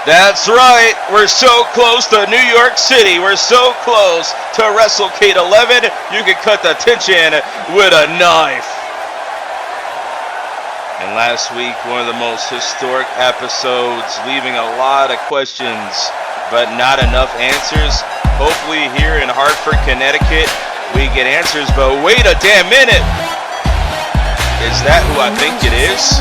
That's right. We're so close to New York City. We're so close to WrestleCade XI. You can cut the tension with a knife. And last week, one of the most historic episodes, leaving a lot of questions, but not enough answers. Hopefully here in Hartford, Connecticut, we get answers, but wait a damn minute. Is that who I think it is?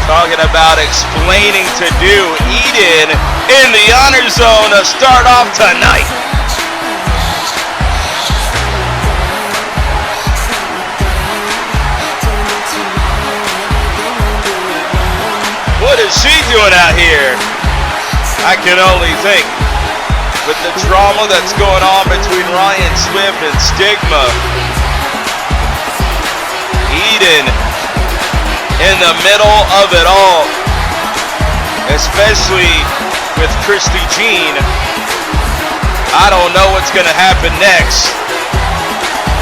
Talking about explaining to do Aidan in the honor zone to start off tonight. What is she doing out here? I can only think. With the drama that's going on between Ryan Swift and Stigma, Aidan in the middle of it all, especially with Christy Jean. I don't know what's gonna happen next.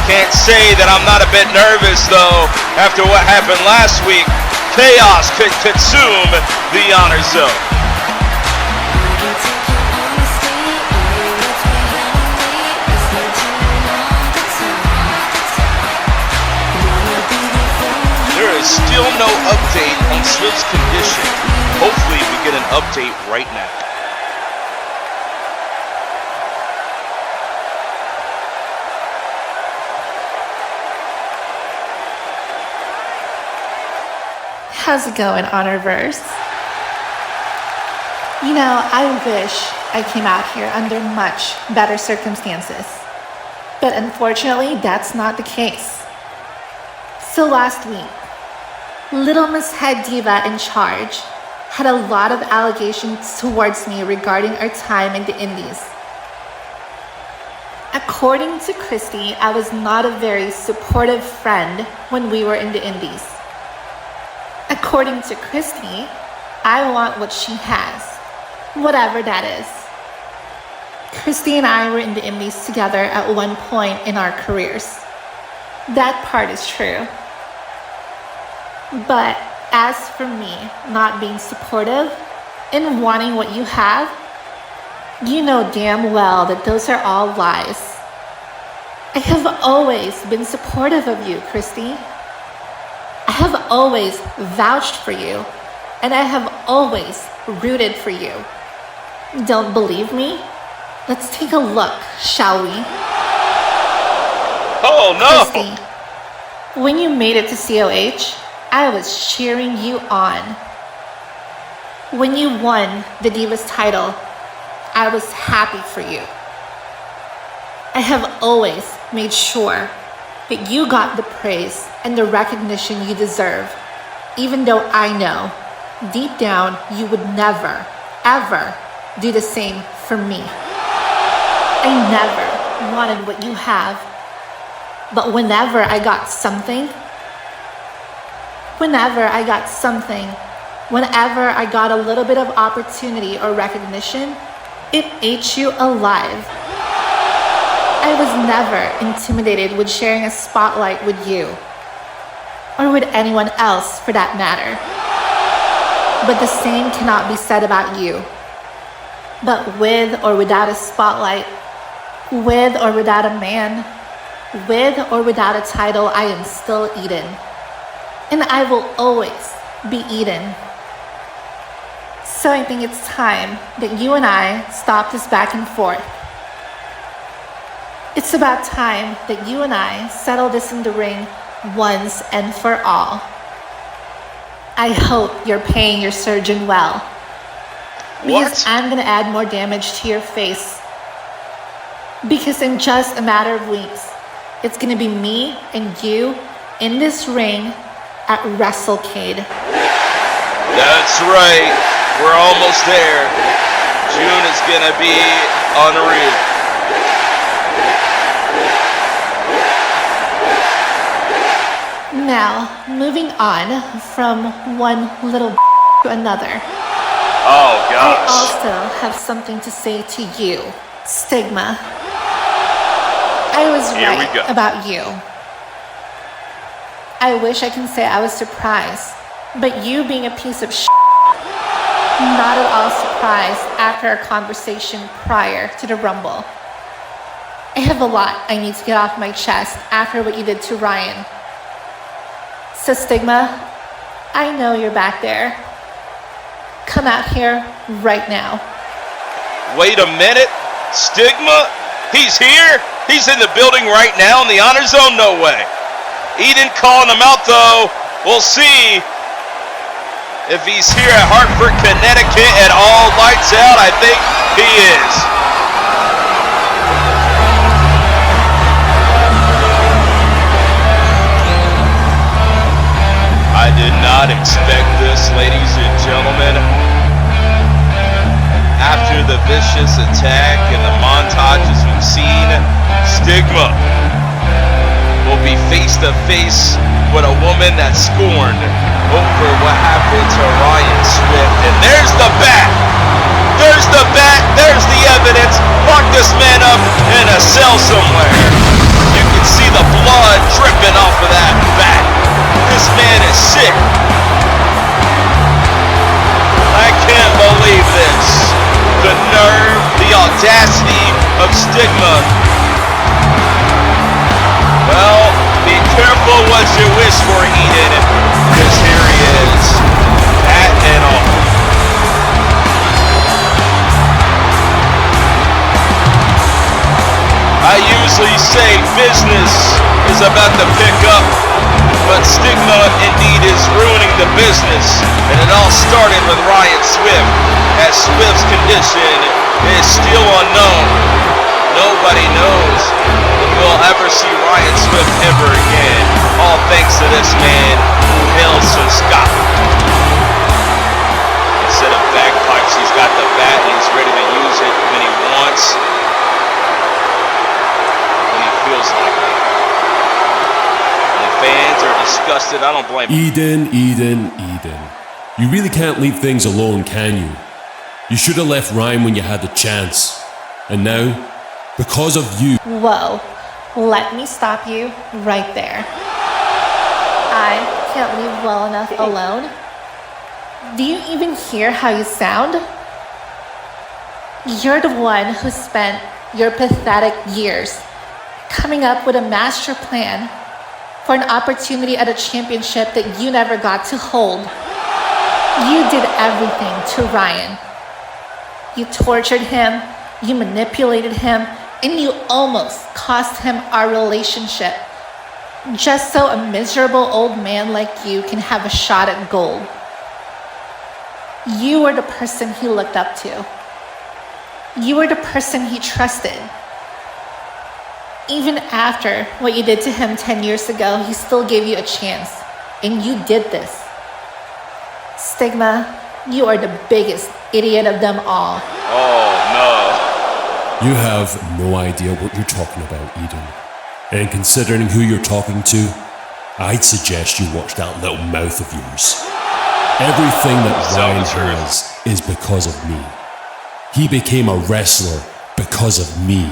Can't say that I'm not a bit nervous though after what happened last week. Chaos could consume the honor zone. Still no update on Swift's condition. Hopefully we get an update right now. How's it going, HonorVerse? You know, I wish I came out here under much better circumstances. But unfortunately, that's not the case. So last week, Little Miss Head Diva in charge had a lot of allegations towards me regarding our time in the Indies. According to Christy, I was not a very supportive friend when we were in the Indies. According to Christy, I want what she has, whatever that is. Christy and I were in the Indies together at one point in our careers. That part is true. But as for me not being supportive and wanting what you have, you know damn well that those are all lies. I have always been supportive of you, Christy. I have always vouched for you, and I have always rooted for you. Don't believe me? Let's take a look, shall we? Oh no! Christy, when you made it to COH, I was cheering you on. When you won the Divas title, I was happy for you. I have always made sure that you got the praise and the recognition you deserve, even though I know, deep down, you would never, ever do the same for me. I never wanted what you have, but whenever I got something, whenever I got a little bit of opportunity or recognition, it ate you alive. I was never intimidated with sharing a spotlight with you, or with anyone else for that matter. But the same cannot be said about you. But with or without a spotlight, with or without a man, with or without a title, I am still Aidan. And I will always be Aidan. So I think it's time that you and I stop this back and forth. It's about time that you and I settle this in the ring once and for all. I hope you're paying your surgeon well. Because I'm gonna add more damage to your face. Because in just a matter of weeks, it's gonna be me and you in this ring at WrestleCade. That's right. We're almost there. June is gonna be unreal. Now, moving on from one little to another. Oh gosh. I also have something to say to you, Stigma. I was right about you. I wish I can say I was surprised, but you being a piece of shit, not at all surprised after our conversation prior to the Rumble. I have a lot I need to get off my chest after what you did to Ryan. So Stigma, I know you're back there. Come out here right now. Wait a minute, Stigma? He's here? He's in the building right now in the Honor Zone? No way. Eden calling him out though. We'll see if he's here at Hartford, Connecticut at all lights out. I think he is. I did not expect this, ladies and gentlemen. After the vicious attack and the montages we've seen, Stigma will be face to face with a woman that's scorned over what happened to Ryan Swift. And there's the bat. There's the bat. There's the evidence. Lock this man up in a cell somewhere. You can see the blood dripping off of that bat. This man is sick. I can't believe this. The nerve, the audacity of Stigma. Well, be careful what you wish for, Eden, because here he is, bat and all. I usually say business is about to pick up, but Stigma indeed is ruining the business, and it all started with Ryan Swift, as Swift's condition is still unknown. Nobody knows if we'll ever see Ryan Swift ever again, all thanks to this man who hails from Scotland. Instead of bagpipes, he's got the bat and he's ready to use it when he wants, when he feels like it. And the fans are disgusted. I don't blame them. Eden. You really can't leave things alone, can you? You should have left Ryan when you had the chance. And now, because of you. Whoa, let me stop you right there. I can't leave well enough alone. Do you even hear how you sound? You're the one who spent your pathetic years coming up with a master plan for an opportunity at a championship that you never got to hold. You did everything to Ryan. You tortured him, you manipulated him, and you almost cost him our relationship, just so a miserable old man like you can have a shot at gold. You were the person he looked up to. You were the person he trusted. Even after what you did to him 10 years ago, he still gave you a chance, and you did this. Stigma, you are the biggest idiot of them all. Oh no. You have no idea what you're talking about, Eden. And considering who you're talking to, I'd suggest you watch that little mouth of yours. Everything that Ryan has is because of me. He became a wrestler because of me.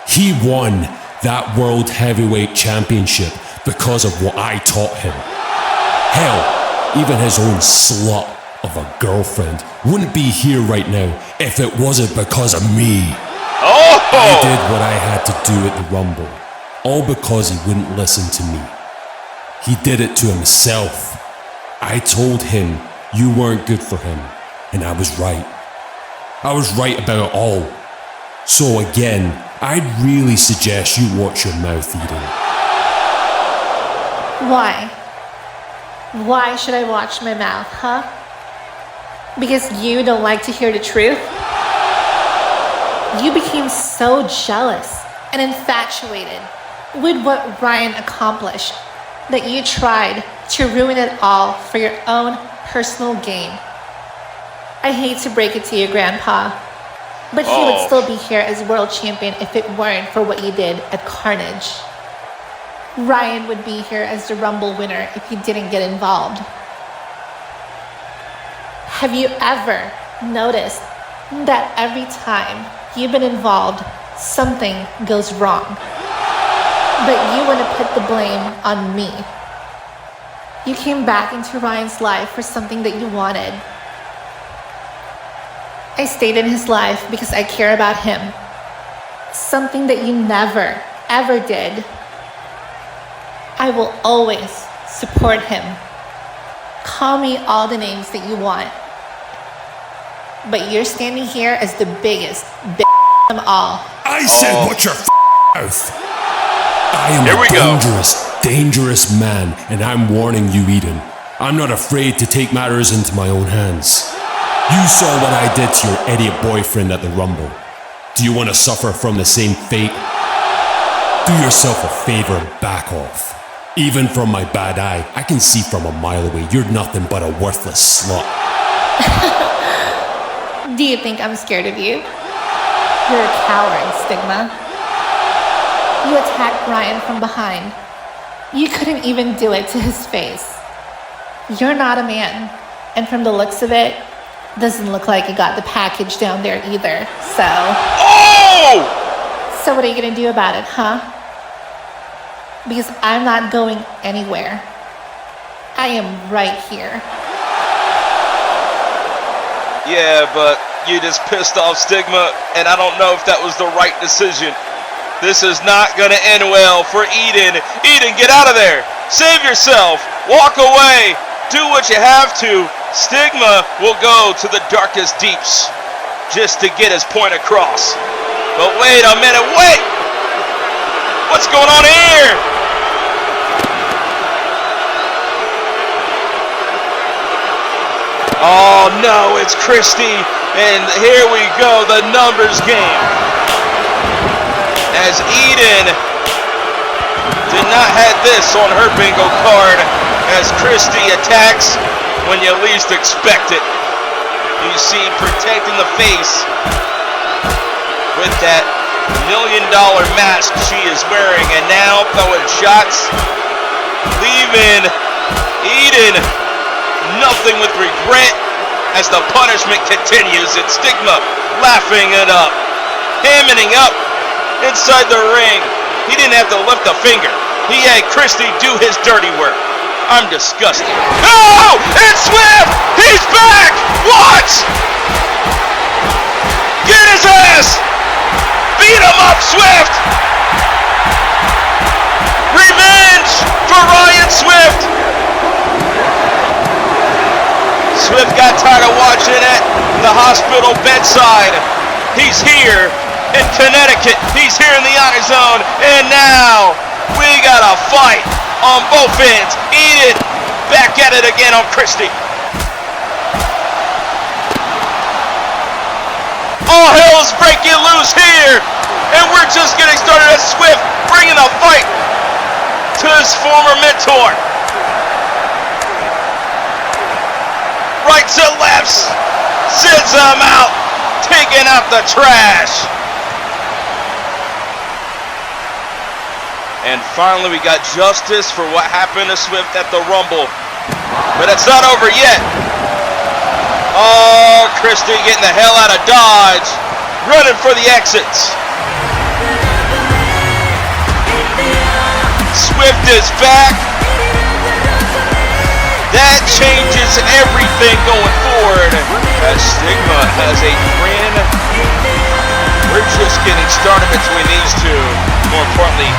He won that World Heavyweight Championship because of what I taught him. Hell, even his own slut of a girlfriend wouldn't be here right now if it wasn't because of me. Oh! I did what I had to do at the Rumble, all because he wouldn't listen to me. He did it to himself. I told him you weren't good for him, and I was right. I was right about it all. So again, I'd really suggest you watch your mouth, Eden. Why? Why should I watch my mouth, huh? Because you don't like to hear the truth? You became so jealous and infatuated with what Ryan accomplished that you tried to ruin it all for your own personal gain. I hate to break it to you, Grandpa, but he would still be here as world champion if it weren't for what you did at Carnage. Ryan would be here as the Rumble winner if he didn't get involved. Have you ever noticed that every time you've been involved, something goes wrong? But you want to put the blame on me. You came back into Ryan's life for something that you wanted. I stayed in his life because I care about him. Something that you never, ever did. I will always support him. Call me all the names that you want. But you're standing here as the biggest bitch of them all. I said, watch your mouth. I am a dangerous man, and I'm warning you, Eden. I'm not afraid to take matters into my own hands. You saw what I did to your idiot boyfriend at the Rumble. Do you want to suffer from the same fate? Do yourself a favor and back off. Even from my bad eye, I can see from a mile away you're nothing but a worthless slut. Do you think I'm scared of you? You're a coward, Stigma. You attacked Ryan from behind. You couldn't even do it to his face. You're not a man. And from the looks of it, doesn't look like you got the package down there either, so... Oh! So what are you gonna do about it, huh? Because I'm not going anywhere. I am right here. Yeah, but you just pissed off Stigma, and I don't know if that was the right decision. This is not gonna end well for Eden. Eden, get out of there! Save yourself! Walk away! Do what you have to! Stigma will go to the darkest deeps just to get his point across. But wait a minute, wait! What's going on here? Oh no, it's Christy, and here we go, the numbers game. As Eden did not have this on her bingo card, as Christy attacks when you least expect it. You see, protecting the face with that $1 million mask she is wearing, and now throwing shots, leaving Eden nothing with regret as the punishment continues, and Stigma laughing it up, hamming up inside the ring. He didn't have to lift a finger. He had Christy do his dirty work. I'm disgusted. Oh! It's Swift! He's back! What? Get his ass! Beat him up, Swift! Revenge for Ryan Swift! Swift got tired of watching at the hospital bedside. He's here in Connecticut. He's here in the Honor Zone. And now we got a fight on both ends. Eden back at it again on Christy. All hell is breaking loose here. And we're just getting started as Swift bringing a fight to his former mentor. Rights and lefts. Sends him out. Taking out the trash. And finally, we got justice for what happened to Swift at the Rumble. But it's not over yet. Oh, Christy getting the hell out of Dodge. Running for the exits. Swift is back. That changes everything going forward. As Stigma has a grin. We're just getting started between these two. More importantly,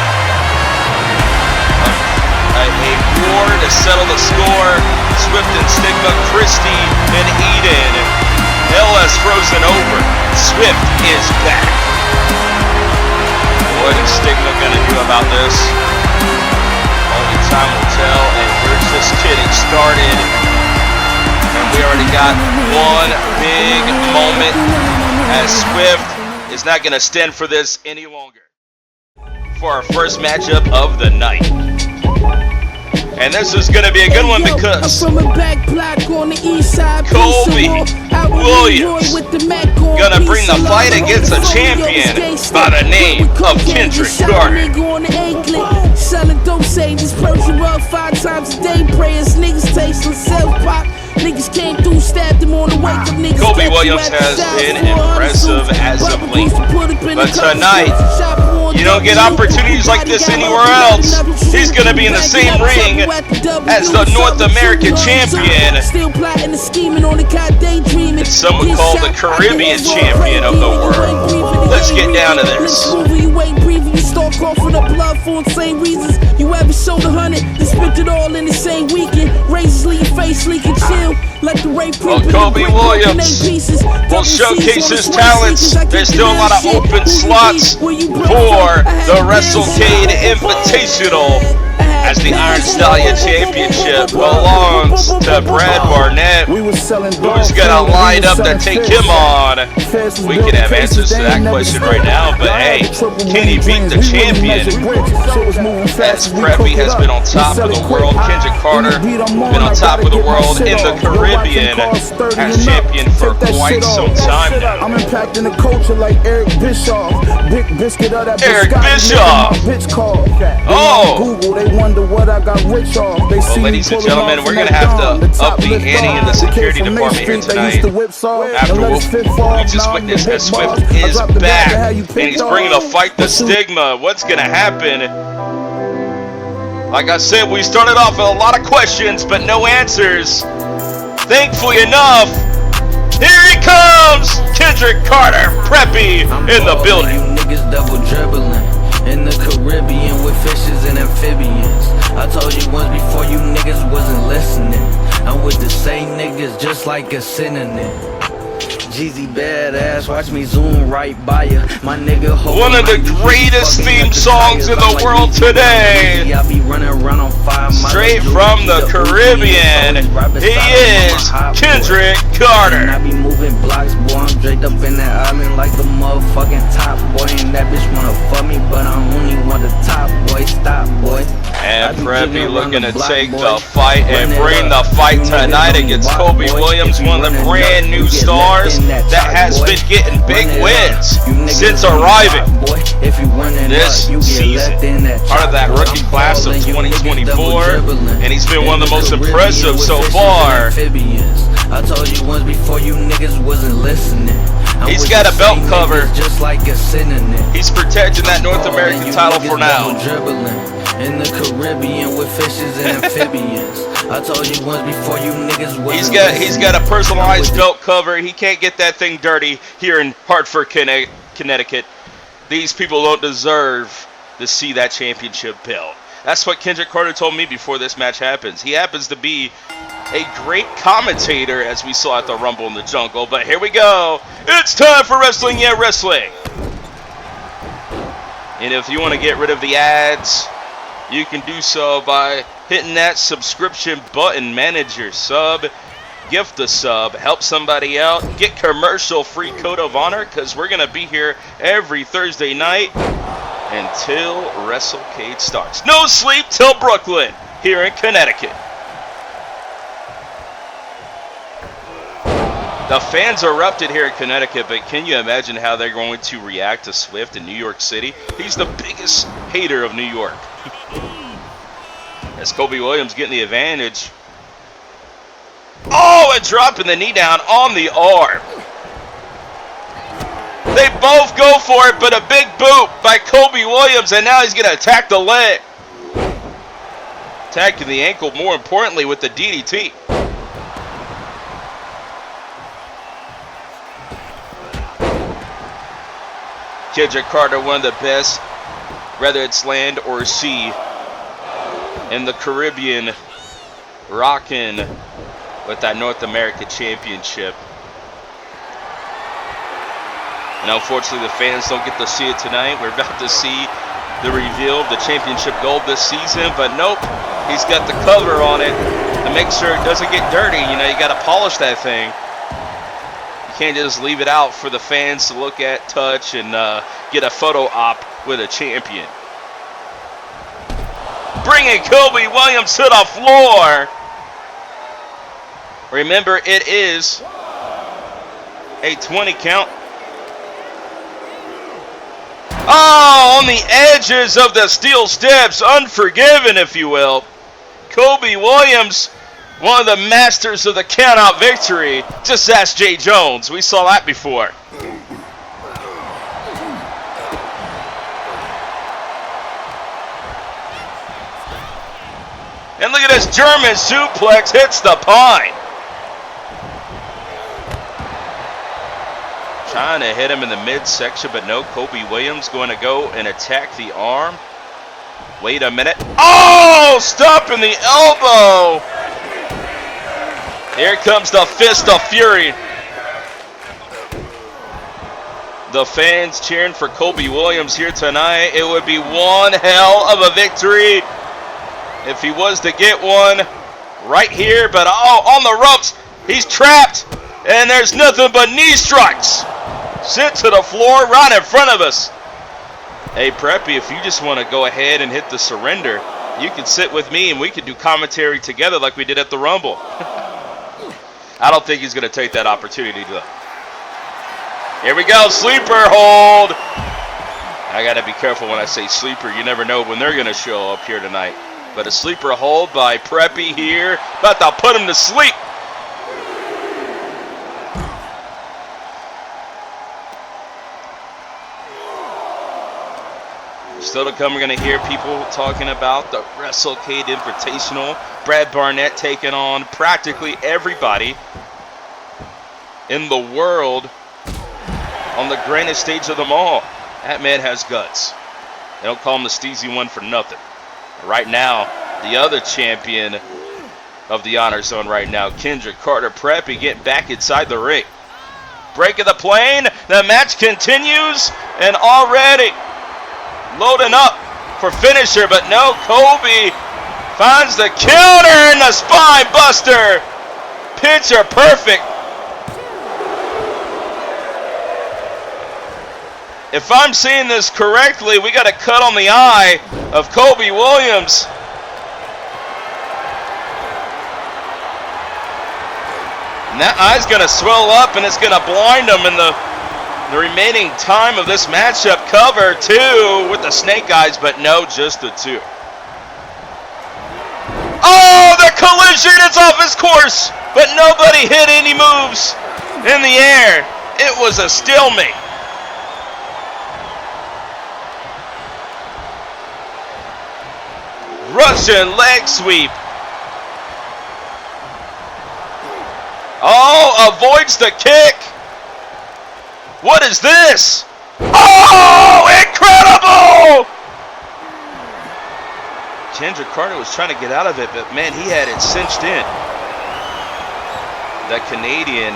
a war to settle the score. Swift and Stigma, Christy and Eden. Hell has frozen over. Swift is back. What is Stigma gonna do about this? Only time will tell, and we're just getting started. And we already got one big moment as Swift is not gonna stand for this any longer. For our first matchup of the night. And this is going to be a good one because Colby Williams going to bring the fight against a champion by the name of Kendrick. Selling dope, saying this Persian rug 5 times a day. Prayers, niggas tasting self-pop. Niggas came through, stabbed them on the way. Colby Williams has been impressive as of late. But tonight, You don't get opportunities like this anywhere else. He's going to be in the same ring as the North American champion. And some would call the Caribbean champion of the world. Let's get down to this. Stalk off for the blood for insane reasons. You ever sold 100 and spent it all in the same weekend. Razors leave your face leaking chill. Let the rape Colby Williams will showcase his talents. There's still a lot of open slots for the WrestleCade Invitational, as the Iron Stallion Championship belongs to Brad Barnett. Who's gonna line up to take him on? We can have answers to that question right now, but hey, can he beat the champion? As Preppy has been on top of the world, Kendrick Carter been on top of the world in the Caribbean as champion for quite some time now. I'm impacting the culture like Eric Bischoff. Big biscuit of that Eric Bischoff. Oh. Google, they wonder what I got rich off. Well, ladies and gentlemen, we're gonna have to up the ante in the security department here tonight. After what we just witnessed, as Swift is back and he's bringing a fight to Stigma. What's gonna happen? Like I said, we started off with a lot of questions, but no answers. Thankfully enough, here he comes, Kendrick Carter, Preppy in the building. You niggas double dribbling in the Caribbean with fishes and amphibians. I told you once before, you niggas wasn't listening. I'm with the same niggas just like a synonym. Jeezy badass, watch me zoom right by ya. My nigga, one of the greatest theme songs in the world today. I be running around on fire. Straight from the Caribbean, he is Kendrick Carter. I be moving blocks, boy. I'm draped up in that island like the motherfucking top boy. And that bitch wanna fuck me, but I only want the top boy. Stop, boy. And Preppy looking to take the fight and bring the fight tonight against Colby Williams, one of the brand new stars that has been getting big wins since arriving this season. Part of that rookie class of 2024, and he's been one of the most impressive so far. I told you once before, you niggas wasn't listening. He's got a belt cover. Just like a synonym. He's protecting that North American title for now. In the Caribbean with fishes and amphibians. I told you once before, you niggas wasn't He's got a personalized belt cover. He can't get that thing dirty here in Hartford, Connecticut. These people don't deserve to see that championship belt. That's what Kendrick Carter told me before this match happens. He happens to be a great commentator, as we saw at the Rumble in the Jungle. But here we go. It's time for Wrestling Yeah Wrestling. And if you want to get rid of the ads, you can do so by hitting that subscription button. Manage your sub, gift a sub, help somebody out, get commercial-free Code of Honor, because we're going to be here every Thursday night until WrestleCade starts. No sleep till Brooklyn, here in Connecticut. The fans erupted here in Connecticut, but can you imagine how they're going to react to Swift in New York City? He's the biggest hater of New York. As Colby Williams getting the advantage. Oh, and dropping the knee down on the arm. They both go for it, but a big boot by Colby Williams, and now he's going to attack the leg. Attacking the ankle, more importantly, with the DDT. Kendrick Carter, one of the best, whether it's land or sea, in the Caribbean, rocking with that North American Championship. And unfortunately, the fans don't get to see it tonight. We're about to see the reveal of the championship gold this season, but nope, he's got the cover on it to make sure it doesn't get dirty. You know, you got to polish that thing. You can't just leave it out for the fans to look at, touch, and get a photo op with a champion. Bringing Colby Williams to the floor. Remember, it is a 20 count. Oh, on the edges of the steel steps, unforgiven, if you will. Colby Williams, one of the masters of the count-out victory. Just ask Jay Jones. We saw that before. And look at this German suplex, hits the pine. Trying to hit him in the midsection, but no. Colby Williams going to go and attack the arm. Wait a minute. Oh, stop in the elbow. Here comes the fist of fury. The fans cheering for Colby Williams here tonight. It would be one hell of a victory if he was to get one right here. But on the ropes, he's trapped, and there's nothing but knee strikes. Sit to the floor right in front of us. Hey, Preppy, if you just want to go ahead and hit the surrender, you can sit with me and we can do commentary together like we did at the Rumble. I don't think he's going to take that opportunity, though. Here we go, sleeper hold. I got to be careful when I say sleeper. You never know when they're going to show up here tonight. But a sleeper hold by Preppy here. About to put him to sleep. Still to come, we're going to hear people talking about the WrestleCade Invitational. Brad Barnett taking on practically everybody in the world on the grandest stage of them all. That man has guts. They don't call him the Steezy One for nothing. Right now, the other champion of the Honor Zone right now, Kendrick Carter Preppy, getting back inside the ring. Break of the plane. The match continues, and already loading up for finisher, but no. Colby finds the counter and the spine buster. Picture perfect. If I'm seeing this correctly, we got a cut on the eye of Colby Williams. And that eye's going to swell up and it's going to blind him in the remaining time of this matchup. Cover two with the snake eyes, but no, just the two. Oh, the collision is off his course, but nobody hit any moves in the air. It was a stalemate. Russian leg sweep. Oh, avoids the kick. What is this? Oh, incredible! Kendrick Carter was trying to get out of it, but man, he had it cinched in. The Canadian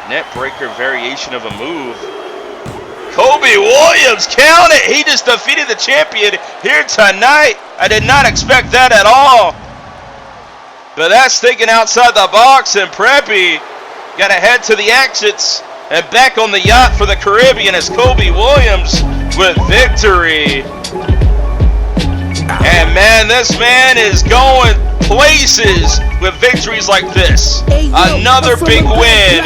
net breaker variation of a move. Colby Williams, count it! He just defeated the champion here tonight. I did not expect that at all. But that's thinking outside the box, and Preppy got to head to the exits and back on the yacht for the Caribbean as Colby Williams with victory. And man, this man is going places with victories like this. Another big win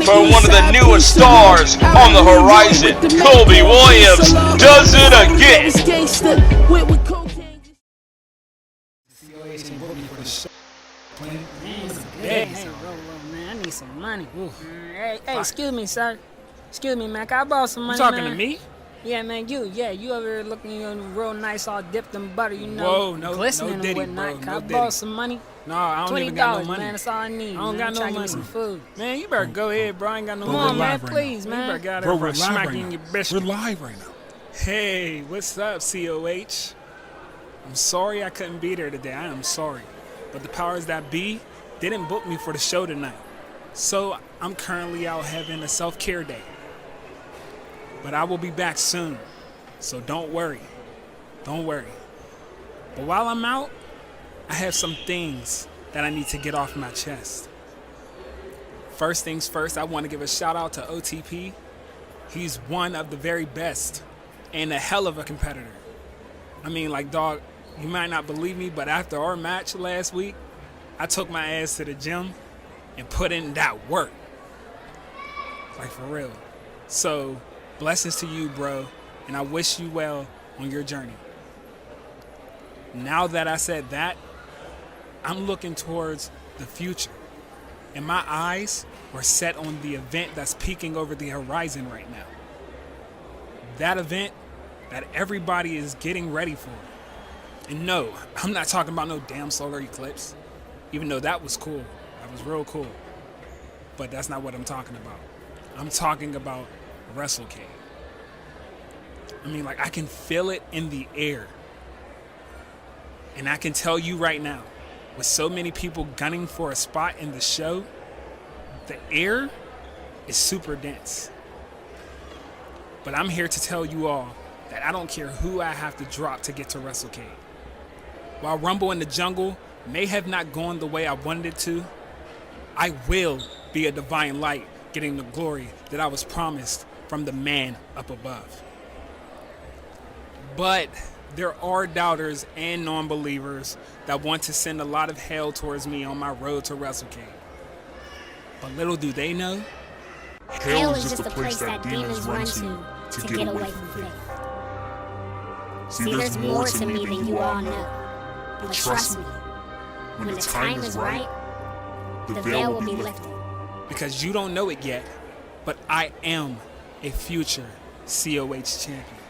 for one of the newest stars on the horizon. Colby Williams does it again. Hey, man, I need some money. Hey, excuse me, sir. Excuse me, man. Can I borrow some money, You talking man? to me? Yeah, man, you over there looking real nice, all dipped in butter, you know, Whoa, no glistening diddy, and whatnot. bro, Can no I borrow diddy. some money? No, I don't even got no money. man. That's all I need. I don't got no Try to give me money. some food. Man, you better go ahead, bro. I ain't got no Come money. on, man, right please, You man. better get out Bro, there we're for live smacking right now. your bitch. We're live right now. Hey, what's up, COH? I'm sorry I couldn't be there today. I am sorry. But the powers that be didn't book me for the show tonight. So I'm currently out having a self-care day. But I will be back soon. So don't worry. Don't worry. But while I'm out, I have some things that I need to get off my chest. First things first, I want to give a shout out to OTP. He's one of the very best and a hell of a competitor. I mean, like, dog, you might not believe me, but after our match last week, I took my ass to the gym and put in that work. Like, for real. So, blessings to you, bro, and I wish you well on your journey. Now that I said that, I'm looking towards the future, and my eyes are set on the event that's peeking over the horizon right now. That event that everybody is getting ready for. And no, I'm not talking about no damn solar eclipse. Even though that was cool. That was real cool. But that's not what I'm talking about. I'm talking about WrestleCade. I mean, like, I can feel it in the air. And I can tell you right now, with so many people gunning for a spot in the show, the air is super dense. But I'm here to tell you all that I don't care who I have to drop to get to WrestleCade. While Rumble in the Jungle may have not gone the way I wanted it to, I will be a divine light getting the glory that I was promised from the man up above. But there are doubters and non-believers that want to send a lot of hell towards me on my road to WrestleCade. But little do they know, hell is just a place that demons run to get away from faith. See, there's more to me than you all know. But trust me, when the time is right, the veil will be lifted. Because you don't know it yet, but I am a future COH champion.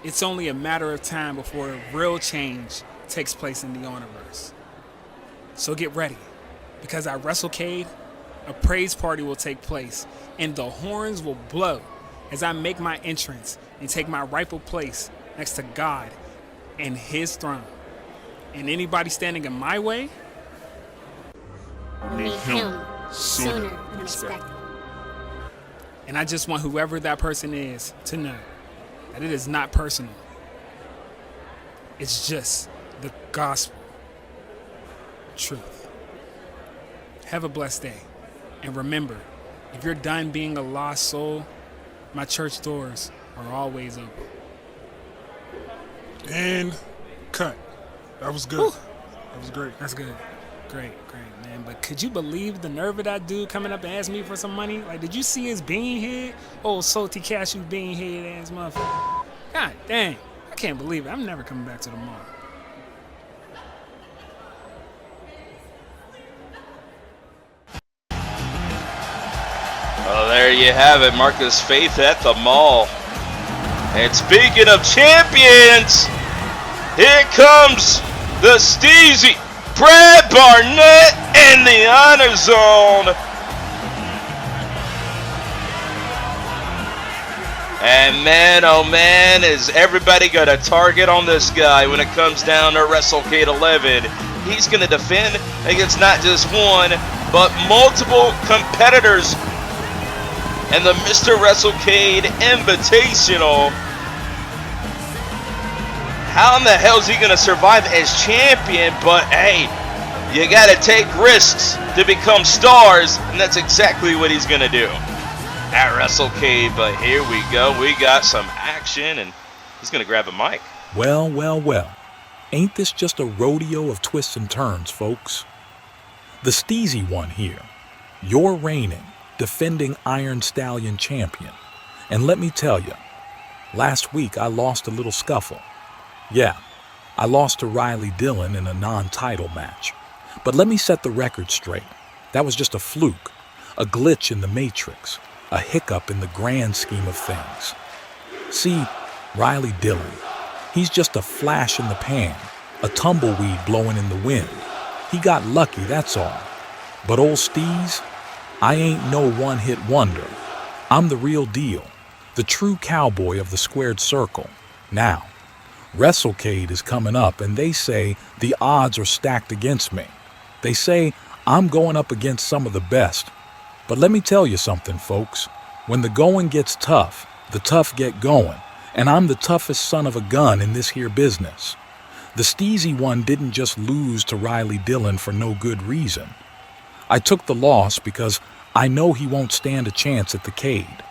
It's only a matter of time before real change takes place in the HonorVerse. So get ready, because at WrestleCade, a praise party will take place, and the horns will blow as I make my entrance and take my rightful place next to God and His throne. And anybody standing in my way, meet Him sooner than expected. And I just want whoever that person is to know that it is not personal. It's just the gospel truth. Have a blessed day. And remember, if you're done being a lost soul, my church doors are always open. And cut. That was good. Whew. That was great. That's good. Great, man. But could you believe the nerve of that dude coming up and asking me for some money? Like, did you see his bean head? Old salty cashew bean head ass motherfucker. God dang. I can't believe it. I'm never coming back to the mall. Well, there you have it. Marcus Faith at the mall. And speaking of champions, here comes the Steezy, Brad Barnett in the honor zone. And man, oh man, is everybody got a target on this guy when it comes down to WrestleCade 11. He's going to defend against not just one, but multiple competitors in the Mr. WrestleCade Invitational. How in the hell is he going to survive as champion? But hey, you got to take risks to become stars, and that's exactly what he's going to do at WrestleCade. But here we go. We got some action, and he's going to grab a mic. Well, well, well. Ain't this just a rodeo of twists and turns, folks? The Steezy one here. You're reigning, defending Iron Stallion champion. And let me tell you, last week I lost a little scuffle. Yeah, I lost to Riley Dillon in a non-title match. But let me set the record straight. That was just a fluke, a glitch in the matrix, a hiccup in the grand scheme of things. See, Riley Dillon, he's just a flash in the pan, a tumbleweed blowing in the wind. He got lucky, that's all. But old Steez, I ain't no one-hit wonder. I'm the real deal, the true cowboy of the squared circle. Now, WrestleCade is coming up, and they say the odds are stacked against me. They say I'm going up against some of the best. But let me tell you something, folks. When the going gets tough, the tough get going, and I'm the toughest son of a gun in this here business. The Steezy one didn't just lose to Riley Dillon for no good reason. I took the loss because I know he won't stand a chance at the Cade.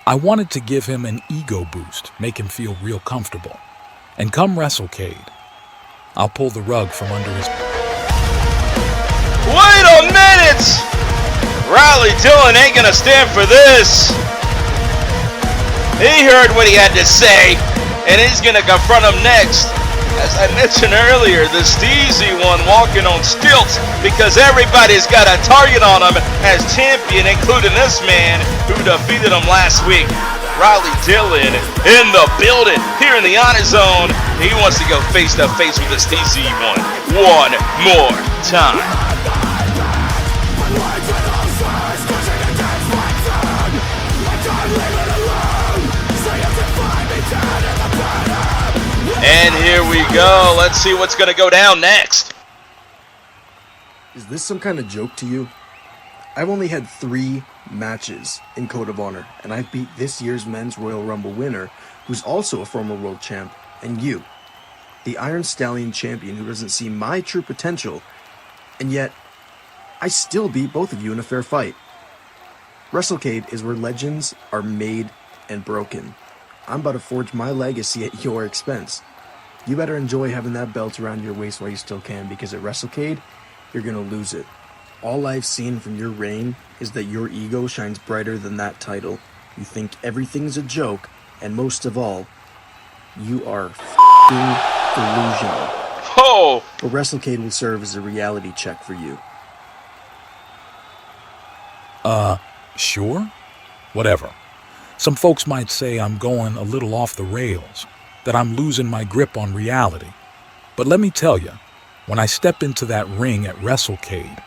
I wanted to give him an ego boost, make him feel real comfortable. And come WrestleCade, I'll pull the rug from under his... Wait a minute! Riley Dillon ain't gonna stand for this. He heard what he had to say, and he's gonna confront him next. As I mentioned earlier, the Steezy one walking on stilts because everybody's got a target on him as champion, including this man who defeated him last week. Riley Dillon in the building here in the Honor Zone. He wants to go face to face with the Steezy one more time. And here we go. Let's see what's going to go down next. Is this some kind of joke to you? I've only had 3 matches in Code of Honor, and I've beat this year's Men's Royal Rumble winner, who's also a former world champ, and you, the Iron Stallion champion who doesn't see my true potential, and yet I still beat both of you in a fair fight. WrestleCade is where legends are made and broken. I'm about to forge my legacy at your expense. You better enjoy having that belt around your waist while you still can, because at WrestleCade, you're gonna lose it. All I've seen from your reign is that your ego shines brighter than that title. You think everything's a joke, and most of all, you are f***ing delusional. Oh! But WrestleCade will serve as a reality check for you. Sure? Whatever. Some folks might say I'm going a little off the rails, that I'm losing my grip on reality. But let me tell you, when I step into that ring at WrestleCade,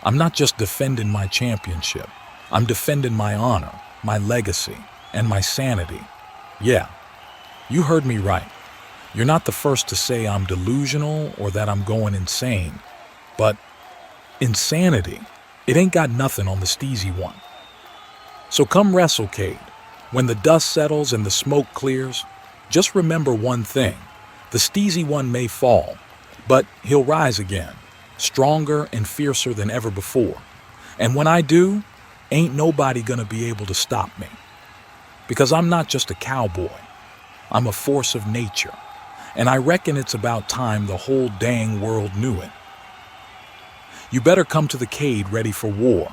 I'm not just defending my championship. I'm defending my honor, my legacy, and my sanity. Yeah, you heard me right. You're not the first to say I'm delusional or that I'm going insane. But insanity, it ain't got nothing on the Steezy one. So come WrestleCade, when the dust settles and the smoke clears, just remember one thing. The Steezy one may fall, but he'll rise again, stronger and fiercer than ever before. And when I do, ain't nobody gonna be able to stop me. Because I'm not just a cowboy. I'm a force of nature. And I reckon it's about time the whole dang world knew it. You better come to the Cade ready for war.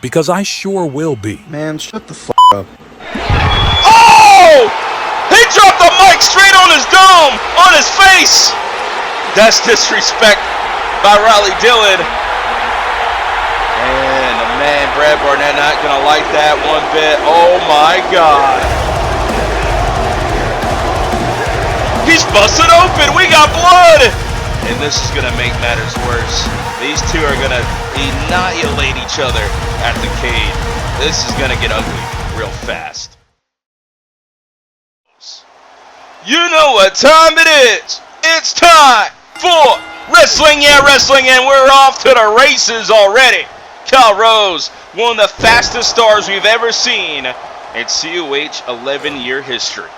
Because I sure will be. Man, shut the f*** up. Oh! He dropped the mic straight on his dome, on his face! That's disrespect by Riley Dillon. And the man, Brad Barnett, not gonna like that one bit. Oh my God. He's busted open, we got blood! And this is gonna make matters worse. These two are gonna annihilate each other at the Cade. This is gonna get ugly real fast. You know what time it is. It's time for wrestling, and we're off to the races already. Kyle Rose, one of the fastest stars we've ever seen in COH 11-year history.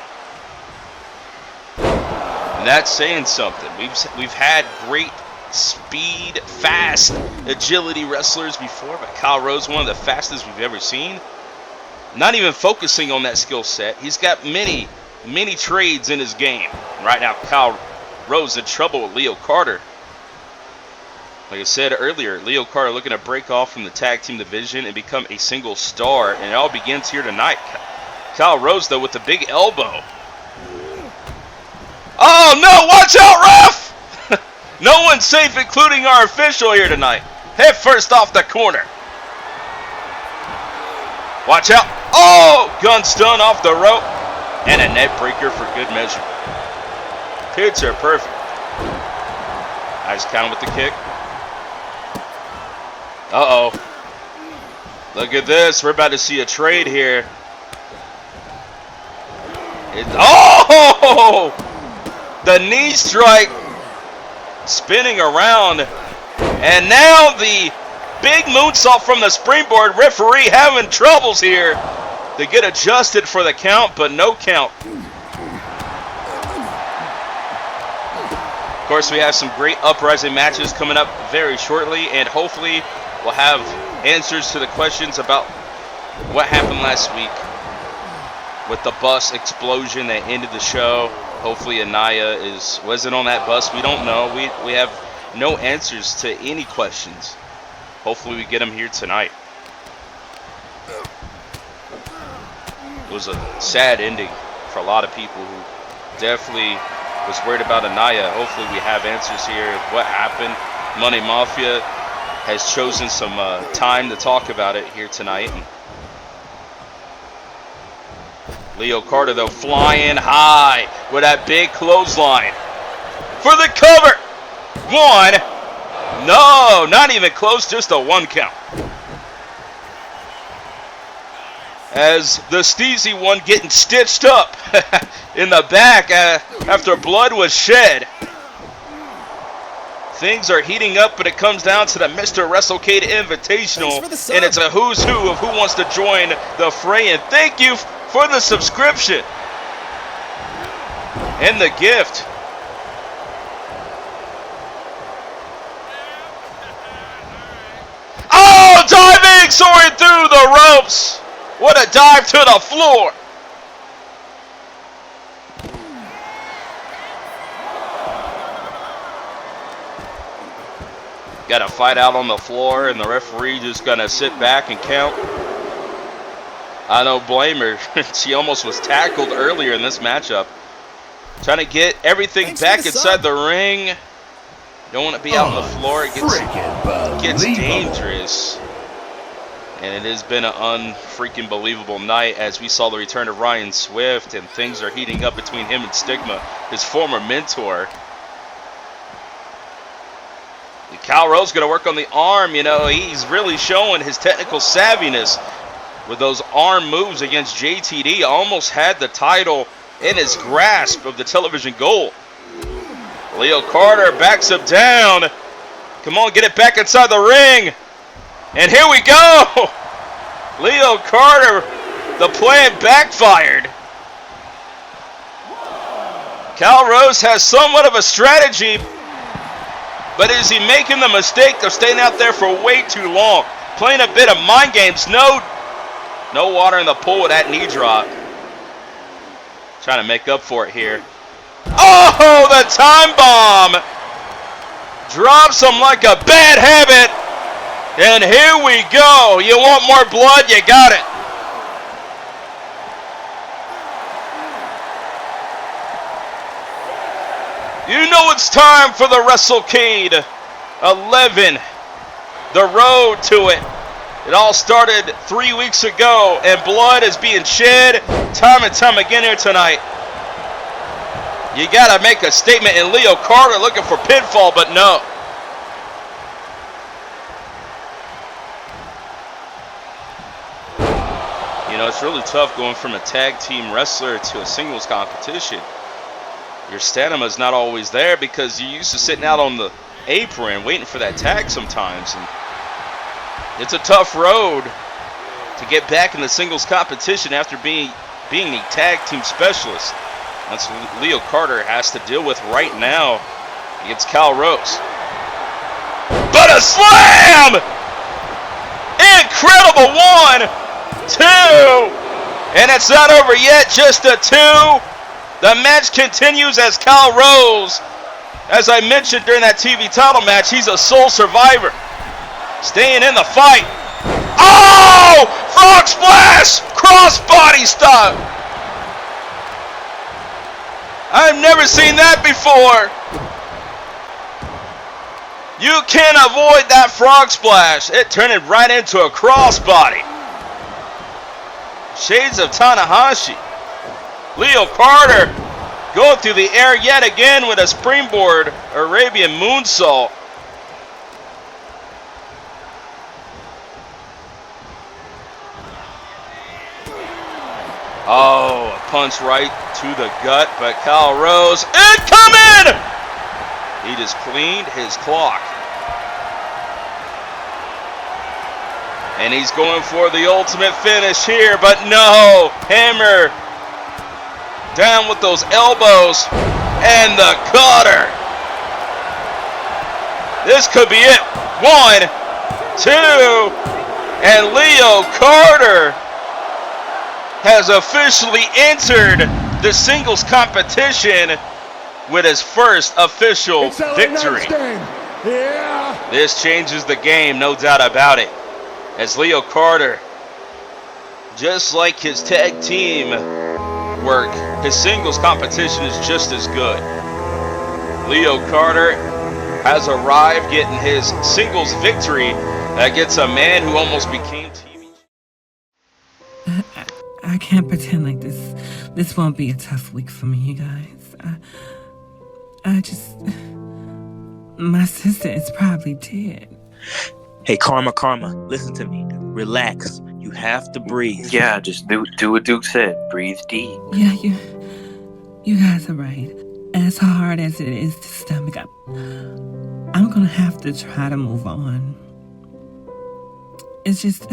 And that's saying something. We've had great speed, fast, agility wrestlers before, but Kyle Rose, one of the fastest we've ever seen. Not even focusing on that skill set. He's got many trades in his game. Right now, Kyle Rose in trouble with Leo Carter. Like I said earlier, Leo Carter looking to break off from the tag team division and become a single star, and it all begins here tonight. Kyle Rose, though, with the big elbow. Oh no, watch out, ref! No one's safe, including our official here tonight. Head first off the corner. Watch out. Oh, gun stun off the rope. And a net breaker for good measure. Picture perfect. Nice count with the kick. Uh-oh. Look at this. We're about to see a trade here. Oh! The knee strike. Spinning around. And now the big moonsault from the springboard. Referee having troubles here to get adjusted for the count, but no count. Of course, we have some great uprising matches coming up very shortly, and hopefully we'll have answers to the questions about what happened last week with the bus explosion that ended the show. Hopefully Aniyah wasn't on that bus. We don't know. We have no answers to any questions. Hopefully we get them here tonight. It was a sad ending for a lot of people who definitely was worried about Aniyah. Hopefully we have answers here of what happened. Money Mafia has chosen some time to talk about it here tonight. Leo Carter, though, flying high with that big clothesline. For the cover. 1. No, not even close, just a 1 count. As the Steezy one getting stitched up in the back after blood was shed. Things are heating up, but it comes down to the Mr. WrestleCade Invitational, and it's a who's who of who wants to join the fray. And thank you for the subscription and the gift. Oh, diving, soaring through the ropes. What a dive to the floor. Got a fight out on the floor, and the referee just gonna sit back and count. I don't blame her. She almost was tackled earlier in this matchup. Trying to get everything back inside the ring. Don't want to be out on the floor. It gets dangerous. And it has been an unfreaking believable night as we saw the return of Ryan Swift, and things are heating up between him and Stigma, his former mentor. Cal Rose going to work on the arm. You know, he's really showing his technical savviness with those arm moves against JTD. Almost had the title in his grasp of the television gold. Leo Carter backs him down. Come on, get it back inside the ring. And here we go. Leo Carter, the plan backfired. Cal Rose has somewhat of a strategy, but is he making the mistake of staying out there for way too long? Playing a bit of mind games. No water in the pool with that knee drop. Trying to make up for it here. Oh, the time bomb. Drops him like a bad habit. And here we go. You want more blood? You got it. You know it's time for the WrestleCade 11. The road to it. It all started 3 weeks ago, and blood is being shed time and time again here tonight. You got to make a statement, and Leo Carter looking for pinfall, but no. You know, it's really tough going from a tag team wrestler to a singles competition. Your stamina's not always there because you're used to sitting out on the apron waiting for that tag sometimes. And it's a tough road to get back in the singles competition after being a tag team specialist. That's what Leo Carter has to deal with right now against Cal Rose. But a slam! Incredible 1, 2, and it's not over yet, just a 2. The match continues as Cal Rose, as I mentioned during that TV title match, he's a sole survivor. Staying in the fight. Oh! Frog splash! Crossbody stop! I've never seen that before. You can't avoid that frog splash. It turned it right into a crossbody. Shades of Tanahashi. Leo Carter going through the air yet again with a springboard Arabian moonsault. Oh, a punch right to the gut, but Cal Rose incoming! He just cleaned his clock. And he's going for the ultimate finish here, but no! Hammer down with those elbows and the cutter. This could be it. 1, 2, and Leo Carter has officially entered the singles competition with his first official victory. Yeah. This changes the game, no doubt about it. As Leo Carter, just like his tag team work, his singles competition is just as good. Leo Carter has arrived getting his singles victory against a man who almost became TV. I can't pretend like this won't be a tough week for me, you guys. My sister is probably dead. Hey, Karma, listen to me. Relax. You have to breathe. Yeah, just do what Duke said. Breathe deep. Yeah, you guys are right. As hard as it is to stomach up, I'm gonna have to try to move on. It's just,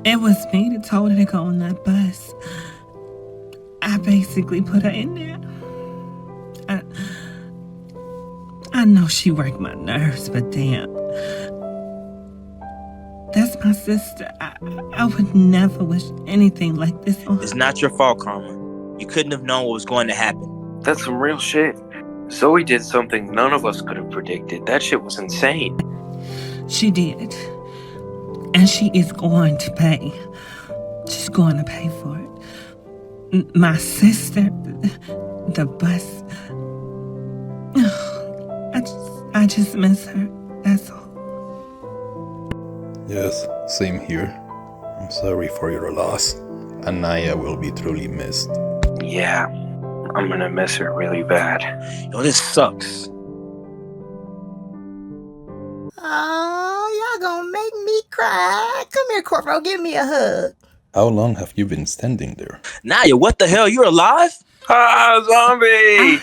it was me that told her to go on that bus. I basically put her in there. I know she worked my nerves, but damn. That's my sister. I would never wish anything like this on her. It's not your fault, Karma. You couldn't have known what was going to happen. That's some real shit. Zoe did something none of us could have predicted. That shit was insane. She did. And she is going to pay. She's going to pay for it. My sister, the bus. I just miss her. That's all. Yes, same here. I'm sorry for your loss. Aniyah will be truly missed. Yeah, I'm gonna miss her really bad. Yo, this sucks. Oh, y'all gonna make me cry. Come here, Corporal, give me a hug. How long have you been standing there? Naya, what the hell? You're alive? Ah, zombie!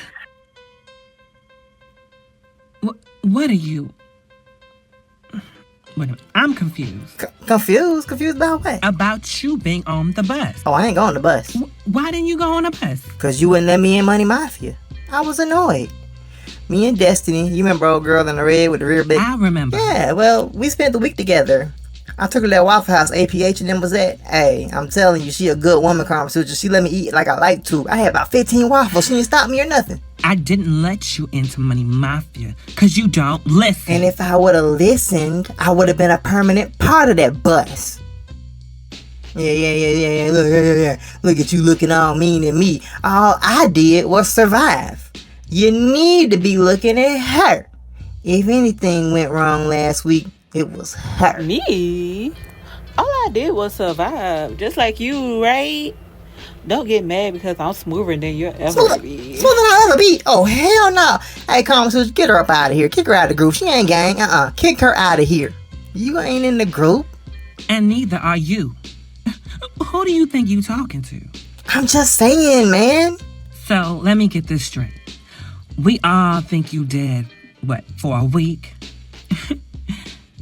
What are you? Wait a minute, I'm confused. Confused? Confused about what? About you being on the bus. Oh, I ain't going on the bus. Why didn't you go on the bus? Because you wouldn't let me in Money Mafia. I was annoyed. Me and Destiny, you remember old girl in the red with the rear big? I remember. Yeah, well, we spent the week together. I took her to that Waffle House APH and then was at. Hey, I'm telling you, she a good woman, Karmasutra. She let me eat like I like to. I had about 15 waffles. She didn't stop me or nothing. I didn't let you into Money Mafia because you don't listen. And if I would have listened, I would have been a permanent part of that bus. Yeah. Look at you looking all mean at me. All I did was survive. You need to be looking at her. If anything went wrong last week, it was her. Me? All I did was survive, just like you, right? Don't get mad because I'm smoother than you'll ever be. Smoother than I'll ever be? Oh, hell no. Hey, Karmasutra, get her up out of here. Kick her out of the group. She ain't gang. Kick her out of here. You ain't in the group. And neither are you. Who do you think you talking to? I'm just saying, man. So, let me get this straight. We all think you dead, for a week?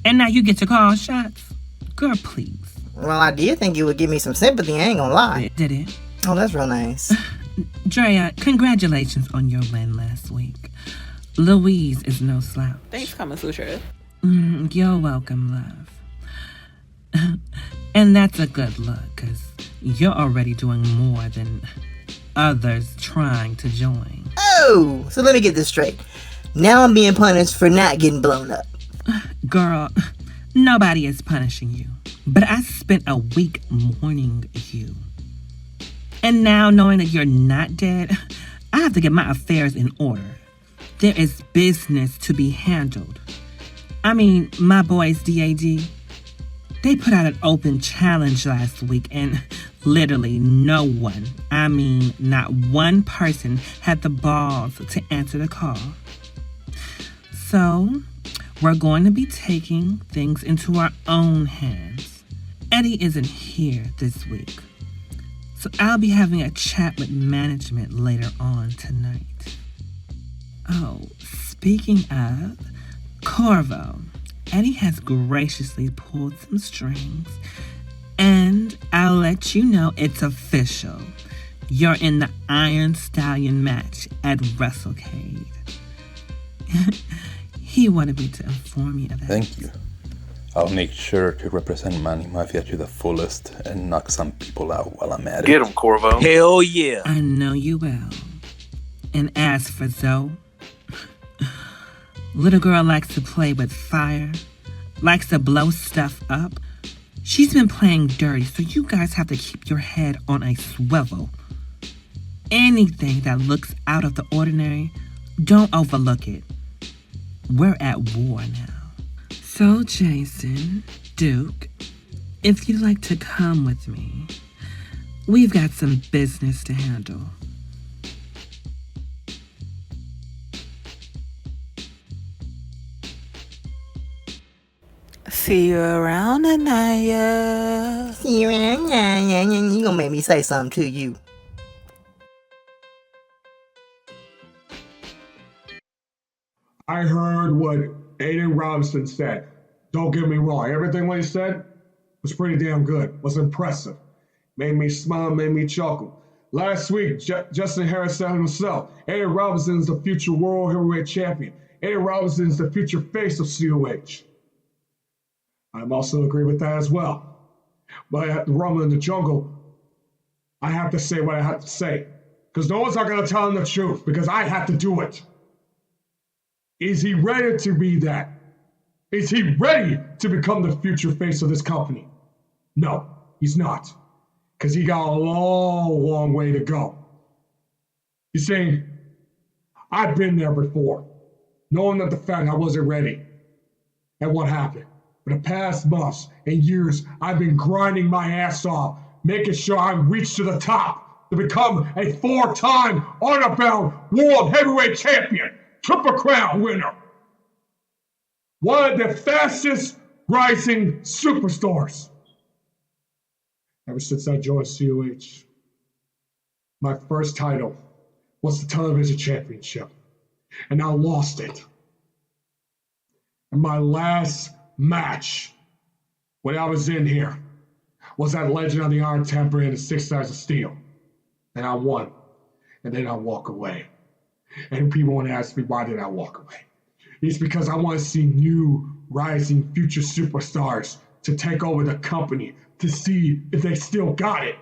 And now you get to call shots? Girl, please. Well, I did think you would give me some sympathy, I ain't gonna lie. Did it? Oh, that's real nice. Drea, congratulations on your win last week. Louise is no slouch. Thanks, Kamasutra. You're welcome, love. And that's a good look, because you're already doing more than others trying to join. Oh, so let me get this straight. Now I'm being punished for not getting blown up. Girl, nobody is punishing you. But I spent a week mourning you. And now knowing that you're not dead, I have to get my affairs in order. There is business to be handled. I mean, my boys D.A.D, they put out an open challenge last week and literally no one, I mean not one person, had the balls to answer the call. So, we're going to be taking things into our own hands. Eddie isn't here this week, so I'll be having a chat with management later on tonight. Oh, speaking of, Corvo, Eddie has graciously pulled some strings, and I'll let you know it's official. You're in the Iron Stallion match at WrestleCade. He wanted me to inform you of that. Thank you. I'll make sure to represent Money Mafia to the fullest and knock some people out while I'm at it. Get him, Corvo. Hell yeah. I know you will. And as for Zoe, little girl likes to play with fire, likes to blow stuff up. She's been playing dirty, so you guys have to keep your head on a swivel. Anything that looks out of the ordinary, don't overlook it. We're at war now. So, Jason, Duke, if you'd like to come with me, We've got some business to handle. See you around, Aniyah. See you around, yeah. You gonna make me say something to you. I heard what Aidan Robinson said. Don't get me wrong. Everything what he said was pretty damn good. Was impressive. Made me smile, made me chuckle. Last week, Justin Harris said himself, Aidan Robinson is the future world heavyweight champion. Aidan Robinson is the future face of COH. I'm also agree with that as well. But at the Rumble in the Jungle, I have to say what I have to say. Because no one's not going to tell him the truth, because I have to do it. Is he ready to be that? Is he ready to become the future face of this company? No, he's not. Because he got a long way to go. You see, I've been there before, knowing that the fact I wasn't ready. And what happened? For the past months and years, I've been grinding my ass off, making sure I reach to the top to become a 4-time honor-bound world heavyweight champion, Triple Crown winner. One of the fastest rising superstars. Ever since I joined COH, my first title was the television championship, and I lost it. And my last match when I was in here was that Legend of the Iron Temper and the 6 Stars of Steele. And I won. And then I walk away. And people want to ask me, why did I walk away? It's because I want to see new rising future superstars to take over the company to see if they still got it.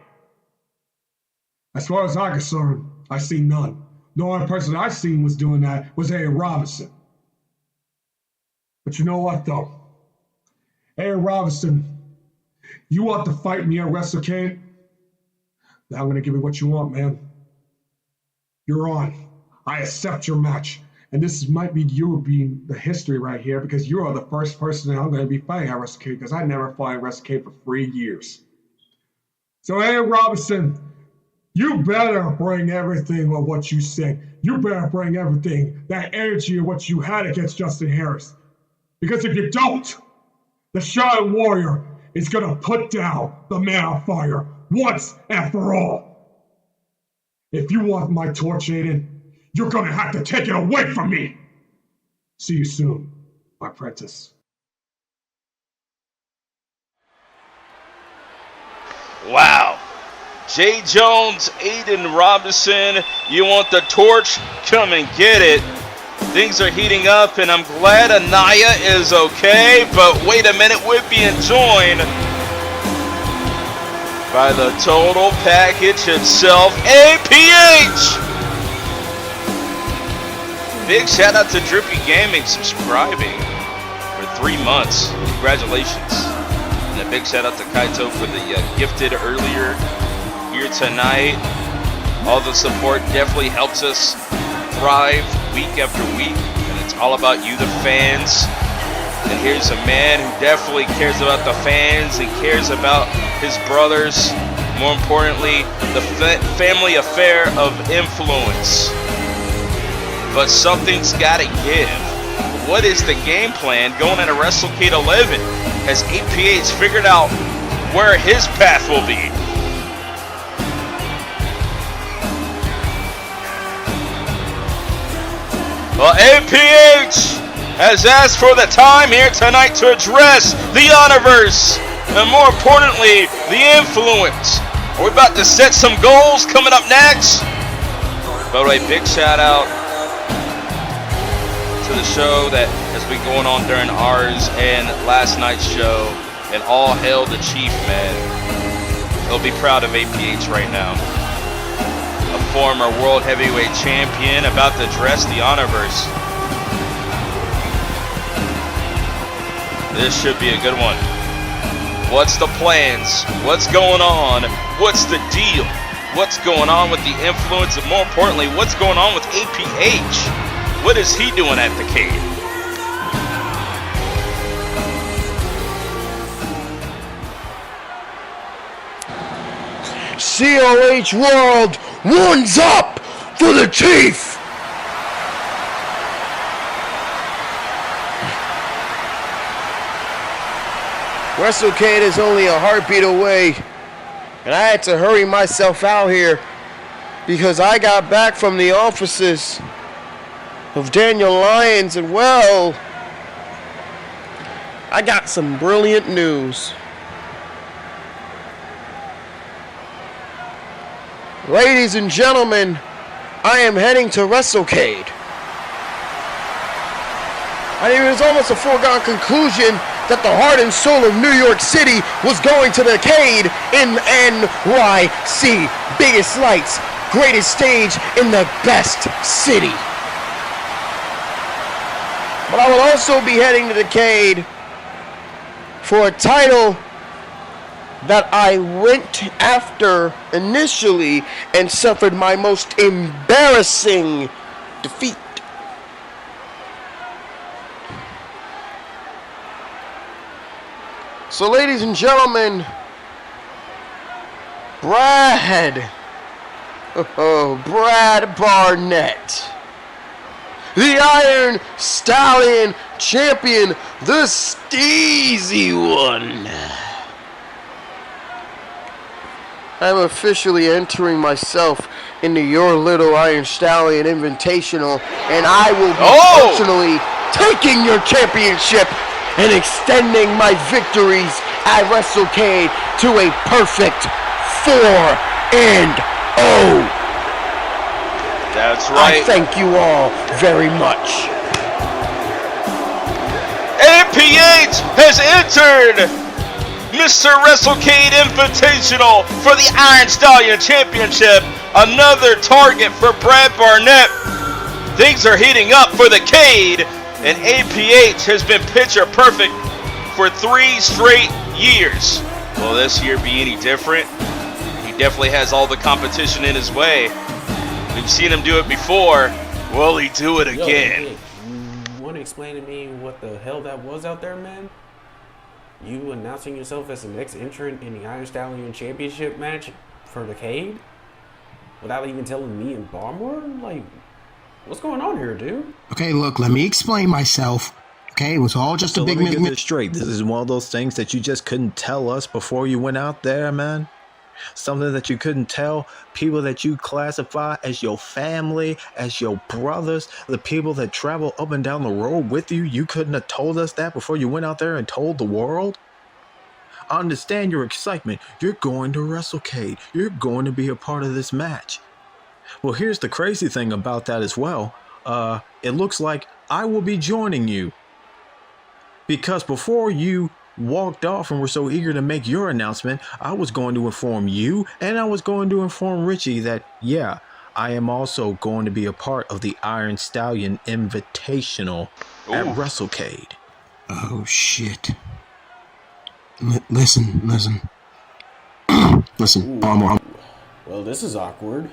As far as I'm concerned, I see none. The only person I seen was doing that was Aidan Robinson. But you know what though? Aidan Robinson, you want to fight me at WrestleCade? Now I'm going to give you what you want, man. You're on. I accept your match. And this might be you being the history right here because you are the first person that I'm going to be fighting at WrestleCade because I never fought at WrestleCade for 3 years. So, Aidan Robinson, you better bring everything of what you said. You better bring everything, that energy of what you had against Justin Harris. Because if you don't, the Shadow Warrior is going to put down the Man on Fire once and for all. If you want my torch, Aidan, you're going to have to take it away from me. See you soon, my apprentice. Wow. Jay Jones, Aidan Robinson, you want the torch? Come and get it. Things are heating up, and I'm glad Aniyah is okay, but wait a minute, we're being joined by the total package itself, APH! Big shout out to Drippy Gaming subscribing for 3 months. Congratulations. And a big shout out to Kaito for the gifted earlier here tonight. All the support definitely helps us thrive week after week. And it's all about you, the fans. And here's a man who definitely cares about the fans and cares about his brothers. More importantly, the family affair of influence. But something's got to give. What is the game plan going into WrestleCade 11? Has APH figured out where his path will be? Well, APH has asked for the time here tonight to address the HonorVerse, and more importantly, the influence. Are we about to set some goals coming up next? By the way, big shout out to the show that has been going on during ours and last night's show, and all hail the Chief, man. He'll be proud of APH right now. A former world heavyweight champion about to address the HonorVerse. This should be a good one. What's the plans? What's going on? What's the deal? What's going on with the influence? And more importantly, what's going on with APH? What is he doing at the cave? COH world, one's up for the chief! WrestleCade is only a heartbeat away, and I had to hurry myself out here because I got back from the offices of Daniel Lyons, and well, I got some brilliant news. Ladies and gentlemen, I am heading to WrestleCade. I mean, it was almost a foregone conclusion that the heart and soul of New York City was going to the CADE in NYC. Biggest lights, greatest stage in the best city. But I will also be heading to the CADE for a title that I went after initially and suffered my most embarrassing defeat. So, ladies and gentlemen, Brad Barnett, the Iron Stallion Champion, the Steezy one. I'm officially entering myself into your little Iron Stallion Invitational, and I will be personally taking your championship and extending my victories at WrestleCade to a perfect 4-0. That's right. I thank you all very much. APH has entered Mr. WrestleCade Invitational for the Iron Stallion Championship. Another target for Brad Barnett. Things are heating up for the CADE, and APH has been picture perfect for 3 straight years. Will this year be any different? He definitely has all the competition in his way. We've seen him do it before. Will he do it again? Hey, you want to explain to me what the hell that was out there, man? You announcing yourself as the next entrant in the Iron Stallion Championship match for the CADE? Without even telling me and Barmore? Like, what's going on here, dude? Okay, look, let me explain myself. Okay, it was all just a big... Let me get this straight. This is one of those things that you just couldn't tell us before you went out there, man? Something that you couldn't tell people that you classify as your family, as your brothers, the people that travel up and down the road with you. You couldn't have told us that before you went out there and told the world? I understand your excitement. You're going to WrestleCade. You're going to be a part of this match. Well, here's the crazy thing about that as well. It looks like I will be joining you. Because before you walked off and were so eager to make your announcement, I was going to inform you and I was going to inform Richie that, yeah, I am also going to be a part of the Iron Stallion Invitational at WrestleCade. Oh, shit. Listen. Listen, Barmore. Well, this is awkward.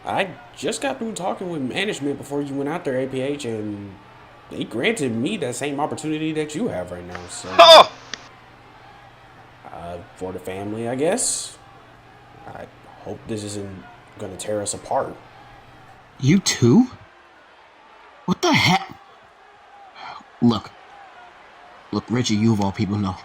I just got through talking with management before you went out there, APH, and they granted me that same opportunity that you have right now. So, for the family, I guess. I hope this isn't going to tear us apart. You too? What the heck? Look, Richie, you of all people know.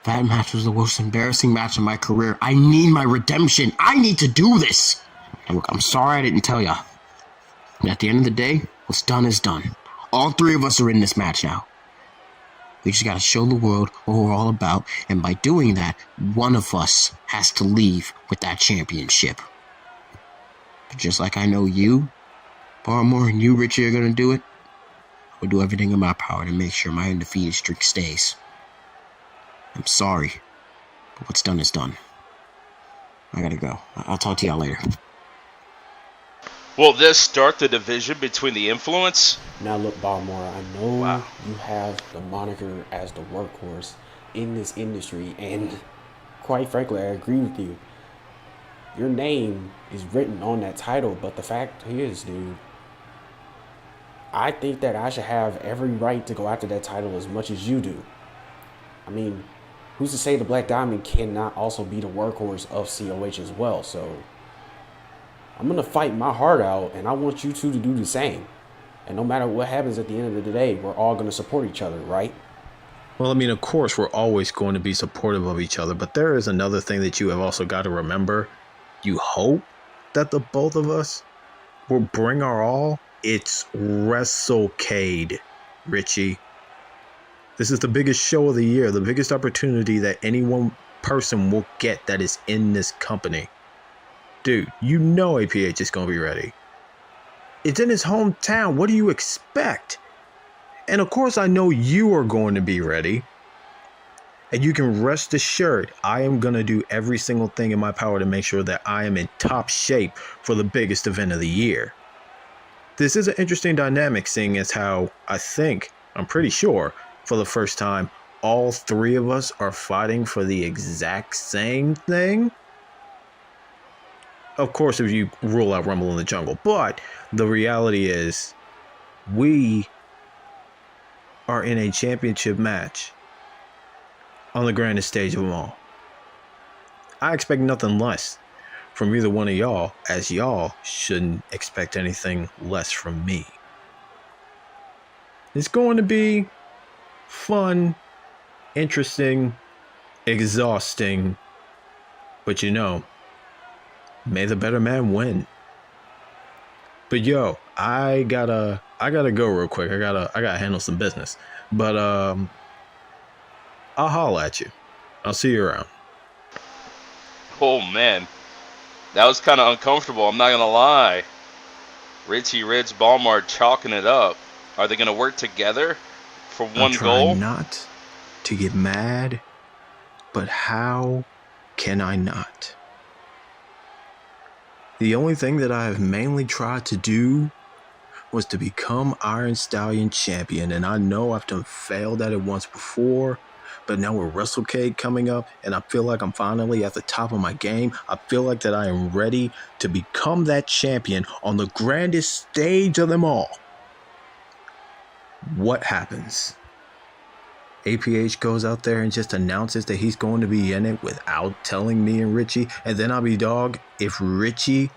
That match was the most embarrassing match of my career. I need my redemption. I need to do this. And look, I'm sorry I didn't tell ya. But at the end of the day, what's done is done. All 3 of us are in this match now. We just gotta show the world what we're all about, and by doing that, one of us has to leave with that championship. But just like I know you, Barmore, and you, Richie, are gonna do it, I'll do everything in my power to make sure my undefeated streak stays. I'm sorry, but what's done is done. I gotta go. I'll talk to y'all later. Will this start the division between the Influence? Now look, Baltimore, I know you have the moniker as the workhorse in this industry, and quite frankly, I agree with you. Your name is written on that title, but the fact is, dude, I think that I should have every right to go after that title as much as you do. I mean, who's to say the Black Diamond cannot also be the workhorse of COH as well? So I'm going to fight my heart out, and I want you two to do the same. And no matter what happens at the end of the day, we're all going to support each other, right? Well, I mean, of course, we're always going to be supportive of each other, but there is another thing that you have also got to remember. You hope that the both of us will bring our all. It's WrestleCade, Richie. This is the biggest show of the year, the biggest opportunity that any one person will get that is in this company. Dude, you know APH is going to be ready. It's in his hometown. What do you expect? And of course, I know you are going to be ready. And you can rest assured, I am going to do every single thing in my power to make sure that I am in top shape for the biggest event of the year. This is an interesting dynamic, seeing as how I'm pretty sure, for the first time, all three of us are fighting for the exact same thing. Of course, if you rule out Rumble in the Jungle. But the reality is, we are in a championship match on the grandest stage of them all. I expect nothing less from either one of y'all, as y'all shouldn't expect anything less from me. It's going to be fun, interesting, exhausting, but may the better man win. But yo, I gotta go real quick. I gotta handle some business. But I'll holla at you. I'll see you around. Oh man, that was kind of uncomfortable. I'm not gonna lie. Richie Ridge Ballmart chalking it up. Are they gonna work together for one goal? I'm trying not to get mad, but how can I not? The only thing that I have mainly tried to do was to become Iron Stallion champion, and I know I've done failed at it once before, but now with WrestleCade coming up, and I feel like I'm finally at the top of my game. I feel like that I am ready to become that champion on the grandest stage of them all. What happens? APH goes out there and just announces that he's going to be in it without telling me and Richie, and then I'll be dog if Richie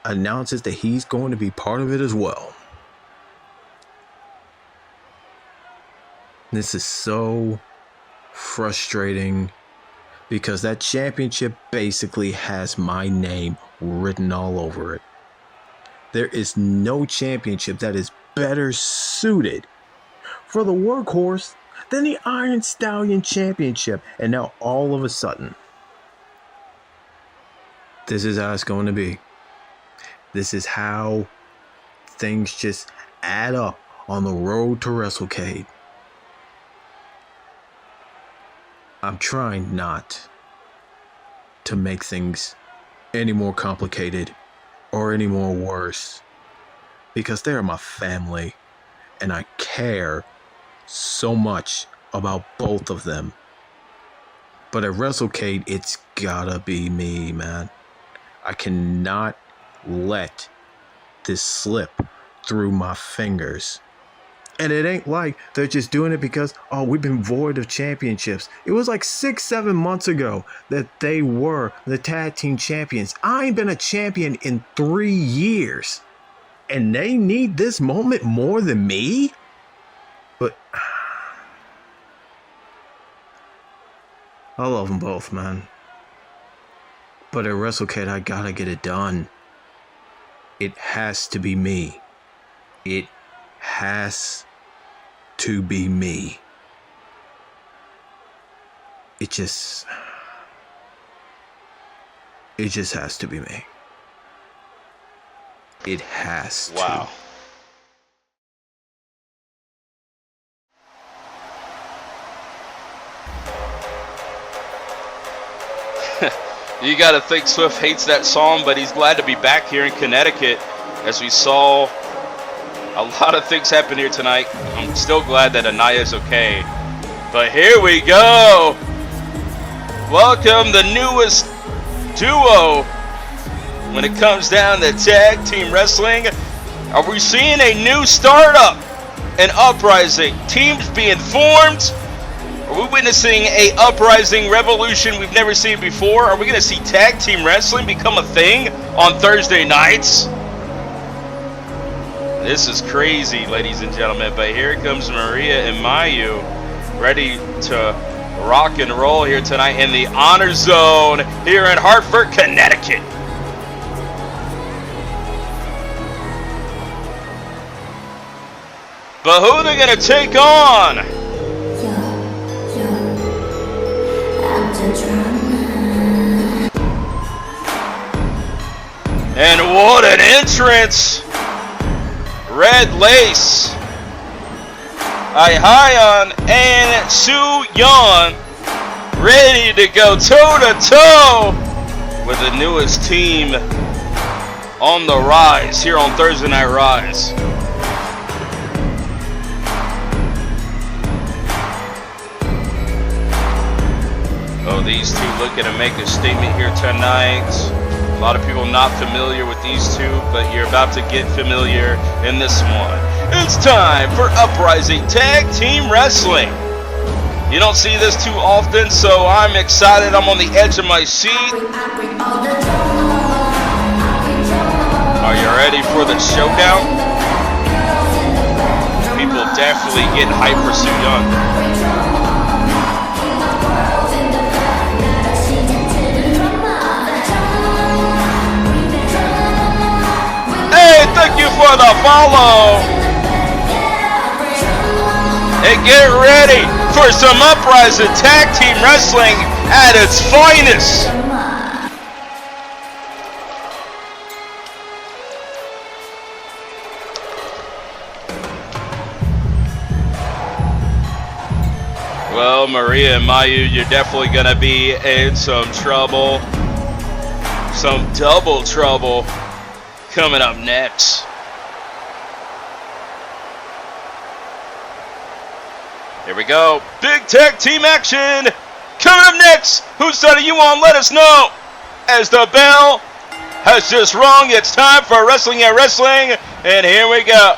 announces that he's going to be part of it as well. This is so frustrating because that championship basically has my name written all over it. There is no championship that is better suited for the workhorse than the Iron Stallion Championship. And now all of a sudden, this is how it's going to be. This is how things just add up on the road to WrestleCade. I'm trying not to make things any more complicated or any more worse, because they're my family and I care so much about both of them. But at WrestleCade, it's gotta be me, man. I cannot let this slip through my fingers. And it ain't like they're just doing it because, oh, we've been void of championships. It was like 6-7 months ago that they were the tag team champions. I ain't been a champion in 3 years. And they need this moment more than me? But I love them both, man. But at WrestleCade, I gotta get it done. It has to be me. It has to be me. It just has to be me. It has to. Wow. You gotta think Swift hates that song, but he's glad to be back here in Connecticut. As we saw a lot of things happen here tonight. I'm still glad that Aniya's okay. But here we go. Welcome the newest duo when it comes down to tag team wrestling. Are we seeing a new startup, an uprising, teams being formed? Are we witnessing a uprising revolution we've never seen before? Are we going to see tag team wrestling become a thing on Thursday nights? This is crazy, ladies and gentlemen, but here comes Maria and Miyu, ready to rock and roll here tonight in the Honor Zone here in Hartford, Connecticut. But who are they going to take on? And what an entrance! Red Lace, Aihan and Su Yan ready to go toe to toe with the newest team on the rise here on Thursday Night Rise. Oh, these two looking to make a statement here tonight. A lot of people not familiar with these two, but you're about to get familiar in this one. It's time for Uprising Tag Team Wrestling. You don't see this too often, so I'm excited. I'm on the edge of my seat. Are you ready for the showdown? People definitely getting hyped for Su Yan. Hey, thank you for the follow. And get ready for some Uprising Tag Team Wrestling at its finest. Well, Maria and Miyu, you're definitely going to be in some trouble. Some double trouble. Coming up next. Here we go. Big tag team action. Coming up next. Whose side are you on? Let us know. As the bell has just rung, it's time for Wrestling at Wrestling. And here we go.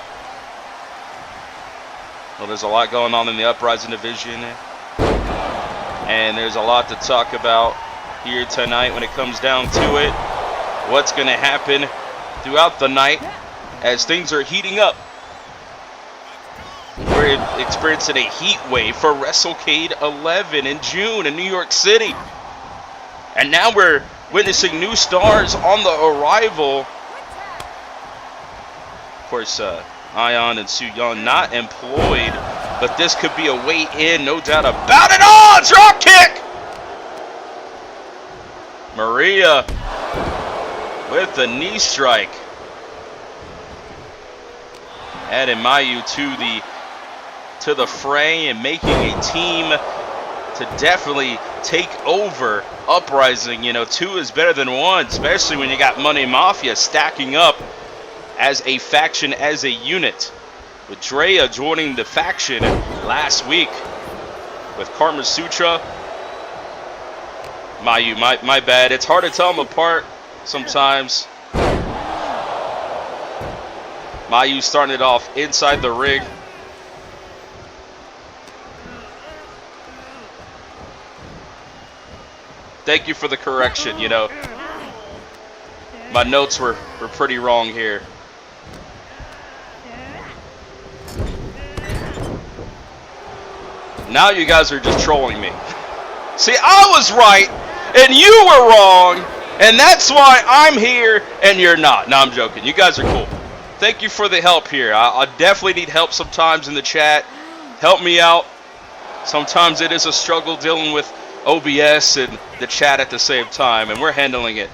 Well, there's a lot going on in the Uprising division. And there's a lot to talk about here tonight when it comes down to it. What's going to happen throughout the night as things are heating up. We're experiencing a heat wave for WrestleCade XI in June in New York City. And now we're witnessing new stars on the arrival. Of course, Aihan and Su Yan not employed, but this could be a way in, no doubt about it. Oh, drop kick! Maria with the knee strike. Adding Miyu to the fray and making a team to definitely take over Uprising. You know, two is better than one, especially when you got Money Mafia stacking up as a faction, as a unit. With Drea joining the faction last week with Karma Sutra. Miyu, my bad. It's hard to tell them apart sometimes. Miyu starting it off inside the ring. Thank you for the correction, you know. My notes were pretty wrong here. Now you guys are just trolling me. See, I was right and you were wrong, and that's why I'm here and you're not. No, I'm joking. You guys are cool. Thank you for the help here. I definitely need help sometimes in the chat. Help me out. Sometimes it is a struggle dealing with OBS and the chat at the same time, and we're handling it.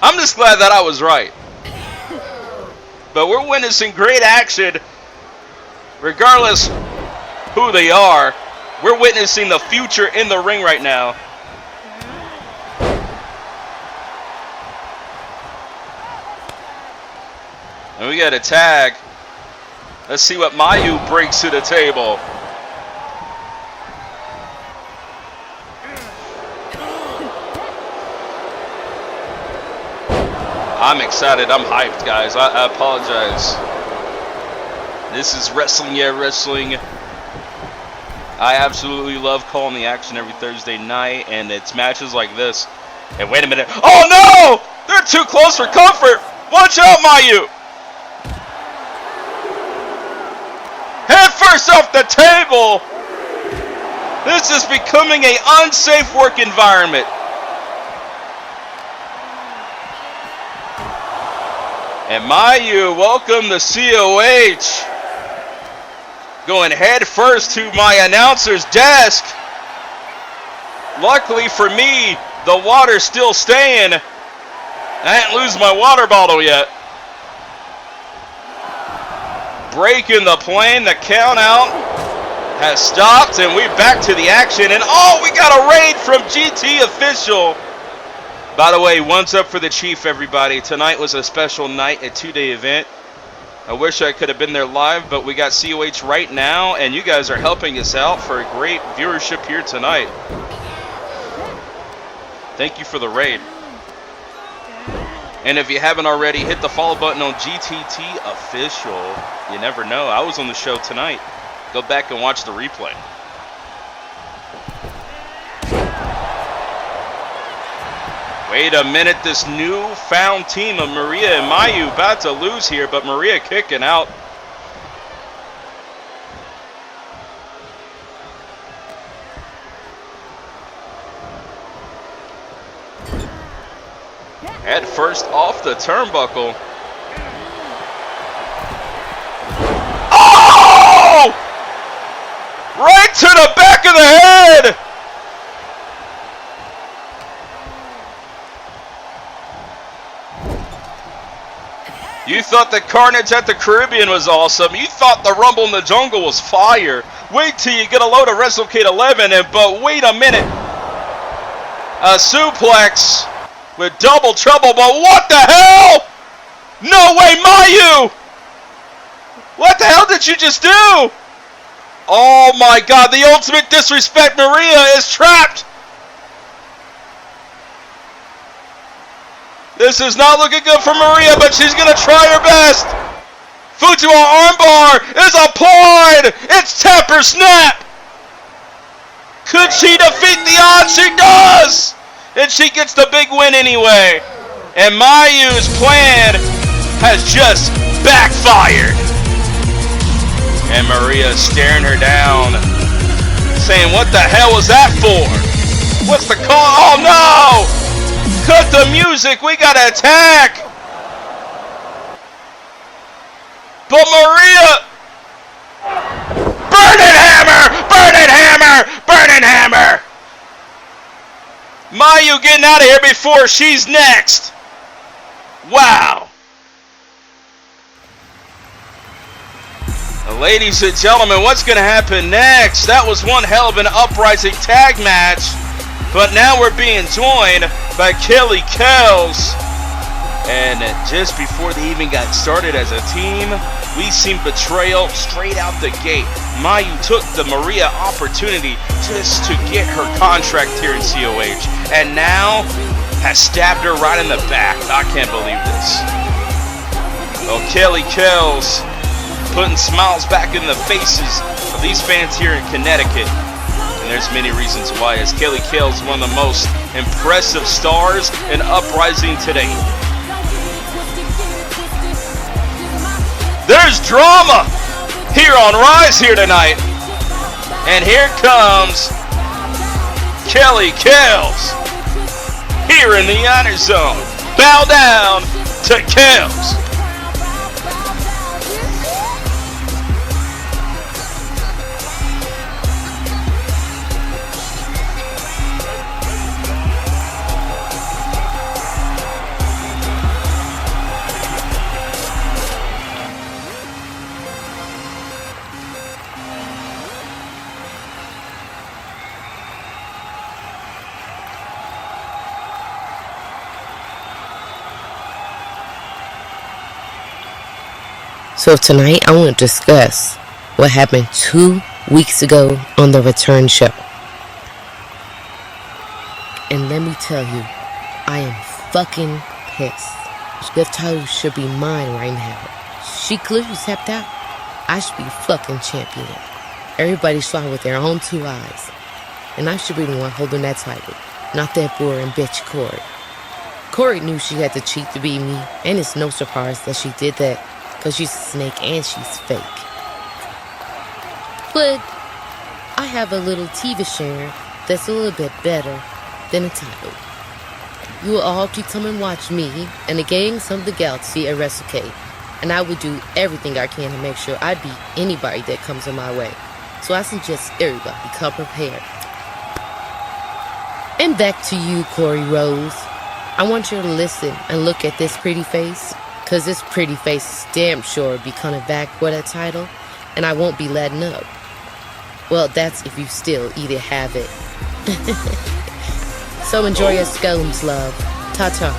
I'm just glad that I was right. But we're witnessing great action regardless who they are. We're witnessing the future in the ring right now. And we got a tag. Let's see what Miyu brings to the table. I'm excited. I'm hyped, guys. I apologize. This is Wrestling Yeah Wrestling. I absolutely love calling the action every Thursday night, and it's matches like this. And wait a minute. Oh no! They're too close for comfort! Watch out, Miyu! Head first off the table! This is becoming an unsafe work environment. And Miyu, welcome to COH. Going head first to my announcer's desk. Luckily for me, the water's still staying. I didn't lose my water bottle yet. Breaking the plane, the count out has stopped, and we're back to the action. And oh, we got a raid from GT official. By the way, one's up for the Chief, everybody. Tonight was a special night, a 2-day event. I wish I could have been there live, but we got COH right now, and you guys are helping us out for a great viewership here tonight. Thank you for the raid. And if you haven't already, hit the follow button on GTT Official. You never know. I was on the show tonight. Go back and watch the replay. Wait a minute, this newfound team of Maria and Miyu about to lose here, but Maria kicking out. Head first off the turnbuckle. Oh! Right to the back of the head! You thought the Carnage at the Caribbean was awesome. You thought the Rumble in the Jungle was fire. Wait till you get a load of WrestleCade XI, but wait a minute. A suplex with double trouble, but what the hell? No way, Miyu! What the hell did you just do? Oh my God, the ultimate disrespect. Maria is trapped. This is not looking good for Maria, but she's going to try her best. Fujiwara armbar is applied. It's tap or snap. Could she defeat the odds? She does. And she gets the big win anyway. And Mayu's plan has just backfired. And Maria staring her down, saying, what the hell was that for? What's the call? Oh no! Cut the music, we got to attack! But Maria! Burn it, hammer! Burn it, hammer! Burn it, hammer! Miyu getting out of here before she's next! Wow! Ladies and gentlemen, what's going to happen next? That was one hell of an uprising tag match. But now we're being joined by Kelly Kells. And just before they even got started as a team, we seen betrayal straight out the gate. Miyu took the Maria opportunity just to get her contract here in COH. And now has stabbed her right in the back. I can't believe this. Well, Kelly Kells putting smiles back in the faces of these fans here in Connecticut. And there's many reasons why, as Kelly Kells, one of the most impressive stars in Uprising today. There's drama here on Rise here tonight. And here comes Kelly Kells here in the Honor Zone. Bow down to Kells. So tonight I want to discuss what happened 2 weeks ago on the return show. And let me tell you, I am fucking pissed. The title should be mine right now. She clearly stepped out. I should be fucking champion. Everybody saw with their own 2 eyes. And I should be the one holding that title, not that boring bitch Corey. Corey knew she had to cheat to beat me, and it's no surprise that she did that, because she's a snake and she's fake. But I have a little TV share that's a little bit better than a title. You will all keep come and watch me and the gangs of the galaxy at WrestleCade, and I will do everything I can to make sure I beat anybody that comes in my way. So I suggest everybody come prepared. And back to you, Corey Rose. I want you to listen and look at this pretty face, because this pretty face is damn sure be coming back for that title, and I won't be letting up. Well, that's if you still either have it. So enjoy your scones, love. Ta-ta.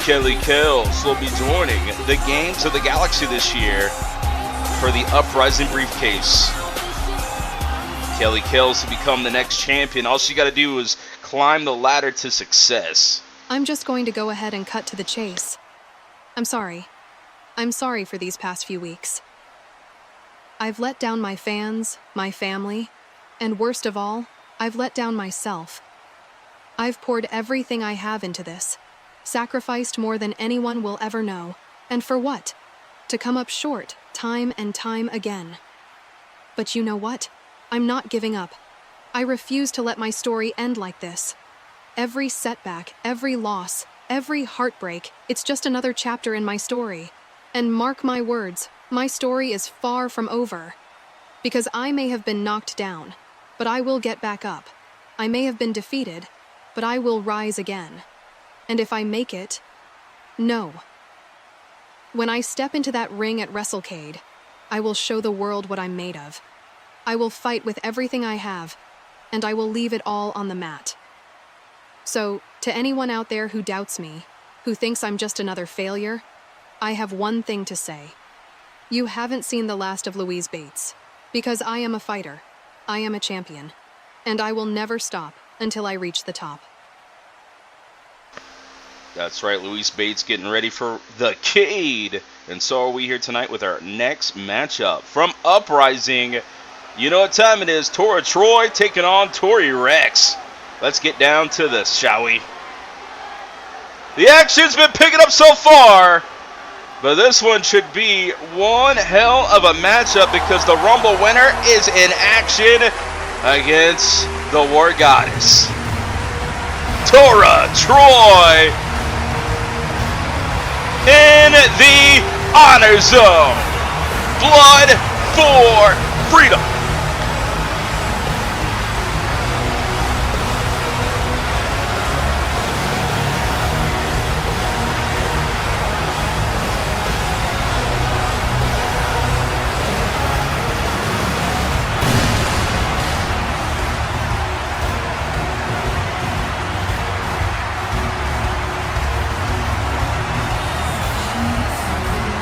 Kelly Kells will be joining the Games of the Galaxy this year for the Uprising briefcase. Kelly Kells to become the next champion. All she got to do is climb the ladder to success. I'm just going to go ahead and cut to the chase. I'm sorry. I'm sorry for these past few weeks. I've let down my fans, my family, and worst of all, I've let down myself. I've poured everything I have into this, sacrificed more than anyone will ever know, and for what? To come up short, time and time again. But you know what? I'm not giving up. I refuse to let my story end like this. Every setback, every loss, every heartbreak, it's just another chapter in my story. And mark my words, my story is far from over. Because I may have been knocked down, but I will get back up. I may have been defeated, but I will rise again. And if I make it, no. When I step into that ring at WrestleCade, I will show the world what I'm made of. I will fight with everything I have, and I will leave it all on the mat. So, to anyone out there who doubts me, who thinks I'm just another failure, I have one thing to say. You haven't seen the last of Louise Bates, because I am a fighter, I am a champion, and I will never stop until I reach the top. That's right, Louise Bates getting ready for the CADE. And so are we here tonight with our next matchup from Uprising. You know what time it is. Tora Troy taking on Tori Reks. Let's get down to this, shall we? The action's been picking up so far, but this one should be one hell of a matchup because the Rumble winner is in action against the War Goddess. Tora Troy in the Honor Zone. Blood for freedom.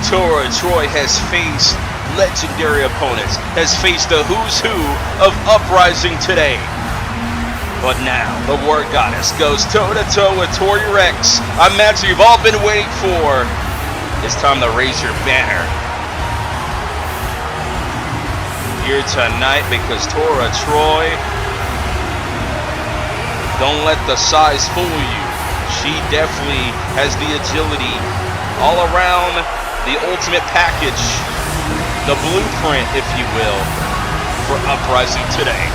Tora Troy has faced legendary opponents, has faced the who's who of Uprising today. But now, the War Goddess goes toe-to-toe with Tori Reks, a match you've all been waiting for. It's time to raise your banner here tonight because Tora Troy, don't let the size fool you. She definitely has the agility all around. The ultimate package, the blueprint, if you will, for Uprising today.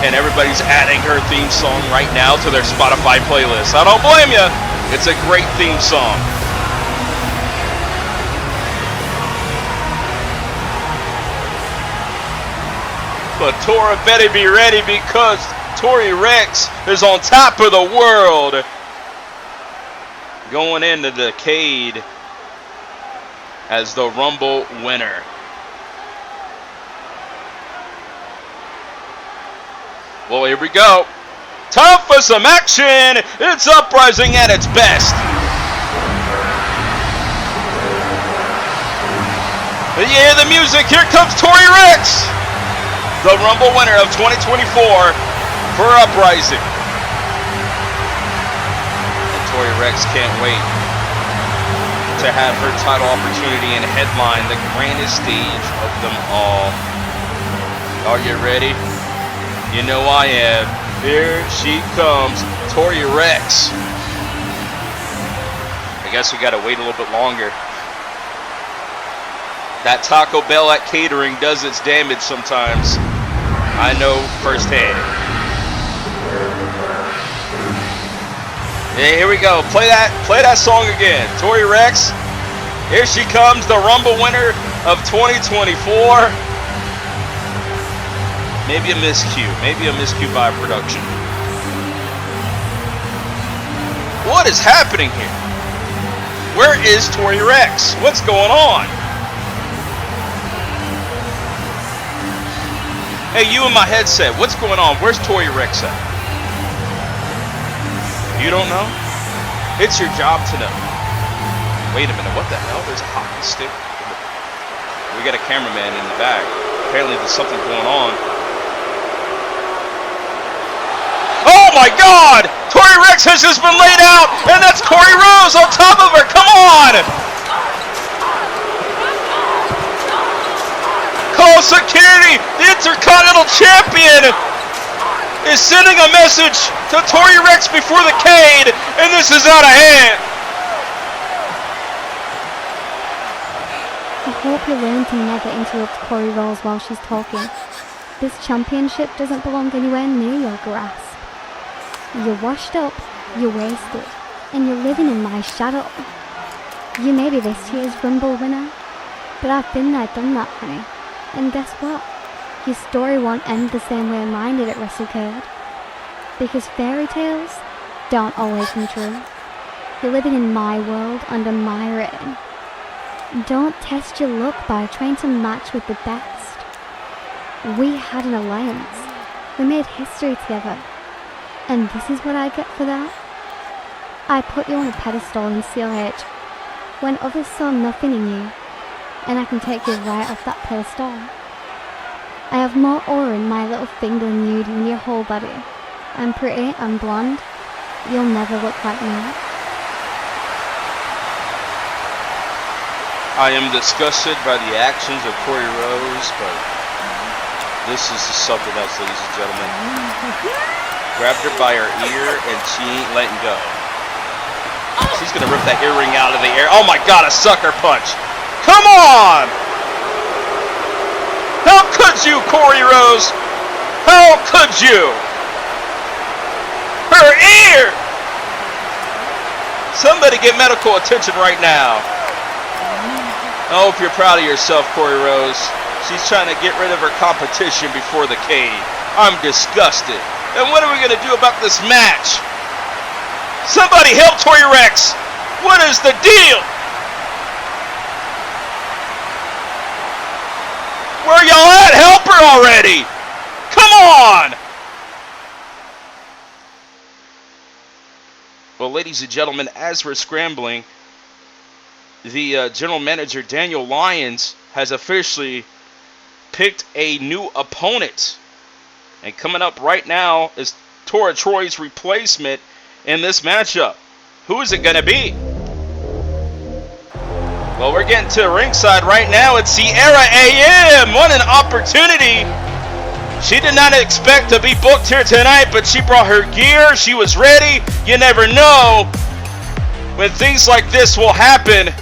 And everybody's adding her theme song right now to their Spotify playlist. I don't blame you. It's a great theme song. But Tora better be ready because Tori Reks is on top of the world. Going into the CADE as the Rumble winner. Well, here we go. Time for some action. It's Uprising at its best. Yeah, the music. Here comes Tori Reks, the Rumble winner of 2024 for Uprising. Tori Reks can't wait to have her title opportunity and headline the grandest stage of them all. Are you ready? You know I am. Here she comes, Tori Reks. I guess we gotta wait a little bit longer. That Taco Bell at catering does its damage sometimes. I know firsthand. Yeah, here we go. Play that song again. Tori Reks. Here she comes, the Rumble winner of 2024. Maybe a miscue. Maybe a miscue by production. What is happening here? Where is Tori Reks? What's going on? Hey, you in my headset, what's going on? Where's Tori Reks at? You don't know? It's your job to know. Wait a minute, what the hell? There's a hockey stick. We got a cameraman in the back. Apparently there's something going on. Oh my God! Tori Reks has just been laid out, and that's Corey Rose on top of her. Come on! Call security! The Intercontinental Champion is sending a message to Tori Reks before the COH, and this is out of hand. I hope you learn to never interrupt Corey Rose while she's talking. This championship doesn't belong anywhere near your grasp. You're washed up, you're wasted, and you're living in my shadow. You may be this year's Rumble winner, but I've been there, done that, honey. And guess what? Your story won't end the same way mine did at WrestleCade. Because fairy tales don't always come true. You're living in my world under my reign. Don't test your luck by trying to match with the best. We had an alliance. We made history together. And this is what I get for that? I put you on a pedestal in COH when others saw nothing in you. And I can take you right off that pedestal. I have more aura in my little finger than you do in your whole body. I'm pretty, I'm blonde. You'll never look like me. I am disgusted by the actions of Corey Rose, but this is something else, ladies and gentlemen. Grabbed her by her ear and she ain't letting go. She's gonna rip that earring out of the air. Oh my God, a sucker punch. Come on! How could you, Corey Rose? How could you? Her ear! Somebody get medical attention right now. I hope you're proud of yourself, Corey Rose. She's trying to get rid of her competition before the COH. I'm disgusted. And what are we going to do about this match? Somebody help Tori Reks! What is the deal? Where y'all at? Help her already! Come on! Well, ladies and gentlemen, as we're scrambling, the general manager, Daniel Lyons, has officially picked a new opponent. And coming up right now is Tora Troy's replacement in this matchup. Who is it going to be? Well, we're getting to ringside right now. It's Sierra AM. What an opportunity. She did not expect to be booked here tonight, but she brought her gear. She was ready. You never know when things like this will happen.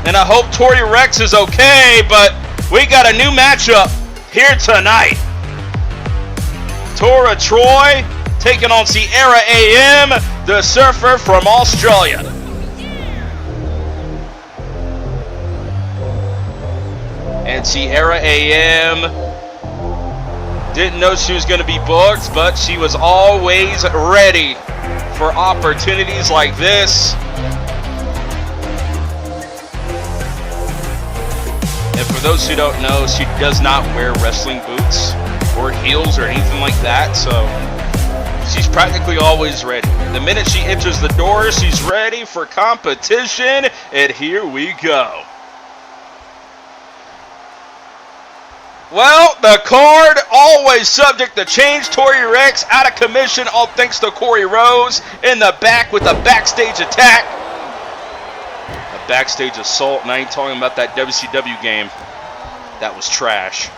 And I hope Tori Reks is okay, but we got a new matchup here tonight. Tora Troy taking on Sierra AM, the surfer from Australia. And Sierra AM didn't know she was going to be booked, but she was always ready for opportunities like this. And for those who don't know, she does not wear wrestling boots or heels or anything like that, so she's practically always ready. The minute she enters the door, she's ready for competition, and here we go. Well, the card always subject to change. Tori Reks out of commission, all thanks to Corey Rose in the back with a backstage attack. A backstage assault, and I ain't talking about that WCW game. That was trash.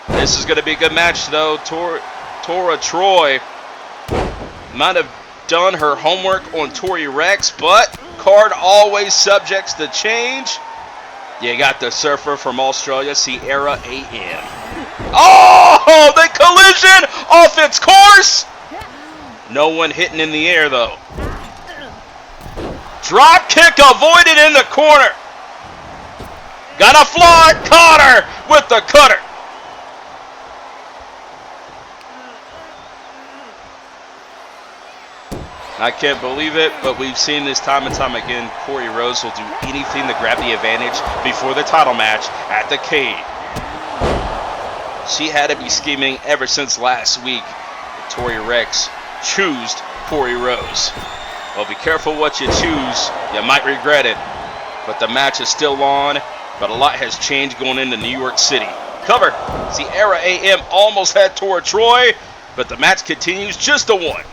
This is going to be a good match, though. Tora Troy might have done her homework on Tori Reks, but card always subjects to change. You got the surfer from Australia, Sierra AM. Oh, the collision off its course. No one hitting in the air, though. Drop kick avoided in the corner. Got a fly, caught her with the cutter. I can't believe it, but we've seen this time and time again. Corey Rose will do anything to grab the advantage before the title match at the Cade. She had to be scheming ever since last week. Tori Reks choosed Corey Rose. Well, be careful what you choose. You might regret it. But the match is still on, but a lot has changed going into New York City. Cover. Sierra AM almost had Tora Troy, but the match continues just a one.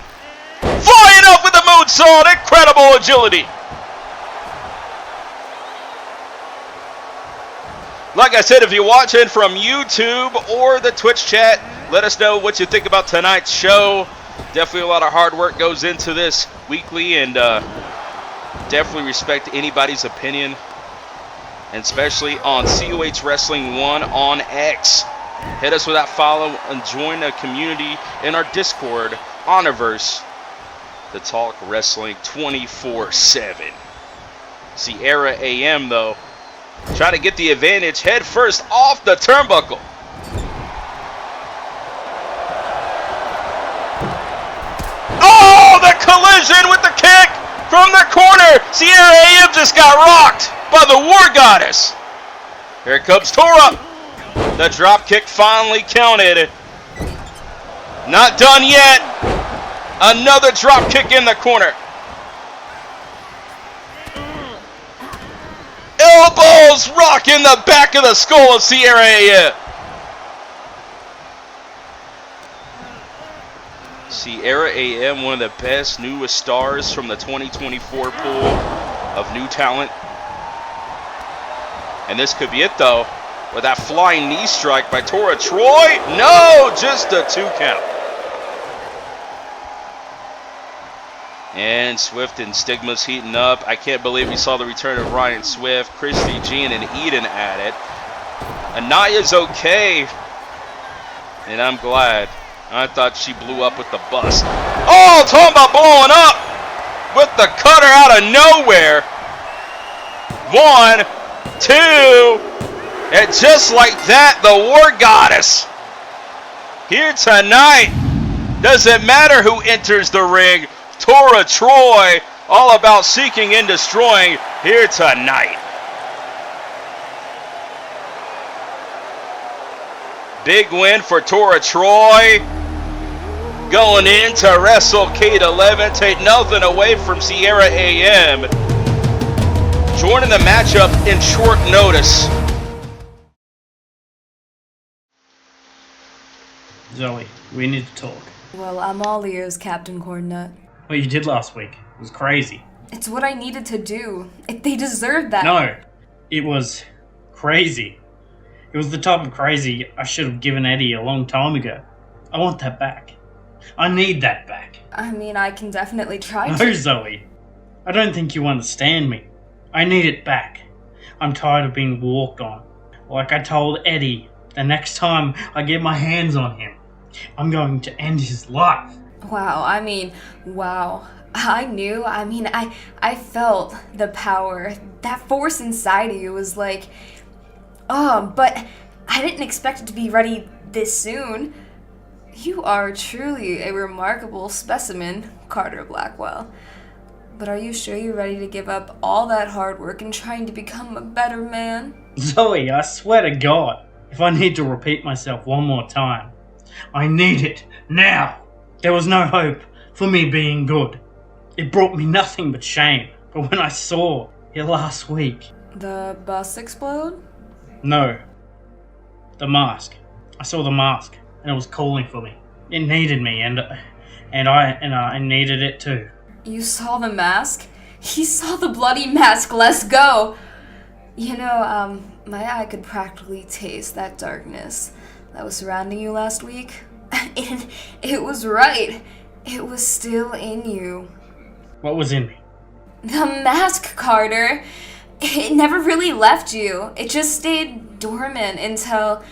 Flying up with the moonsault, incredible agility. Like I said, if you're watching from YouTube or the Twitch chat, let us know what you think about tonight's show. Definitely a lot of hard work goes into this weekly, and definitely respect anybody's opinion, and especially on COH Wrestling 1 on X. Hit us with that follow and join the community in our Discord, HonorVerse, to talk wrestling 24/7. Sierra AM, though, try to get the advantage head first off the turnbuckle. Oh, the collision with the kick from the corner. Sierra AM just got rocked by the War Goddess. Here comes Tora. The drop kick finally counted. Not done yet. Another drop kick in the corner. Elbows rocking the back of the skull of Sierra AM. Sierra AM, one of the best newest stars from the 2024 pool of new talent. And this could be it, though, with that flying knee strike by Tora Troy. No, just a 2 count. And Swift and Stigma's heating up. I can't believe we saw the return of Ryan Swift, Christy, Jean, and Eden at it. Aniyah's okay, and I'm glad. I thought she blew up with the bus. Oh, talking about blowing up with the cutter out of nowhere. 1, 2, and just like that, the War Goddess here tonight. Doesn't matter who enters the ring. Tora Troy, all about seeking and destroying here tonight. Big win for Tora Troy. Going into WrestleCade XI, take nothing away from Sierra AM. Joining the matchup in short notice. Zoe, we need to talk. Well, I'm all ears, Captain Cornut. What you did last week was crazy. It's what I needed to do. They deserved that. No, it was crazy. It was the type of crazy I should have given Eddie a long time ago. I want that back. I need that back. I mean, I can definitely try No, to. Zoe. I don't think you understand me. I need it back. I'm tired of being walked on. Like I told Eddie, the next time I get my hands on him, I'm going to end his life. Wow, wow. I felt the power. That force inside of you was like, but I didn't expect it to be ready this soon. You are truly a remarkable specimen, Carter Blackwell. But are you sure you're ready to give up all that hard work and trying to become a better man? Zoe, I swear to God, if I need to repeat myself one more time, I need it now. There was no hope for me being good. It brought me nothing but shame. But when I saw it last week... The bus explode? No. The mask. I saw the mask, and it was calling for me. It needed me, and I needed it too. You saw the mask? He saw the bloody mask. Let's go. You know, my eye could practically taste that darkness that was surrounding you last week. And it was right. It was still in you. What was in me? The mask, Carter. It never really left you. It just stayed dormant until,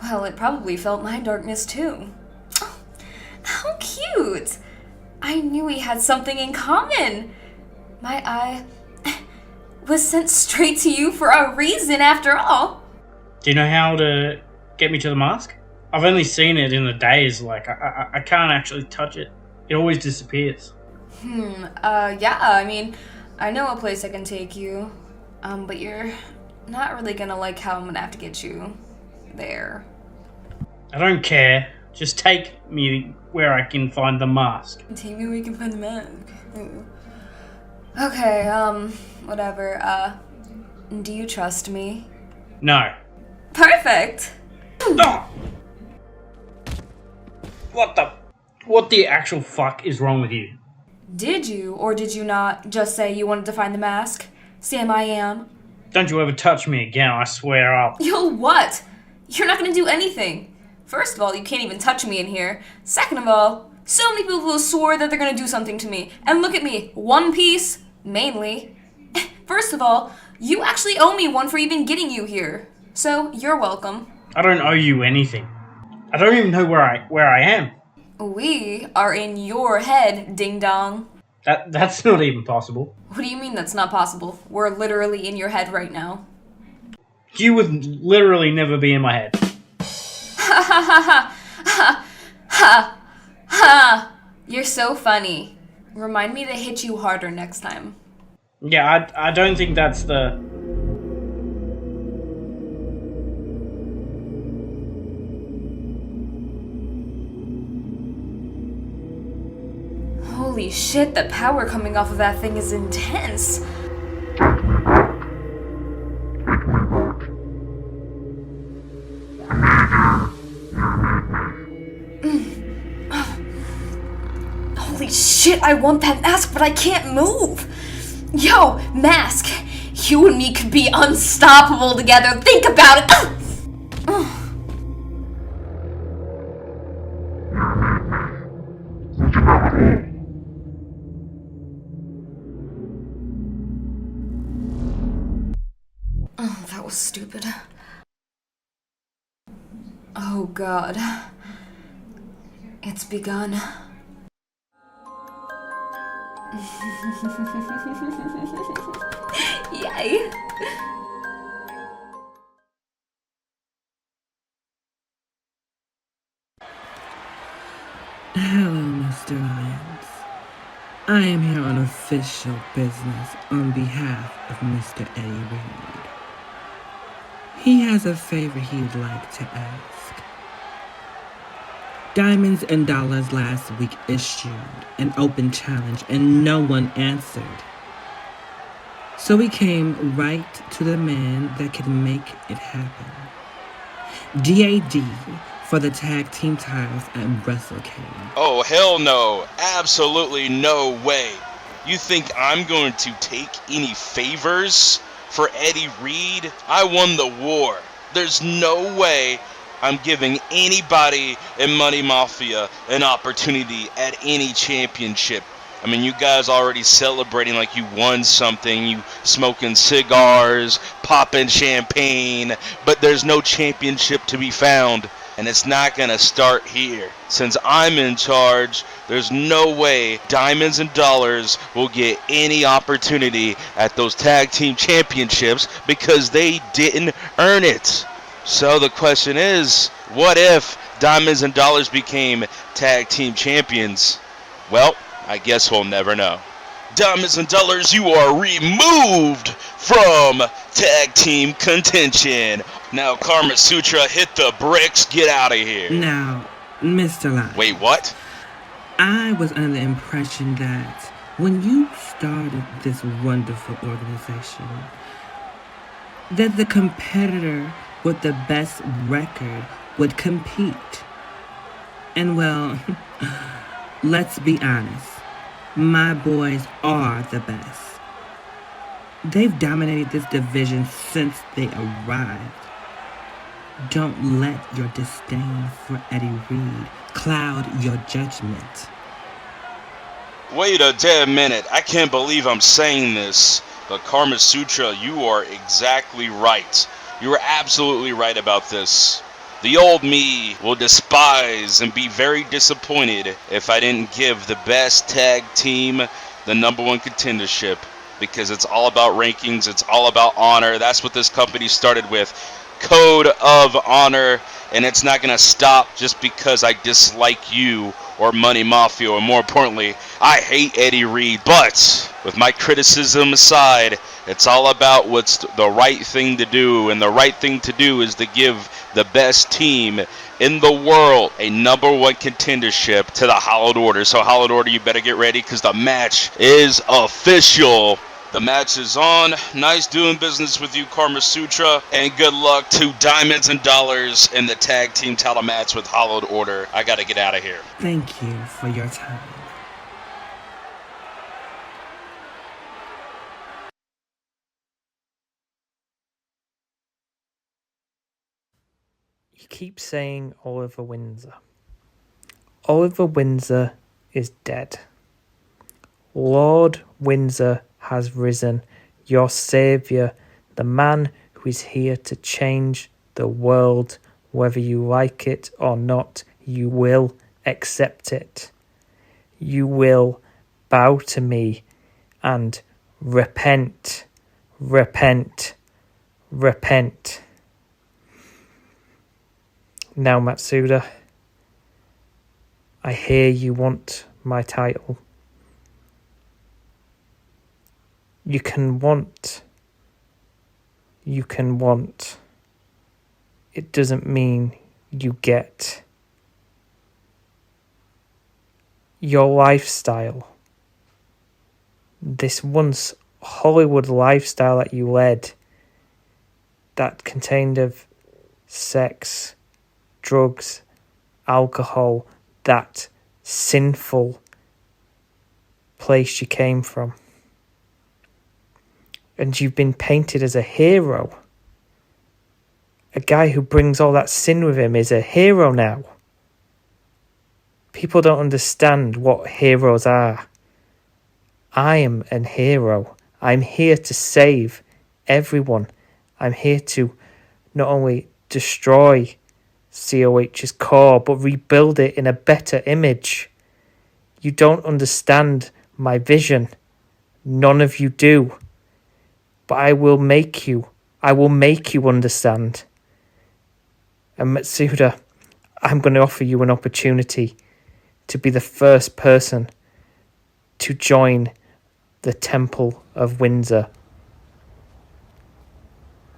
well, it probably felt my darkness too. Oh, how cute. I knew we had something in common. My eye was sent straight to you for a reason after all. Do you know how to get me to the mask? I've only seen it in the days, like, I can't actually touch it. It always disappears. Yeah, I mean, I know a place I can take you. But you're not really gonna like how I'm gonna have to get you there. I don't care. Just take me where I can find the mask. Take me where you can find the mask. Okay, whatever. Do you trust me? No. Perfect! Oh! What the actual fuck is wrong with you? Did you, or did you not, just say you wanted to find the mask? Sam, I am. Don't you ever touch me again, I swear I'll... You'll what? You're not gonna do anything. First of all, you can't even touch me in here. Second of all, so many people swore that they're gonna do something to me. And look at me, one piece, mainly. First of all, you actually owe me one for even getting you here. So, you're welcome. I don't owe you anything. I don't even know where I am. We are in your head, ding-dong. That's not even possible. What do you mean that's not possible? We're literally in your head right now. You would literally never be in my head. Ha ha ha ha ha ha! You're so funny. Remind me to hit you harder next time. Yeah, I don't think that's the... Holy shit, the power coming off of that thing is intense. Holy shit, I want that mask, but I can't move. Yo, mask, you and me could be unstoppable together. Think about it. Oh, that was stupid. Oh god. It's begun. Yay! Hello, Mr. Lyons. I am here on official business on behalf of Mr. Eddie Reed. He has a favor he'd like to ask. Diamonds and Dollars last week issued an open challenge and no one answered. So we came right to the man that could make it happen. D.A.D. for the tag team titles at WrestleCade. Oh, hell no. Absolutely no way. You think I'm going to take any favors for Eddie Reed? I won the war. There's no way I'm giving anybody in Money Mafia an opportunity at any championship. I mean, you guys already celebrating like you won something, you smoking cigars, popping champagne, but there's no championship to be found, and it's not gonna start here. Since I'm in charge, there's no way Diamonds and Dollars will get any opportunity at those tag team championships because they didn't earn it. So the question is, what if Diamonds and Dollars became tag team champions? Well, I guess we'll never know. Diamonds and Dollars, you are removed from tag team contention. Now, Karma Sutra, hit the bricks, get out of here. Now, Mr. Lyons. Wait, what? I was under the impression that when you started this wonderful organization, that the competitor with the best record would compete. And well, let's be honest, my boys are the best. They've dominated this division since they arrived. Don't let your disdain for Eddie Reed cloud your judgment. Wait a damn minute. I can't believe I'm saying this, but Karma Sutra, you are exactly right. You are absolutely right about this. The old me will despise and be very disappointed if I didn't give the best tag team the #1 contendership, because it's all about rankings, it's all about honor. That's what this company started with. Code of honor, and it's not going to stop just because I dislike you or Money Mafia, or more importantly, I hate Eddie Reed. But with my criticism aside, it's all about what's the right thing to do, and the right thing to do is to give the best team in the world a #1 contendership to the Hollowed Order. So Hollowed Order, you better get ready, because the match is official. The match is on. Nice doing business with you, Karma Sutra, and good luck to Diamonds and Dollars in the tag team title match with Hollowed Order. I gotta get out of here. Thank you for your time. You keep saying Oliver Windsor. Oliver Windsor is dead. Lord Windsor has risen, your saviour, the man who is here to change the world. Whether you like it or not, you will accept it. You will bow to me and repent, repent, repent. Now, Matsuda, I hear you want my title. You can want. It doesn't mean you get. Your lifestyle, this once Hollywood lifestyle that you led, that contained of sex, drugs, alcohol, that sinful place you came from. And you've been painted as a hero. A guy who brings all that sin with him is a hero now. People don't understand what heroes are. I am an hero. I'm here to save everyone. I'm here to not only destroy COH's core, but rebuild it in a better image. You don't understand my vision. None of you do. But I will make you understand. And Matsuda, I'm going to offer you an opportunity to be the first person to join the Temple of Windsor.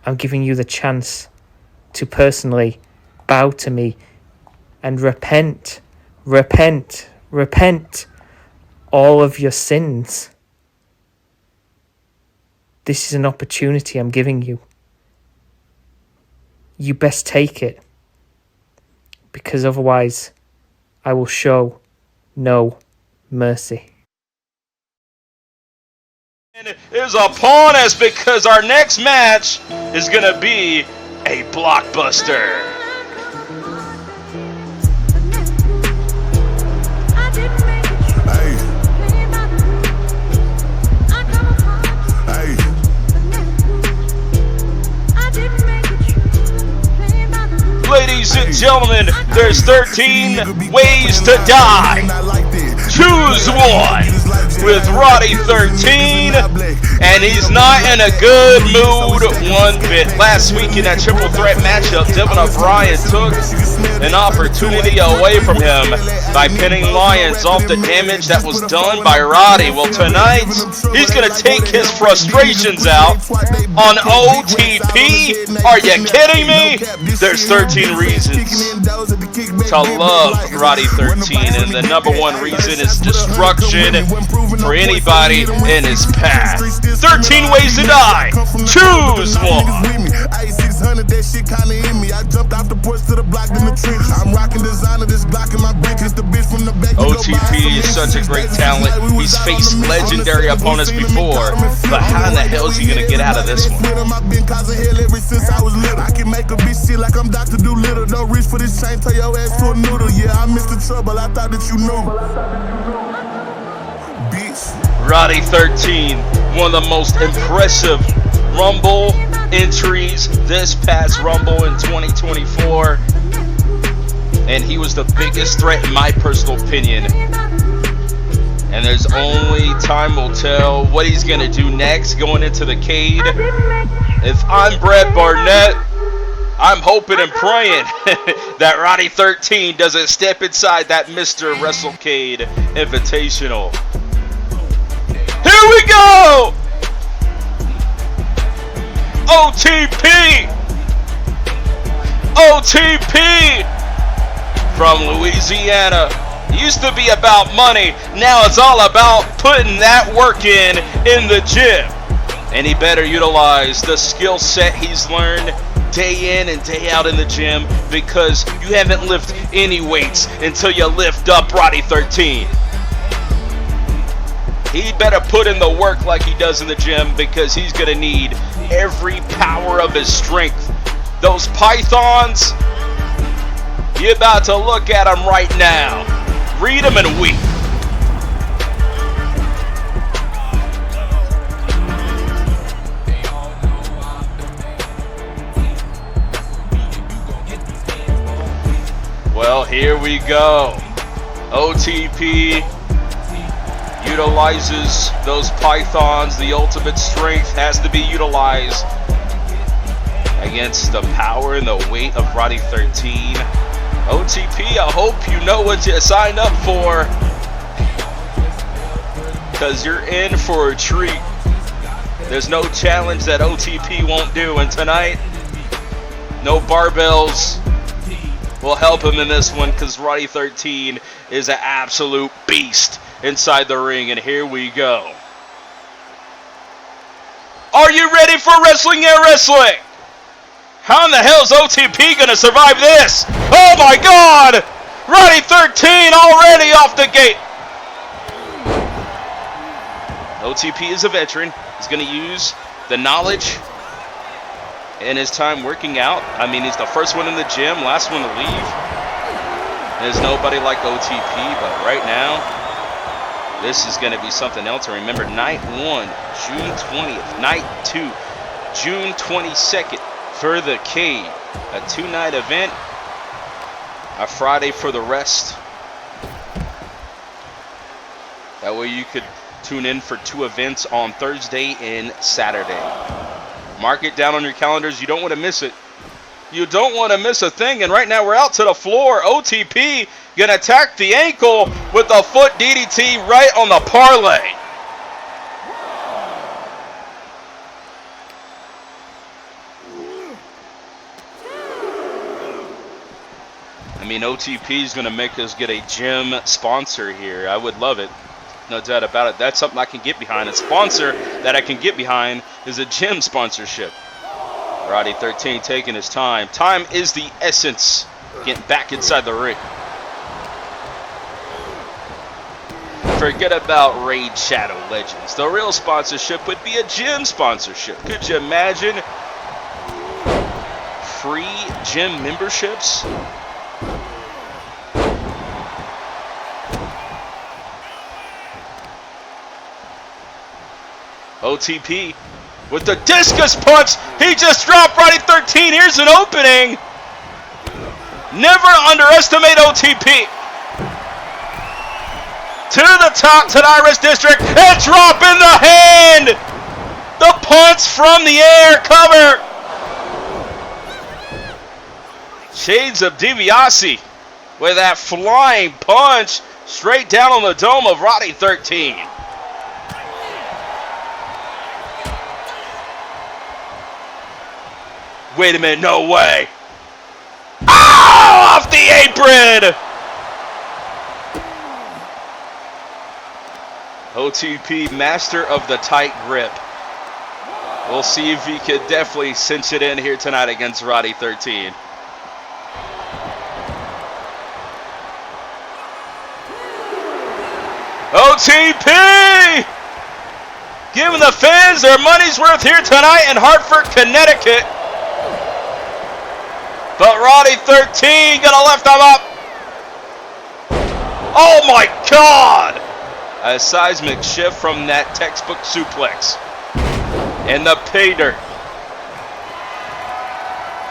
I'm giving you the chance to personally bow to me and repent, repent, repent all of your sins. This is an opportunity I'm giving you. You best take it, because otherwise I will show no mercy. Is upon us, because our next match is gonna be a blockbuster. Ladies and gentlemen, there's 13 ways to die. Choose one with Roddy 13, and he's not in a good mood one bit. Last week in that triple threat matchup, Devlin O'Brien took an opportunity away from him by pinning Lyons off the damage that was done by Roddy. Well, tonight, he's going to take his frustrations out on OTP. Are you kidding me? There's 13 reasons to love Roddy 13, and the #1 reason is destruction for anybody in his path. 13 ways to die. Choose one. 600, that shit kinda in me. I jumped off the porch to the block in the trench. I'm rocking designer, this Glock in my brick. It's the bitch from the back. OTP is such a great talent. He's faced legendary opponents before, but how in the hell is he gonna get out of this one? I've been causing hell ever since I was little. I can make a bitch shit like I'm Dr. Doolittle. Don't reach for this chain, tell your ass to a noodle. Yeah, I missed the trouble, I thought that you knew. Bitch. Roddy 13, one of the most impressive Rumble entries this past Rumble in 2024. And he was the biggest threat in my personal opinion. And there's only time will tell what he's going to do next going into the Cade. If I'm Brett Barnett, I'm hoping and praying that Roddy 13 doesn't step inside that Mr. WrestleCade Invitational. Here we go! OTP! OTP! From Louisiana. Used to be about money, now it's all about putting that work in the gym. And he better utilize the skill set he's learned day in and day out in the gym, because you haven't lifted any weights until you lift up Roddy 13. He better put in the work like he does in the gym, because he's going to need every power of his strength. Those pythons, you're about to look at them right now. Read them and weep. Well, here we go. OTP utilizes those pythons. The ultimate strength has to be utilized against the power and the weight of Roddy 13. OTP, I hope you know what you signed up for, because you're in for a treat. There's no challenge that OTP won't do, and tonight, no barbells will help him in this one, because Roddy 13 is an absolute beast inside the ring. And here we go. Are you ready for Wrestling Air Wrestling? How in the hell is OTP gonna survive this? Oh my God! Roddy 13 already off the gate. OTP is a veteran. He's gonna use the knowledge in his time working out. I mean, he's the first one in the gym, last one to leave. There's nobody like OTP, but right now, this is going to be something else. And remember, night 1, June 20th. Night 2, June 22nd for the Cade. A 2-night event. A Friday for the rest. That way you could tune in for 2 events on Thursday and Saturday. Mark it down on your calendars. You don't want to miss it. You don't want to miss a thing. And right now we're out to the floor. OTP going to attack the ankle with a foot DDT right on the parlay. I mean, OTP is going to make us get a gym sponsor here. I would love it. No doubt about it. That's something I can get behind. A sponsor that I can get behind is a gym sponsorship. Roddy 13 taking his time. Time is the essence. Getting back inside the ring. Forget about Raid Shadow Legends. The real sponsorship would be a gym sponsorship. Could you imagine? Free gym memberships? OTP with the discus punch. He just dropped Roddy 13. Here's an opening. Never underestimate OTP. To the top, to the Iris District, and drop in the hand. The punch from the air, cover. Shades of DiBiase with that flying punch straight down on the dome of Roddy 13. Wait a minute, no way. Oh, off the apron. OTP, master of the tight grip. We'll see if he could definitely cinch it in here tonight against Roddy 13. OTP! Giving the fans their money's worth here tonight in Hartford, Connecticut. But Roddy 13 gonna lift him up. Oh my God! A seismic shift from that textbook suplex. And the pay dirt.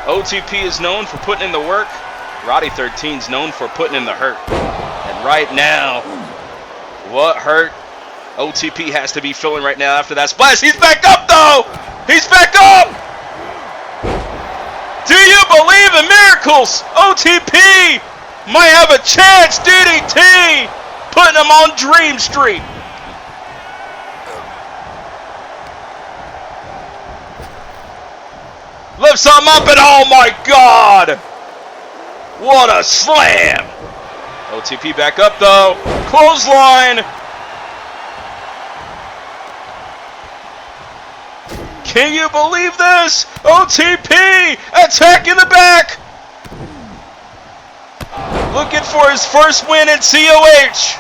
OTP is known for putting in the work. Roddy 13's known for putting in the hurt. And right now, what hurt OTP has to be feeling right now after that splash. He's back up though! He's back up! Do you believe in miracles? OTP might have a chance. DDT putting him on Dream Street. Lifts him up and oh my God! What a slam! OTP back up though. Clothesline. Can you believe this? OTP attacking the back. Looking for his first win in COH.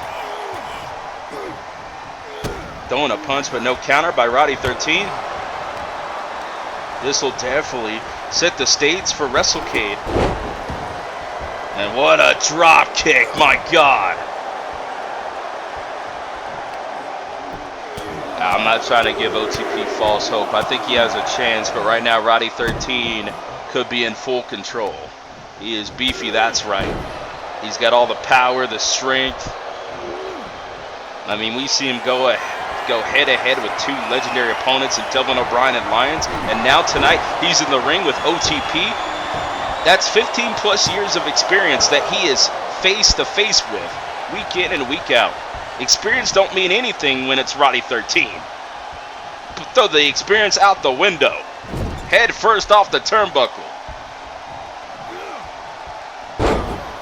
Throwing a punch but no counter by Roddy 13. This will definitely set the stage for WrestleCade. And what a drop kick, my God. I'm not trying to give OTP false hope. I think he has a chance, but right now Roddy 13 could be in full control. He is beefy, that's right. He's got all the power, the strength. I mean, we see him go head-to-head with two legendary opponents in Devlin O'Brien and Lyons, and now tonight he's in the ring with OTP. That's 15 plus years of experience that he is face-to-face with, week in and week out. Experience don't mean anything when it's Roddy 13. Throw the experience out the window. Head first off the turnbuckle.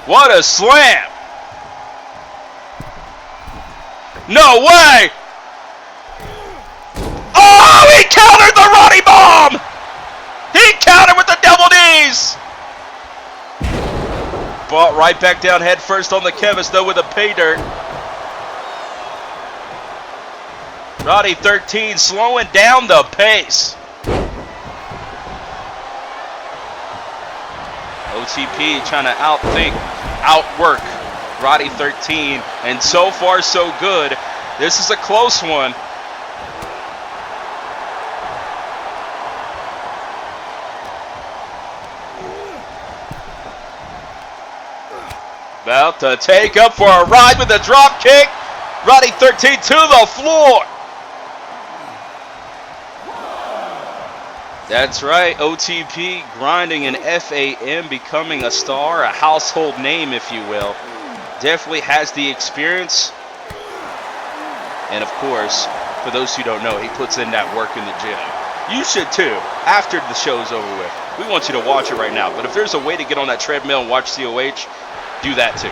What a slam! No way! Oh, he countered the Roddy bomb! He countered with the double knees! Brought right back down head first on the canvas though with a pay dirt. Roddy 13 slowing down the pace. OTP trying to outwork Roddy 13, and so far so good. This is a close one. About to take up for a ride with a drop kick. Roddy 13 to the floor. That's right, OTP grinding in FAM, becoming a star, a household name, if you will. Definitely has the experience. And of course, for those who don't know, he puts in that work in the gym. You should too, after the show's over with. We want you to watch it right now, but if there's a way to get on that treadmill and watch COH, do that too.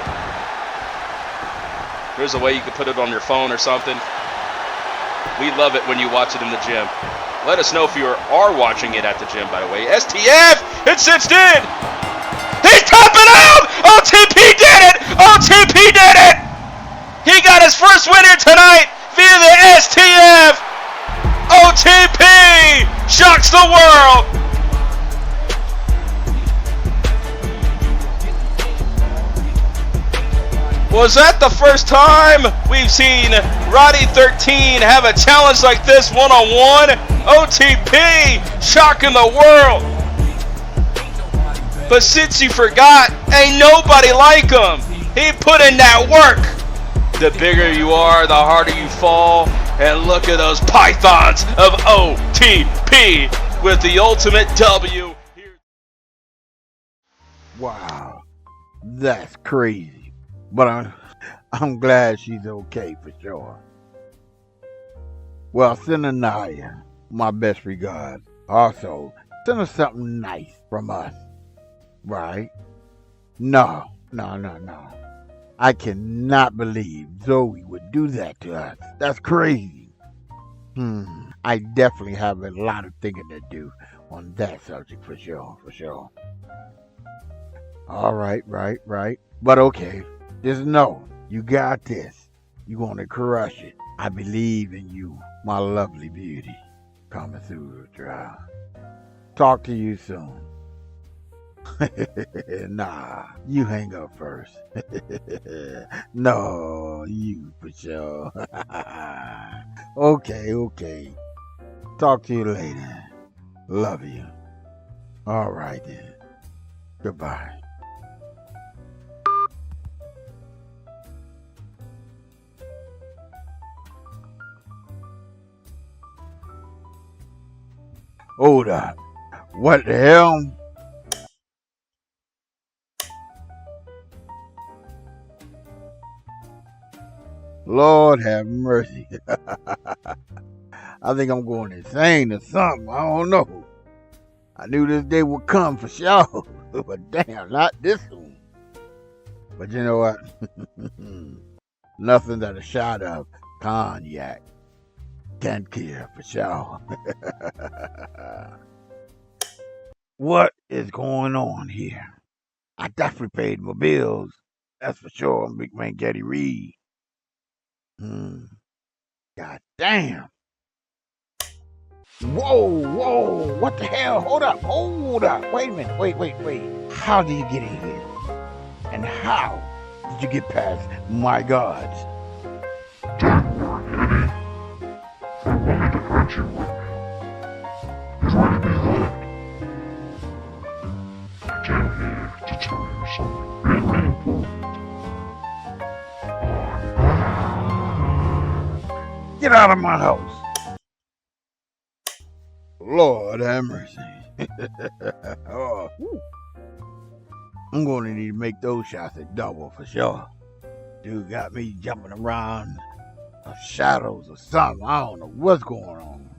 There's a way you can put it on your phone or something. We love it when you watch it in the gym. Let us know if you are watching it at the gym, by the way. STF, it's cinched in. He's tapping out. OTP did it. OTP did it. He got his first winner tonight via the STF. OTP shocks the world. Was that the first time we've seen Roddy 13 have a challenge like this one-on-one? OTP shocking the world. But since you forgot, ain't nobody like him. He put in that work. The bigger you are, the harder you fall. And look at those pythons of OTP with the ultimate W. Wow, that's crazy. But I'm glad she's okay for sure. Well, send Aniyah my best regards. Also, send her something nice from us. Right? No. I cannot believe Zoe would do that to us. That's crazy. I definitely have a lot of thinking to do on that subject for sure. All right. But okay, just know you got this. You're gonna crush it. I believe in you, my lovely beauty. Coming through the trial. Talk to you soon. Nah, you hang up first. No, you for sure. Okay. Talk to you later. Love you. All right then. Goodbye. Hold up. What the hell? Lord have mercy. I think I'm going insane or something. I don't know. I knew this day would come for sure. But damn, not this soon. But you know what? Nothing that a shot of cognac can't kill for sure. What is going on here? I definitely paid my bills. That's for sure. I'm Big Man Getty Reed. God damn. Whoa. What the hell? Hold up. Wait a minute. Wait. How did you get in here? And how did you get past my guards? Don't worry, Eddie. I wanted to hurt you right now. Try to be hooked. I came here to tell you something really important. Get out of my house. Lord have mercy. I'm going to need to make those shots a double for sure. Dude got me jumping around of shadows or something. I don't know what's going on.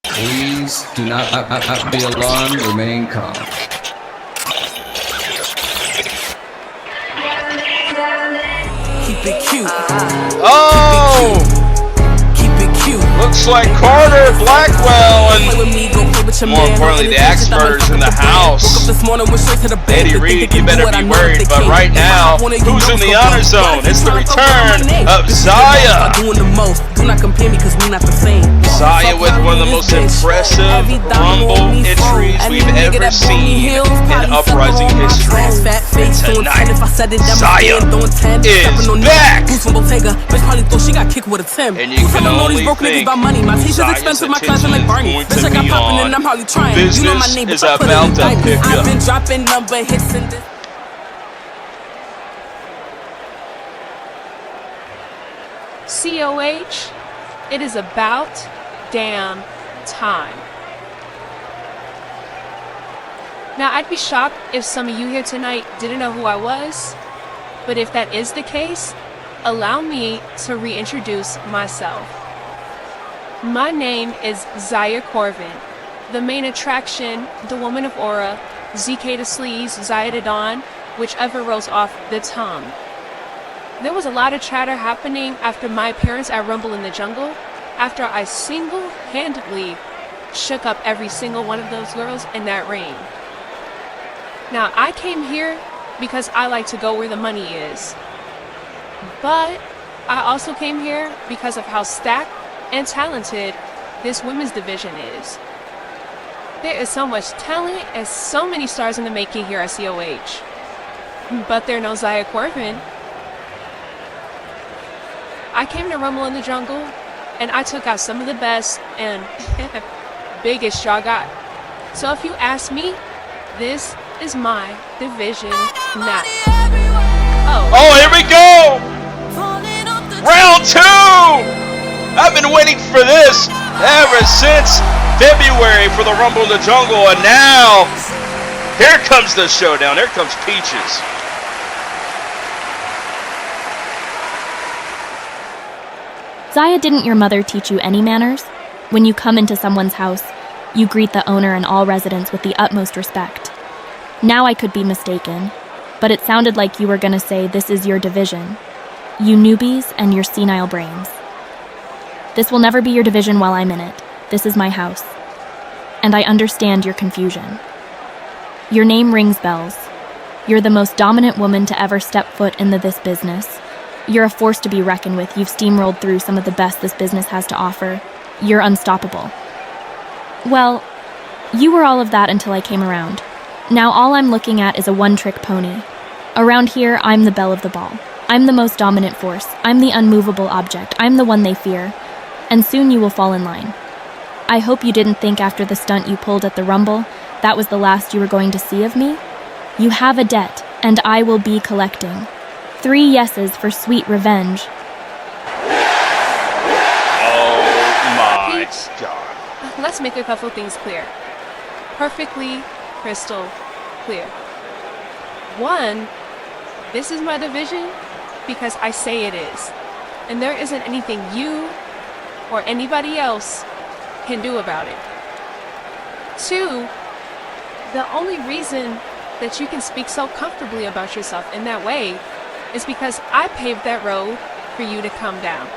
Please do not be alarmed. Remain calm. Keep it cute. Oh! Keep it cute. Looks like Carter, Blackwell, and more importantly, the experts in the house. Eddie Reed, you better be worried. But right now, who's in the honor zone? It's the return of Zaia. Zaia with one of the most impressive Rumble entries we've ever seen in Uprising history. And tonight, Zaia is back! And you can only think Zaia's attention is going to be on. Business is about to pick up. I've been dropping number hits in this. COH, it is about damn time. Now, I'd be shocked if some of you here tonight didn't know who I was, but if that is the case, allow me to reintroduce myself. My name is Zaia Korven, the main attraction, the Woman of Aura, ZK to Sleaze, Zaia to Dawn, whichever rolls off the tongue. There was a lot of chatter happening after my appearance at Rumble in the Jungle, after I single-handedly shook up every single one of those girls in that ring. Now, I came here because I like to go where the money is. But I also came here because of how stacked and talented this women's division is. There is so much talent and so many stars in the making here at COH. But there are no Zaia Korven. I came to Rumble in the Jungle, and I took out some of the best and biggest y'all got. So if you ask me, this is my division now. Oh, here we go! Round 2! I've been waiting for this ever since February for the Rumble in the Jungle, and now here comes the showdown. Here comes Peaches. Zaia, didn't your mother teach you any manners? When you come into someone's house, You greet the owner and all residents with the utmost respect. Now I could be mistaken, but it sounded like you were going to say this is your division. You newbies and your senile brains. This will never be your division while I'm in it. This is my house. And I understand your confusion. Your name rings bells. You're the most dominant woman to ever step foot into this business. You're a force to be reckoned with. You've steamrolled through some of the best this business has to offer. You're unstoppable. Well, you were all of that until I came around. Now all I'm looking at is a one-trick pony. Around here, I'm the belle of the ball. I'm the most dominant force. I'm the unmovable object. I'm the one they fear. And soon you will fall in line. I hope you didn't think after the stunt you pulled at the Rumble, that was the last you were going to see of me. You have a debt, and I will be collecting. 3 yeses for sweet revenge. Oh my God. Let's make a couple things clear. Perfectly crystal clear. 1, this is my division because I say it is. And there isn't anything you or anybody else can do about it. 2, the only reason that you can speak so comfortably about yourself in that way is because I paved that road for you to come down.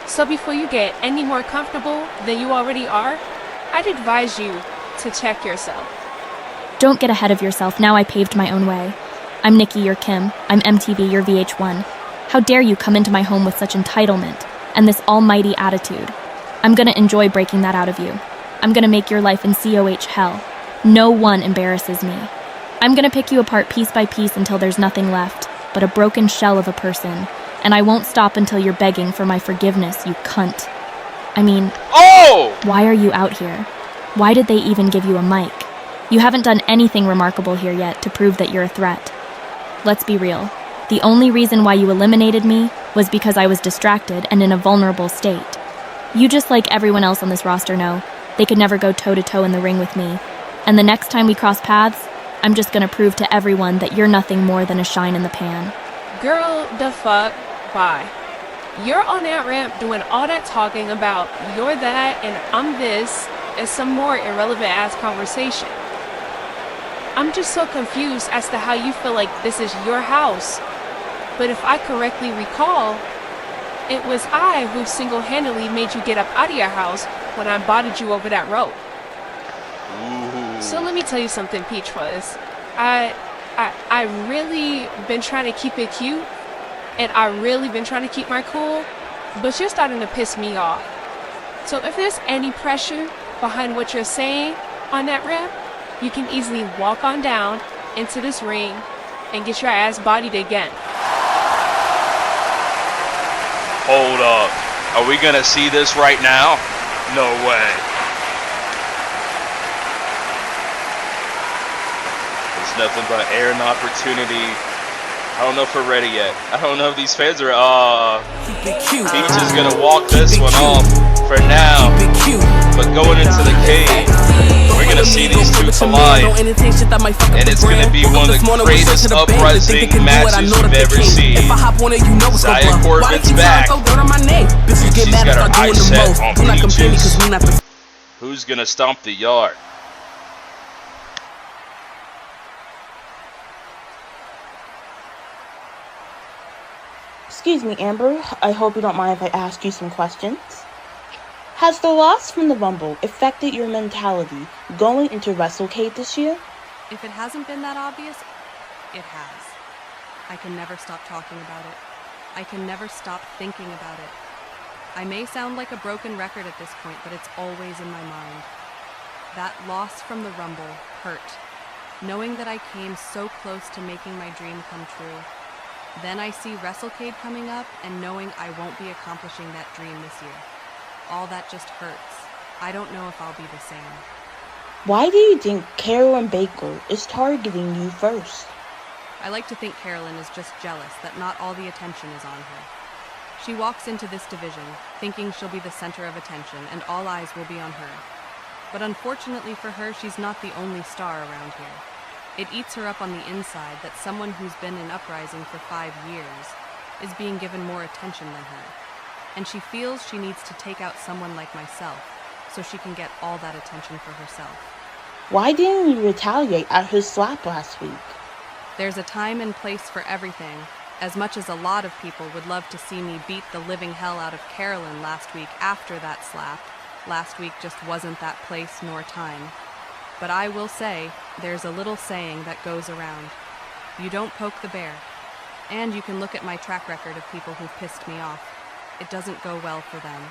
So before you get any more comfortable than you already are, I'd advise you to check yourself. Don't get ahead of yourself. Now I paved my own way. I'm Nikki, you're Kim. I'm MTV, you're VH1. How dare you come into my home with such entitlement and this almighty attitude? I'm gonna enjoy breaking that out of you. I'm gonna make your life in COH hell. No one embarrasses me. I'm gonna pick you apart piece by piece until there's nothing left but a broken shell of a person, and I won't stop until you're begging for my forgiveness, you cunt. I mean, why are you out here? Why did they even give you a mic? You haven't done anything remarkable here yet to prove that you're a threat. Let's be real. The only reason why you eliminated me was because I was distracted and in a vulnerable state. You, just like everyone else on this roster, know they could never go toe-to-toe in the ring with me. And the next time we cross paths, I'm just gonna prove to everyone that you're nothing more than a shine in the pan. Girl, the fuck, bye. You're on that ramp doing all that talking about you're that and I'm this as some more irrelevant ass conversation. I'm just so confused as to how you feel like this is your house. But if I correctly recall, it was I who single-handedly made you get up out of your house when I botted you over that road. So let me tell you something, Peach Fuzz. I really been trying to keep it cute, and I really been trying to keep my cool, but you're starting to piss me off. So if there's any pressure behind what you're saying on that ramp, you can easily walk on down into this ring and get your ass bodied again. Hold up. Are we gonna see this right now? No way. There's nothing but air and opportunity. I don't know if we're ready yet. I don't know if these fans are, Peach is gonna walk this one off for now. But going into the cage, we're gonna see these two collide. And it's gonna be one of the greatest uprising matches you've ever seen. Zaia Korven's back. And she's got her eyes set on Peaches. Who's gonna stomp the yard? Excuse me, Amber. I hope you don't mind if I ask you some questions. Has the loss from the Rumble affected your mentality going into WrestleCade this year? If it hasn't been that obvious, it has. I can never stop talking about it. I can never stop thinking about it. I may sound like a broken record at this point, but it's always in my mind. That loss from the Rumble hurt. Knowing that I came so close to making my dream come true. Then I see WrestleCade coming up and knowing I won't be accomplishing that dream this year. All that just hurts. I don't know if I'll be the same. Why do you think Carolyn Baker is targeting you first? I like to think Carolyn is just jealous that not all the attention is on her. She walks into this division thinking she'll be the center of attention and all eyes will be on her. But unfortunately for her, she's not the only star around here. It eats her up on the inside that someone who's been in Uprising for 5 years is being given more attention than her. And she feels she needs to take out someone like myself so she can get all that attention for herself. Why didn't you retaliate at his slap last week? There's a time and place for everything. As much as a lot of people would love to see me beat the living hell out of Carolyn last week after that slap, last week just wasn't that place nor time. But I will say, there's a little saying that goes around. You don't poke the bear. And you can look at my track record of people who've pissed me off. It doesn't go well for them.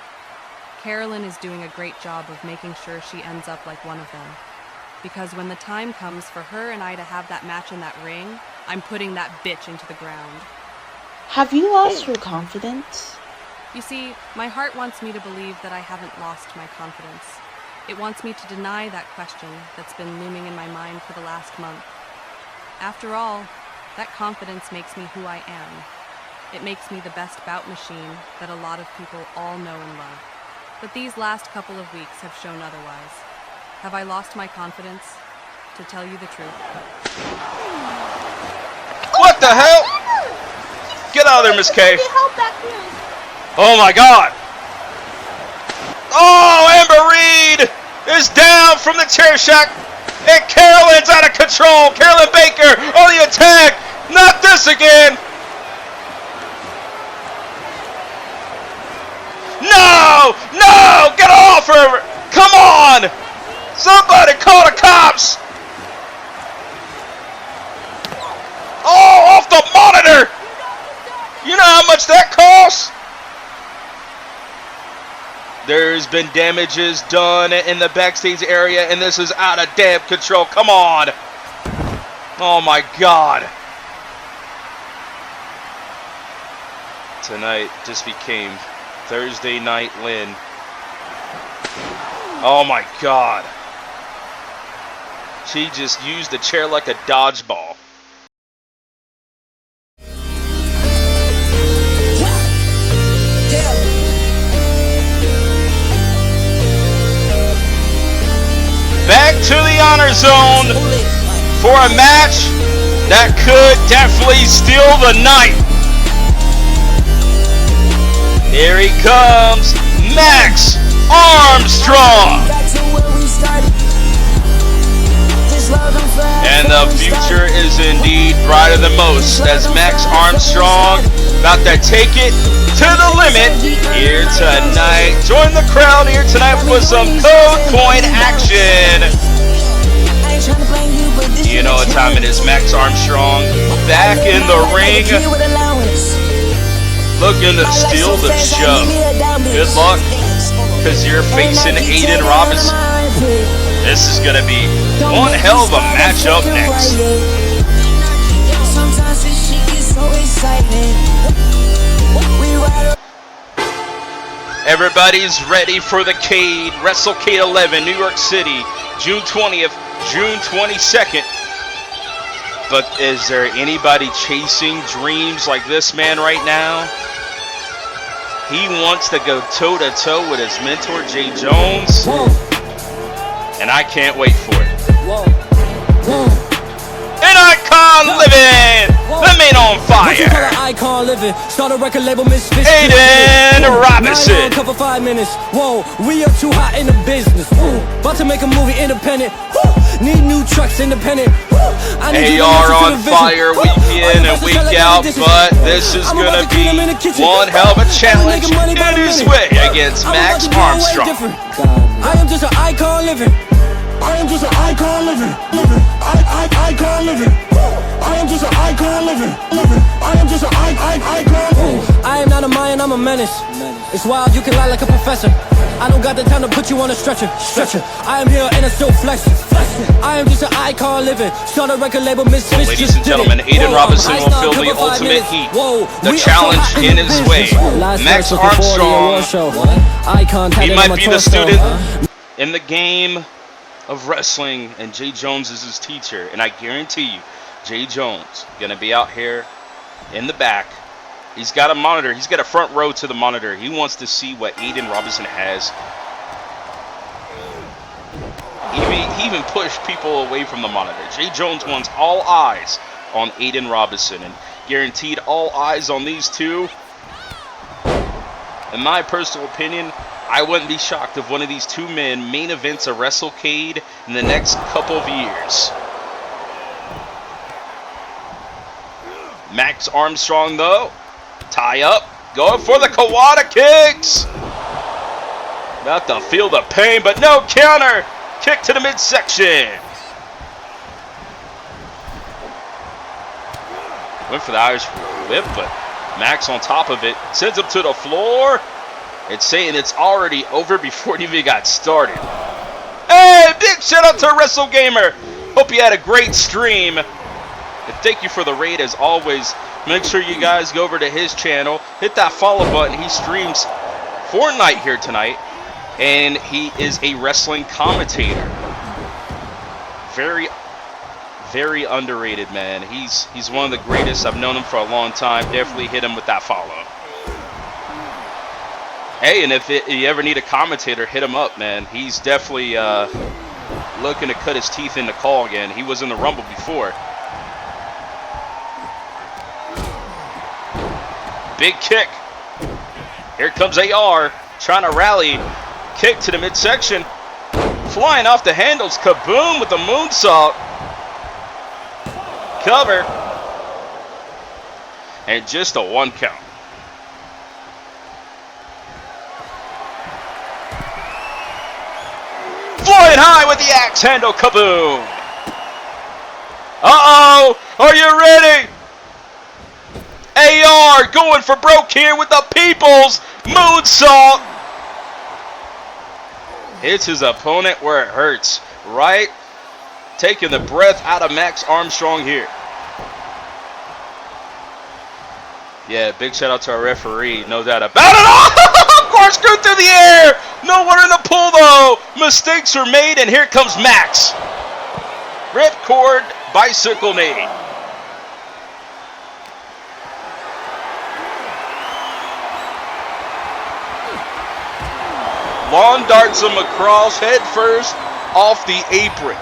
Carolyn is doing a great job of making sure she ends up like one of them. Because when the time comes for her and I to have that match in that ring, I'm putting that bitch into the ground. Have you lost your confidence? You see, my heart wants me to believe that I haven't lost my confidence. It wants me to deny that question that's been looming in my mind for the last month. After all, that confidence makes me who I am. It makes me the best bout machine that a lot of people all know and love. But these last couple of weeks have shown otherwise. Have I lost my confidence? To tell you the truth. What the hell? Get out of there, Miss K. Oh my God. Oh, Amber Reed is down from the chair shot. And Carolyn's out of control. Carolyn Baker on the attack. Not this again. No! No! Get off her! Come on! Somebody call the cops! Oh, off the monitor! You know how much that costs? There's been damages done in the backstage area, and this is out of damn control. Come on! Oh my God! Tonight just became Thursday Night Lynn. Oh my God. She just used the chair like a dodgeball. Back to the honor zone for a match that could definitely steal the night. Here he comes, Max Armstrong. And the future is indeed brighter than most as Max Armstrong about to take it to the limit here tonight. Join the crowd here tonight for some code point action. You know what time it is, Max Armstrong back in the ring. Looking to steal the show. Good luck, because you're facing Aidan Robinson. This is going to be one hell of a matchup next. Everybody's ready for the COH WrestleCade XI, New York City, June 20th, June 22nd. But is there anybody chasing dreams like this man right now? He wants to go toe-to-toe with his mentor, Jay Jones. And I can't wait for it. An icon living! The man on fire! Aidan Robinson! Couple 5 minutes. Whoa, we up too hot in the business. About to make a movie independent. Need new trucks independent. AR on fire week in and week out, but this is gonna be one hell of a challenge in his way against Max Armstrong. I am just an icon living. I am just an icon living. Icon living. I am just an icon living. I am just an icon. I am not a Mayan, I'm a menace. It's wild, you can lie like a professor. I don't got the time to put you on a stretcher. I am here and I'm still flexing. I am just an icon living. Start a record label, Miss Ladies and gentlemen, Aidan Robinson will feel the ultimate heat. The challenge in his way. Max Armstrong. He might be the student in the game of wrestling, and Jay Jones is his teacher. And I guarantee you, Jay Jones gonna be out here in the back. He's got a monitor. He's got a front row to the monitor. He wants to see what Aidan Robinson has. He even pushed people away from the monitor. Jay Jones wants all eyes on Aidan Robinson, and guaranteed all eyes on these two. In my personal opinion, I wouldn't be shocked if one of these two men main events a WrestleCade in the next couple of years. Max Armstrong, though, tie up, going for the Kawada kicks. About to feel the pain, but no counter. Kick to the midsection. Went for the Irish whip, but Max on top of it sends him to the floor. It's saying it's already over before it even got started. Hey, big shout out to WrestleGamer. Hope you had a great stream. And thank you for the raid as always. Make sure you guys go over to his channel. Hit that follow button. He streams Fortnite here tonight. And he is a wrestling commentator. Very, very underrated, man. He's one of the greatest. I've known him for a long time. Definitely hit him with that follow. Hey, and if you ever need a commentator, hit him up, man. He's definitely looking to cut his teeth in the call again. He was in the Rumble before. Big kick. Here comes AR, trying to rally. Kick to the midsection. Flying off the handles. Kaboom with the moonsault. Cover. And just a 1 count. Flying high with the axe handle. Kaboom. Uh-oh. Are you ready? AR going for broke here with the People's moonsault. Hits his opponent where it hurts. Right? Taking the breath out of Max Armstrong here. Yeah, big shout out to our referee. No doubt about it. Of course, screw through the air. Nowhere in the pull, though. Mistakes are made, and here comes Max. Ripcord bicycle knee. Lawn darts him across head first off the apron.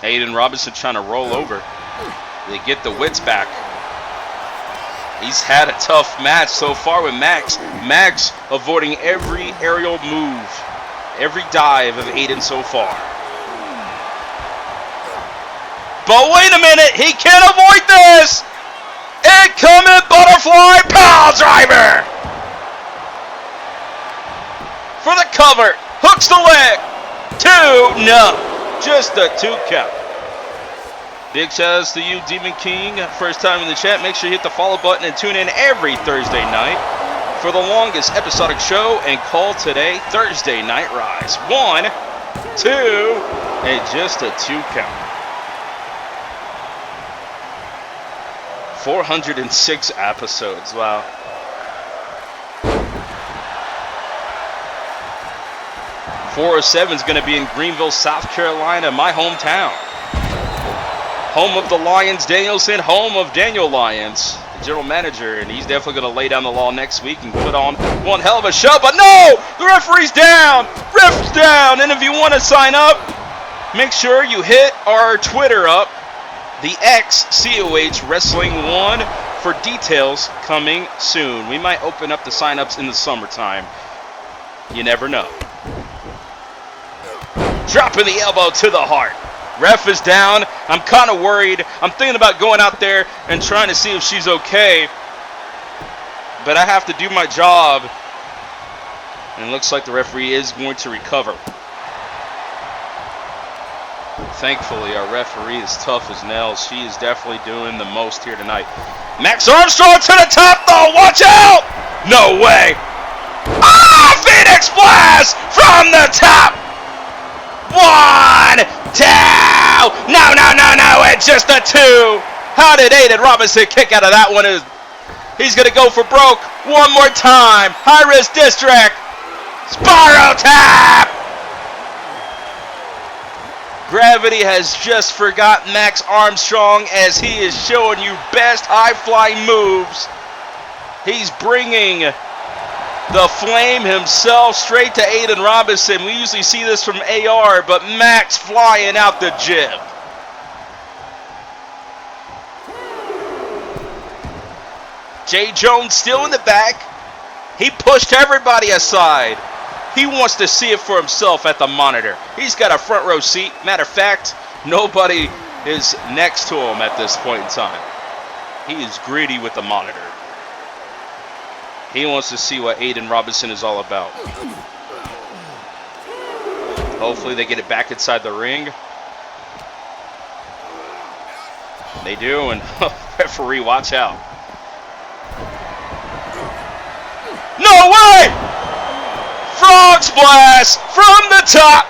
Aidan Robinson trying to roll over. They get the wits back. He's had a tough match so far with Max. Max avoiding every aerial move, every dive of Aidan so far. But wait a minute, he can't avoid this! Incoming butterfly power driver! For the cover, hooks the leg. 2, no, just a 2 count. Big shout outs to you, Demon King. First time in the chat, make sure you hit the follow button and tune in every Thursday night for the longest episodic show and call today, Thursday Night Rise. 1, 2, and just a 2 count. 406 episodes, wow. .407 is going to be in Greenville, South Carolina, my hometown. Home of the Lions Danielson, home of Daniel Lyons, the general manager, and he's definitely going to lay down the law next week and put on one hell of a show. But no! The referee's down! Ref's down! And if you want to sign up, make sure you hit our Twitter up, the X COH Wrestling 1, for details coming soon. We might open up the sign-ups in the summertime. You never know. Dropping the elbow to the heart. Ref is down. I'm kind of worried. I'm thinking about going out there and trying to see if she's okay. But I have to do my job. And it looks like the referee is going to recover. Thankfully, our referee is tough as nails. She is definitely doing the most here tonight. Max Armstrong to the top, though. Watch out! No way. Ah! Phoenix Blast from the top. 1, 2. No, no, no, no. It's just a 2. How did Aidan Robinson kick out of that one? He's going to go for broke one more time. High risk district. Spiral tap. Gravity has just forgotten Max Armstrong as he is showing you best high-flying moves. He's bringing the flame himself straight to Aidan Robinson. We usually see this from AR, but Max flying out the jib. Jay Jones still in the back. He pushed everybody aside. He wants to see it for himself at the monitor. He's got a front row seat. Matter of fact, nobody is next to him at this point in time. He is greedy with the monitor. He wants to see what Aidan Robinson is all about. Hopefully they get it back inside the ring. They do, and referee, watch out. No way! Frog splash from the top.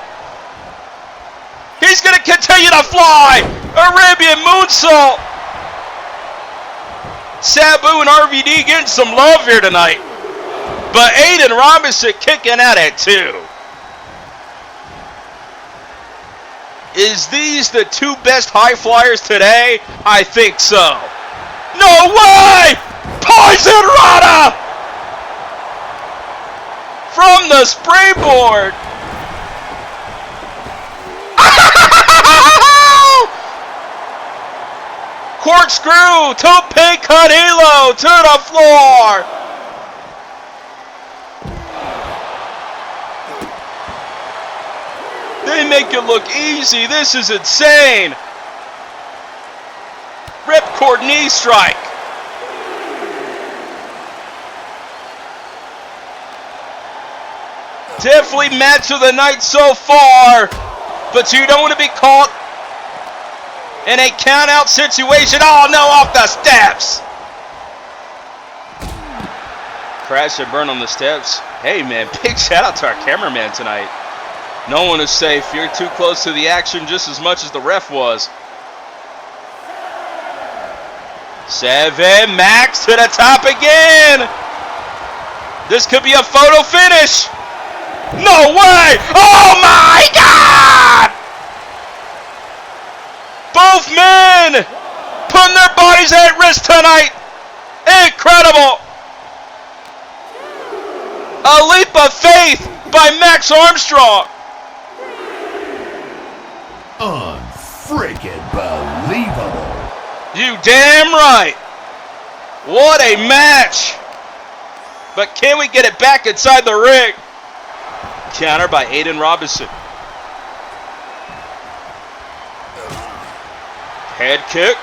He's going to continue to fly. Arabian moonsault. Sabu and RVD getting some love here tonight. But Aidan Robinson kicking at it too. Is these the two best high flyers today? I think so. No way! Poison Rana! From the springboard. Corkscrew, tope Canelo to the floor. They make it look easy. This is insane. Ripcord knee strike. Definitely match of the night so far, but you don't want to be caught in a count-out situation. Oh no, off the steps. Crash and burn on the steps. Hey man, big shout out to our cameraman tonight. No one is safe. You're too close to the action just as much as the ref was. 7, Max to the top again. This could be a photo finish. No way! Oh my God! Both men putting their bodies at risk tonight. Incredible! A leap of faith by Max Armstrong. Unfreaking believable. You damn right. What a match. But can we get it back inside the ring? Counter by Aidan Robinson. Head kick.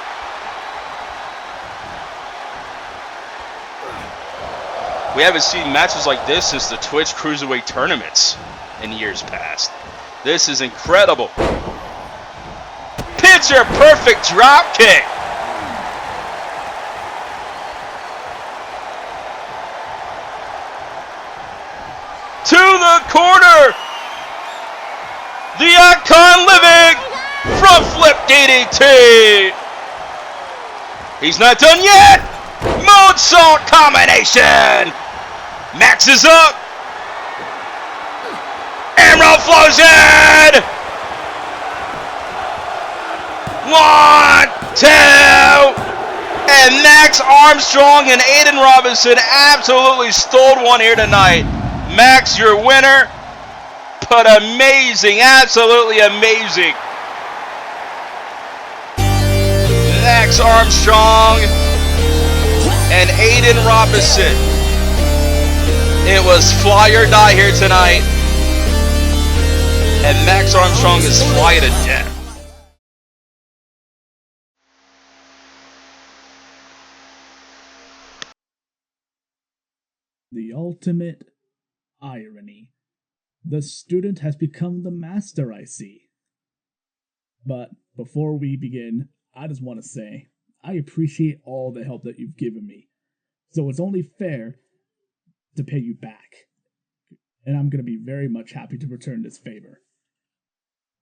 We haven't seen matches like this since the Twitch Cruiserweight tournaments in years past. This is incredible. Picture perfect drop kick. To the corner. The icon living front flip DDT. He's not done yet. Moonsault combination. Max is up. Emerald flows in. 1, 2. And Max Armstrong and Aidan Robinson absolutely stole one here tonight. Max, your winner, but amazing, absolutely amazing. Max Armstrong and Aidan Robinson. It was fly or die here tonight, and Max Armstrong is fly to death. The ultimate irony. The student has become the master, I see. But before we begin, I just want to say, I appreciate all the help that you've given me. So it's only fair to pay you back. And I'm going to be very much happy to return this favor.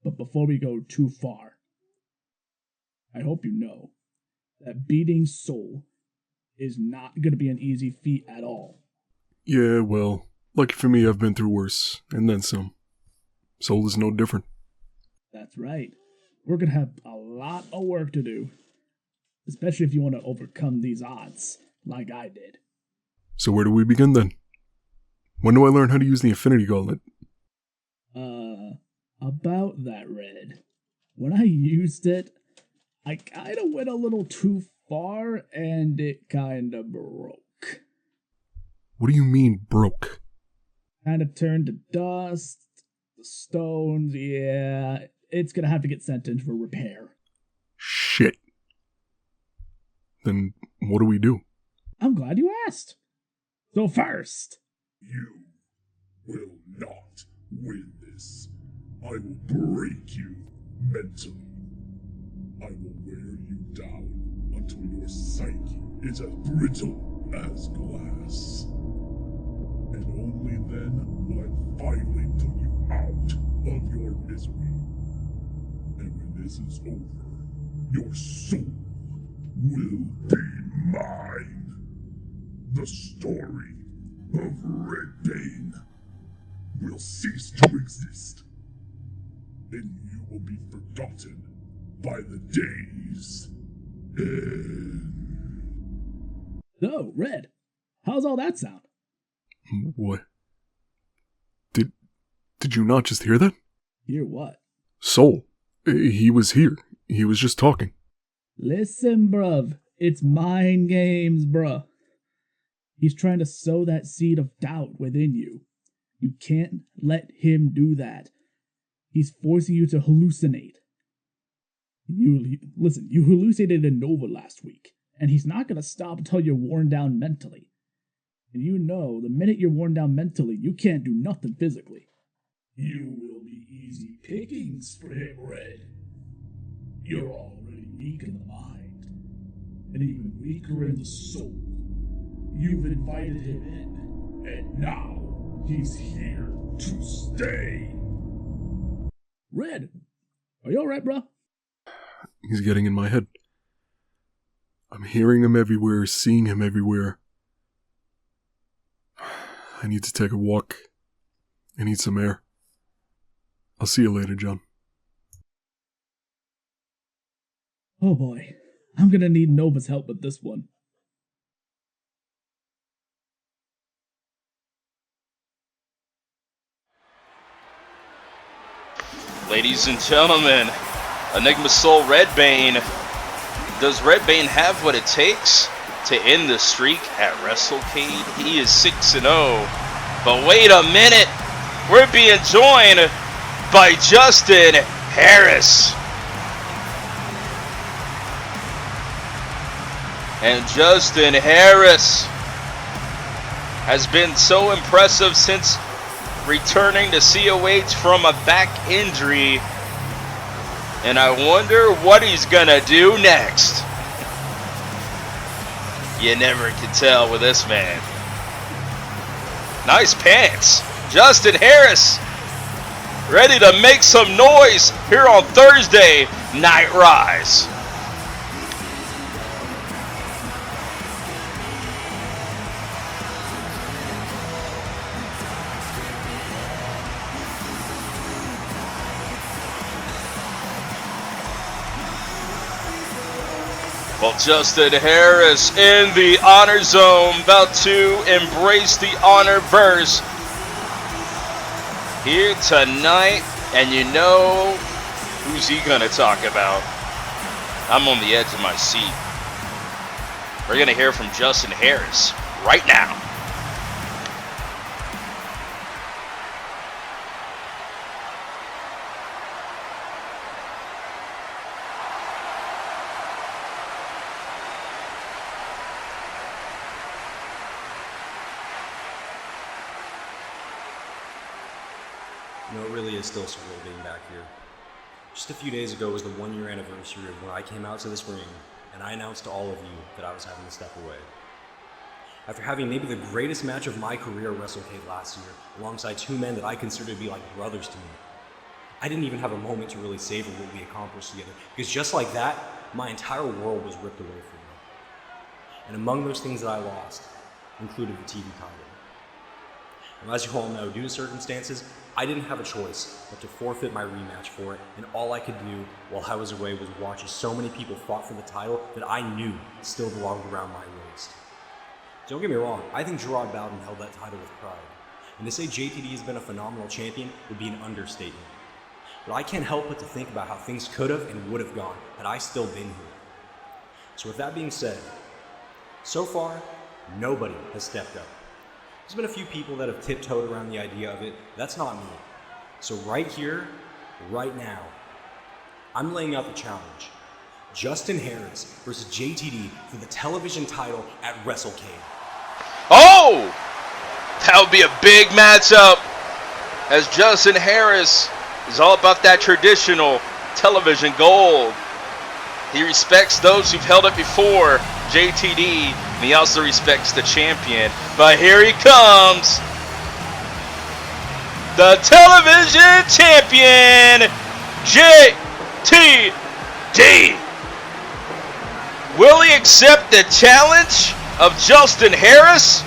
But before we go too far, I hope you know that beating Soul is not going to be an easy feat at all. Yeah, well, lucky for me, I've been through worse, and then some. Soul is no different. That's right. We're going to have a lot of work to do. Especially if you want to overcome these odds, like I did. So where do we begin then? When do I learn how to use the Infinity Gauntlet? About that, Red. When I used it, I kind of went a little too far, and it kind of broke. What do you mean, broke? Kind of turned to dust. The stones, yeah. It's gonna have to get sent in for repair. Shit. Then what do we do? I'm glad you asked. So first, You will not win this. I will break you mentally. I will wear you down until your psyche is as brittle as glass. And only then will I finally put you out of your misery. And when this is over, your soul will be mine. The story of Redbane will cease to exist, and you will be forgotten by the days. so, Red, how's all that sound? What? Did you not just hear that? Hear what? Soul. He was here. He was just talking. Listen, bruv. It's mind games, bruh. He's trying to sow that seed of doubt within you. You can't let him do that. He's forcing you to hallucinate. Listen, you hallucinated in Nova last week, and he's not going to stop until you're worn down mentally. And you know, the minute you're worn down mentally, you can't do nothing physically. You will be easy pickings for him, Red. You're already weak in the mind, and even weaker in the soul. You've invited him in, and now he's here to stay. Red, are you alright, bro? He's getting in my head. I'm hearing him everywhere, seeing him everywhere. I need to take a walk. I need some air. I'll see you later, John. Oh boy, I'm gonna need Nova's help with this one. Ladies and gentlemen, Enigma Soul Redbane. Does Redbane have what it takes to end the streak at WrestleCade? He is 6-0. But wait a minute, we're being joined by Justin Harris. And Justin Harris has been so impressive since returning to COH from a back injury. And I wonder what he's gonna do next. You never can tell with this man. Nice pants. Justin Harris ready to make some noise here on Thursday Night Rise. Well, Justin Harris in the honor zone, about to embrace the HonorVerse here tonight. And you know, who's he gonna talk about? I'm on the edge of my seat. We're gonna hear from Justin Harris right now. You know, it really is still surreal being back here. Just a few days ago was the 1-year anniversary of when I came out to this ring, and I announced to all of you that I was having to step away. After having maybe the greatest match of my career at WrestleCade last year, alongside two men that I consider to be like brothers to me, I didn't even have a moment to really savor what we accomplished together, because just like that, my entire world was ripped away from me. And among those things that I lost included the TV title. And as you all know, due to circumstances, I didn't have a choice but to forfeit my rematch for it, and all I could do while I was away was watch as so many people fought for the title that I knew still belonged around my waist. Don't get me wrong, I think Gerard Bowden held that title with pride, and to say JTD has been a phenomenal champion would be an understatement. But I can't help but to think about how things could have and would have gone had I still been here. So with that being said, so far, nobody has stepped up. There's been a few people that have tiptoed around the idea of it. That's not me. So right here, right now, I'm laying out the challenge. Justin Harris versus JTD for the television title at WrestleCade. Oh! That would be a big matchup, as Justin Harris is all about that traditional television gold. He respects those who've held it before, JTD, and he also respects the champion. But here he comes, the television champion, JTD. Will he accept the challenge of Justin Harris?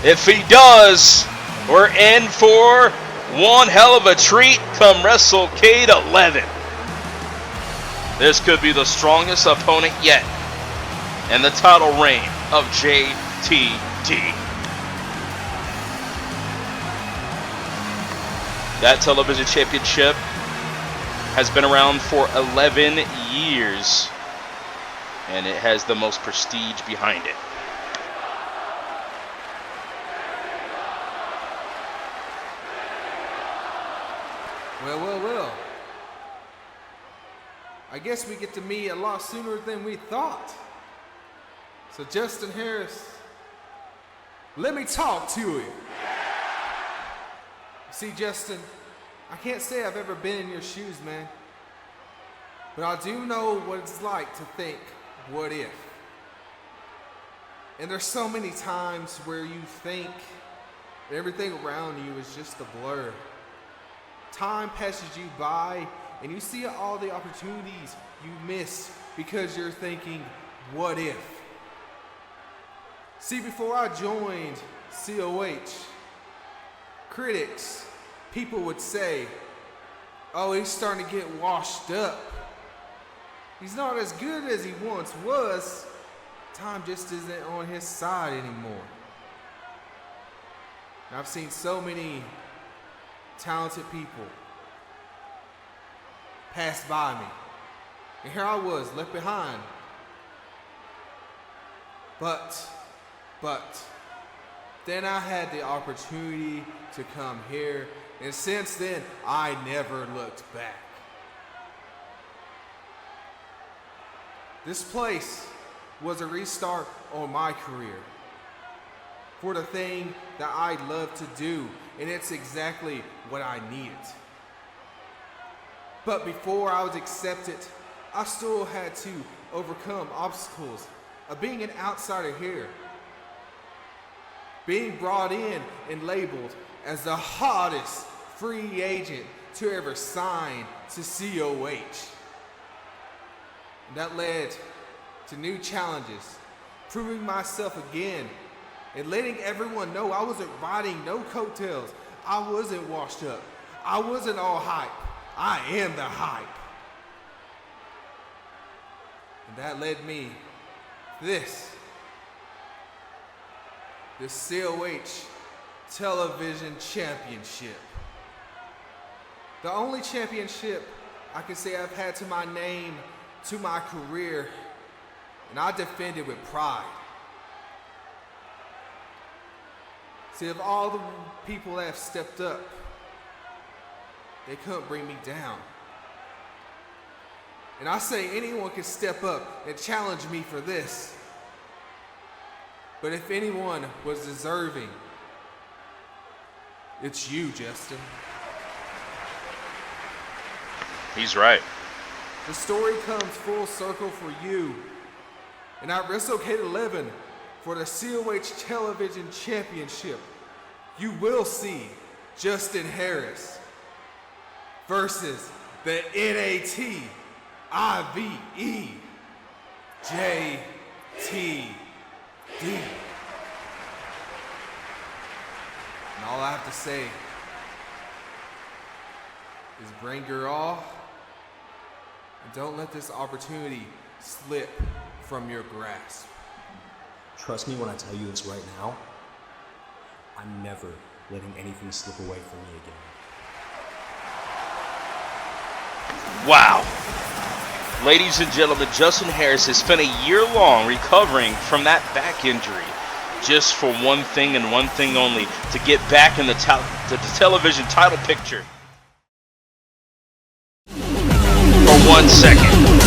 If he does, we're in for one hell of a treat come WrestleCade XI. This could be the strongest opponent yet in the title reign of JTD. That television championship has been around for 11 years, and it has the most prestige behind it. Well. I guess we get to meet a lot sooner than we thought. So Justin Harris, let me talk to you. See, Justin, I can't say I've ever been in your shoes, man. But I do know what it's like to think, what if? And there's so many times where you think that everything around you is just a blur. Time passes you by, and you see all the opportunities you miss because you're thinking, what if? See, before I joined COH, critics, people would say, oh, he's starting to get washed up. He's not as good as he once was. Time just isn't on his side anymore. And I've seen so many talented people pass by me, and here I was left behind. But then I had the opportunity to come here, and since then I never looked back. This place was a restart on my career for the thing that I love to do, and it's exactly what I needed. But before I was accepted, I still had to overcome obstacles of being an outsider here, being brought in and labeled as the hottest free agent to ever sign to COH. And that led to new challenges, proving myself again, and letting everyone know I wasn't riding no coattails. I wasn't washed up. I wasn't all hype. I am the hype. And that led me to this COH Television Championship. The only championship I can say I've had to my name, to my career, and I defend it with pride. See, of all the people that have stepped up, they couldn't bring me down. And I say anyone can step up and challenge me for this. But if anyone was deserving, it's you, Justin. He's right. The story comes full circle for you. And at WrestleCade XI, for the COH Television Championship, you will see Justin Harris versus the N.A.T. I.V.E. JTD. And all I have to say is bring your all, and don't let this opportunity slip from your grasp. Trust me when I tell you this right now, I'm never letting anything slip away from me again. Wow. Ladies and gentlemen, Justin Harris has spent a year long recovering from that back injury. just for one thing and one thing only, to get back in the television title picture. For 1 second.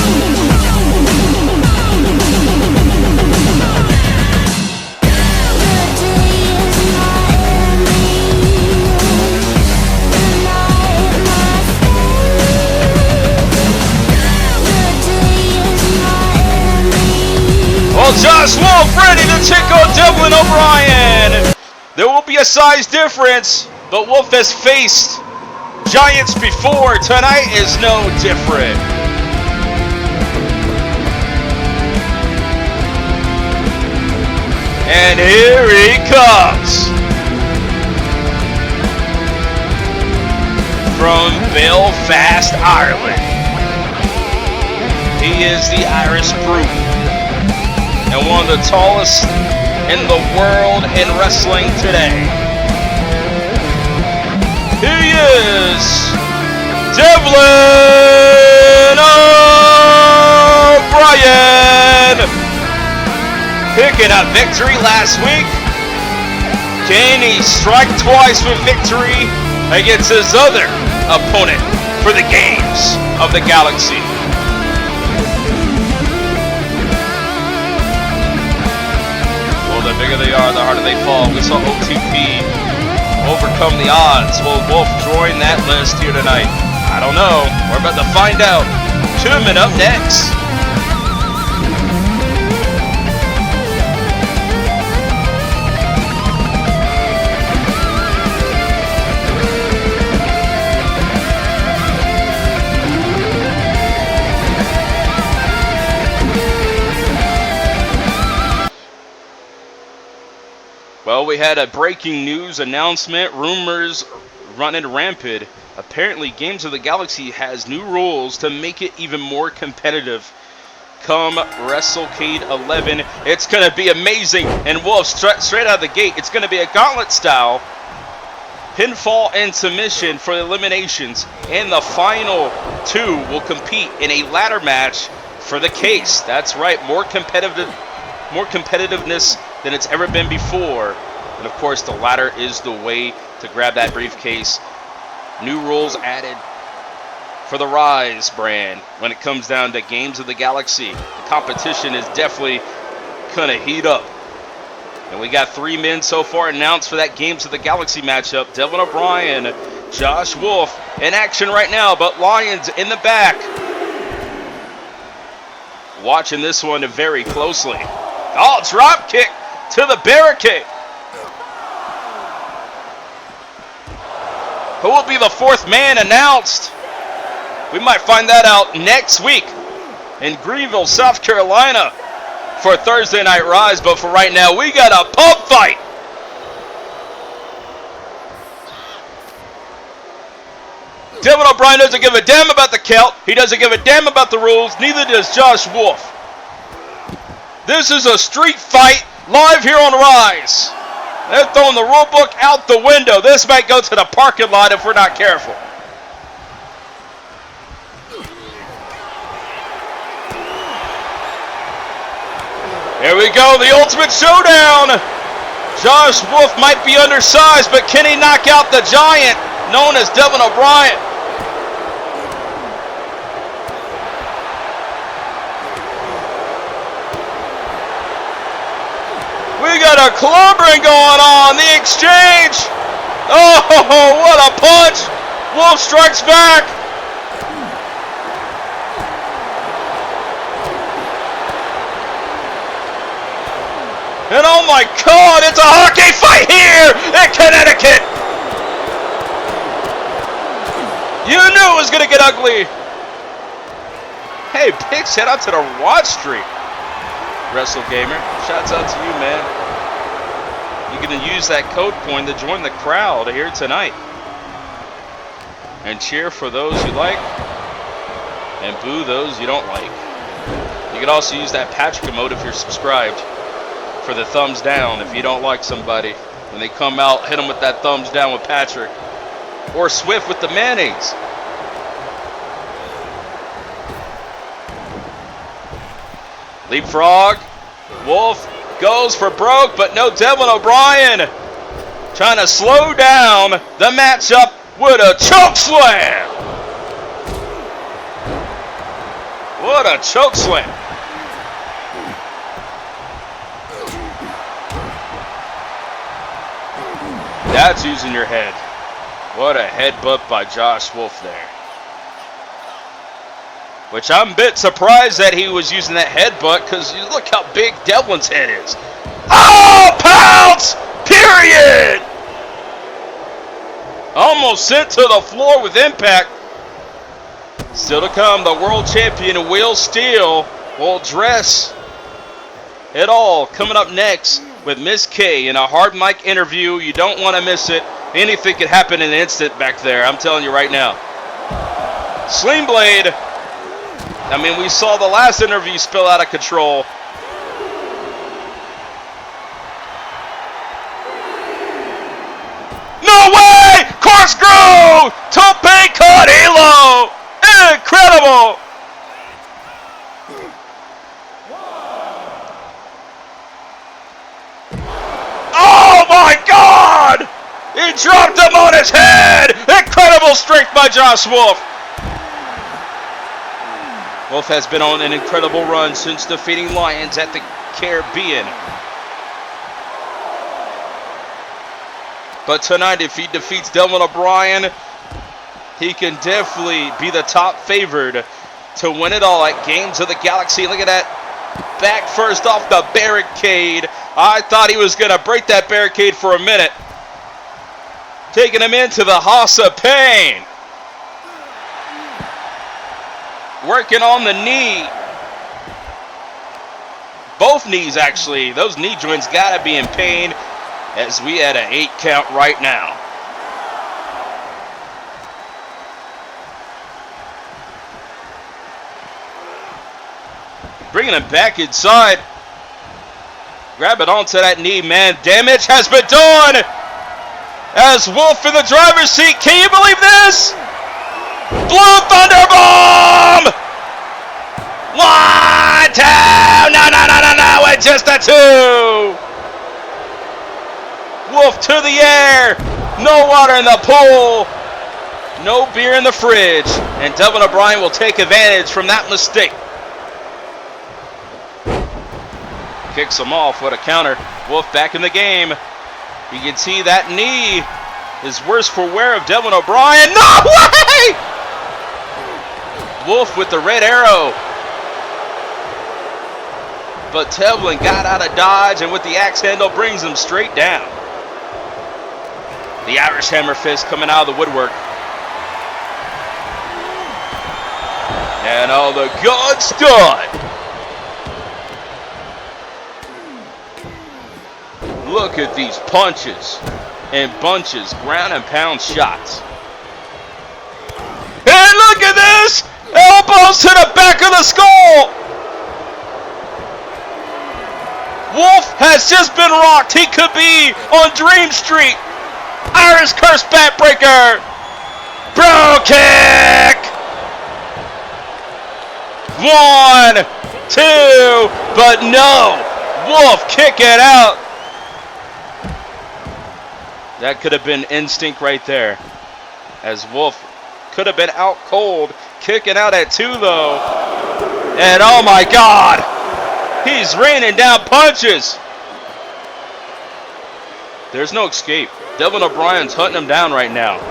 Well, Josh Wolf ready to take on Devlin O'Brien. There will be a size difference, but Wolf has faced giants before. Tonight is no different. And here he comes. From Belfast, Ireland. He is the Irish Brute. And one of the tallest in the world in wrestling today. He is Devlin O'Brien, picking up victory last week. Can he strike twice with victory against his other opponent for the Games of the Galaxy? The bigger they are, the harder they fall. We saw OTP overcome the odds. Will Wolf join that list here tonight? I don't know. We're about to find out. Coming up next. Well, we had a breaking news announcement. Rumors running rampant. Apparently, Games of the Galaxy has new rules to make it even more competitive. Come WrestleCade 11, it's going to be amazing. And Wolf, straight out of the gate, it's going to be a gauntlet style. Pinfall and submission for eliminations. And the final two will compete in a ladder match for the case. That's right, more competitiveness than it's ever been before. And of course, the ladder is the way to grab that briefcase. New rules added for the Rise brand when it comes down to Games of the Galaxy. The competition is definitely gonna heat up. And we got 3 men so far announced for that Games of the Galaxy matchup. Devlin O'Brien, Josh Wolf in action right now, but Lions in the back. Watching this one very closely. Oh, drop kick to the barricade. Who will be the 4th man announced? We might find that out next week in Greenville, South Carolina for Thursday Night Rise. But for right now, we got a pump fight. Devlin O'Brien doesn't give a damn about the count. He doesn't give a damn about the rules. Neither does Josh Wolf. This is a street fight live here on Rise. They're throwing the rule book out the window. This might go to the parking lot if we're not careful. Here we go, the ultimate showdown. Josh Wolf might be undersized, but can he knock out the giant known as Devlin O'Brien? We got a clobbering going on, the exchange. Oh, what a punch. Wolf strikes back. And oh my God, it's a hockey fight here in Connecticut. You knew it was going to get ugly. Hey, big shout out to the watch stream. WrestleGamer, shouts out to you, man. You're going to use that code coin to join the crowd here tonight. And cheer for those you like. And boo those you don't like. You can also use that Patrick emote if you're subscribed. For the thumbs down if you don't like somebody. When they come out, hit them with that thumbs down with Patrick. Or Swift with the mayonnaise. Leapfrog. Wolf goes for broke, but no Devlin O'Brien trying to slow down the matchup with a choke slam. What a choke slam. That's using your head. What a headbutt by Josh Wolf there. Which I'm a bit surprised that he was using that headbutt, because look how big Devlin's head is. Oh, pounce! Period! Almost sent to the floor with impact. Still to come, the world champion Will Steele will dress it all. Coming up next with Miss K in a hard mic interview. You don't want to miss it. Anything could happen in an instant back there. I'm telling you right now. Sling Blade. I mean, we saw the last interview spill out of control. No way! Corkscrew! Tope Cattaneo! Incredible! Oh my God! He dropped him on his head! Incredible strength by Josh Wolf. Wolf has been on an incredible run since defeating Lions at the Caribbean. But tonight, if he defeats Devlin O'Brien, he can definitely be the top favored to win it all at Games of the Galaxy. Look at that. Back first off the barricade. I thought he was going to break that barricade for a minute. Taking him into the House of Pain. Working on the knee. Both knees, actually. Those knee joints got to be in pain, as we had an 8 count right now. Bringing him back inside. Grab it onto that knee, man. Damage has been done. As Wolf in the driver's seat. Can you believe this? Blue Thunder Bomb! 1, 2. No. It's just a 2. Wolf to the air. No water in the pool. No beer in the fridge. And Devlin O'Brien will take advantage from that mistake. Kicks him off. What a counter. Wolf back in the game. You can see that knee is worse for wear of Devlin O'Brien. No way! Wolf with the red arrow. But Devlin got out of dodge, and with the axe handle brings him straight down. The Irish Hammer Fist coming out of the woodwork. And all the goods done. Look at these punches and bunches, ground and pound shots. And look at this! Elbows to the back of the skull! Wolf has just been rocked. He could be on Dream Street. Irish Curse Backbreaker. Bro kick! 1, 2, but no! Wolf kick it out. That could have been instinct right there, as Wolf could have been out cold, kicking out at 2 though. And oh my God, he's raining down punches. There's no escape. Devlin O'Brien's hunting him down right now.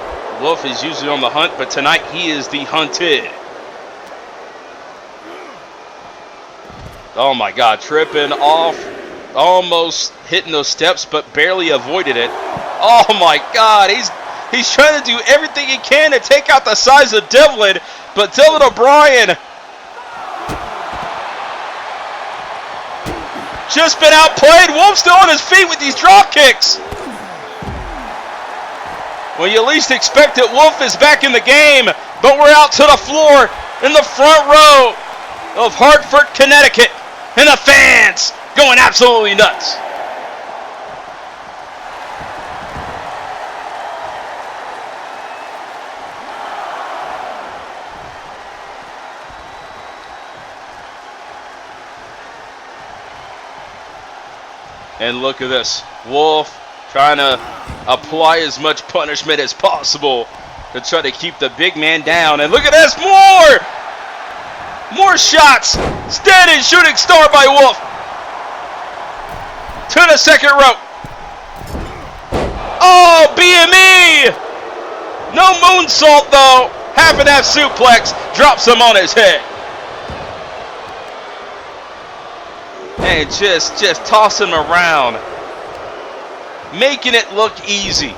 Wolf is usually on the hunt, but tonight he is the hunted. Oh my God, tripping off, almost hitting those steps, but barely avoided it. Oh my God, he's trying to do everything he can to take out the size of Devlin, but Devlin O'Brien just been outplayed. Wolf still on his feet with these drop kicks. Well, you least expect it. Wolf is back in the game, but we're out to the floor in the front row of Hartford, Connecticut, and the fans going absolutely nuts. And look at this. Wolf trying to apply as much punishment as possible to try to keep the big man down. And look at this. More shots. Standing shooting star by Wolf. To the second rope. Oh, BME. No moonsault though. Half and half suplex. Drops him on his head. And just toss him around. Making it look easy.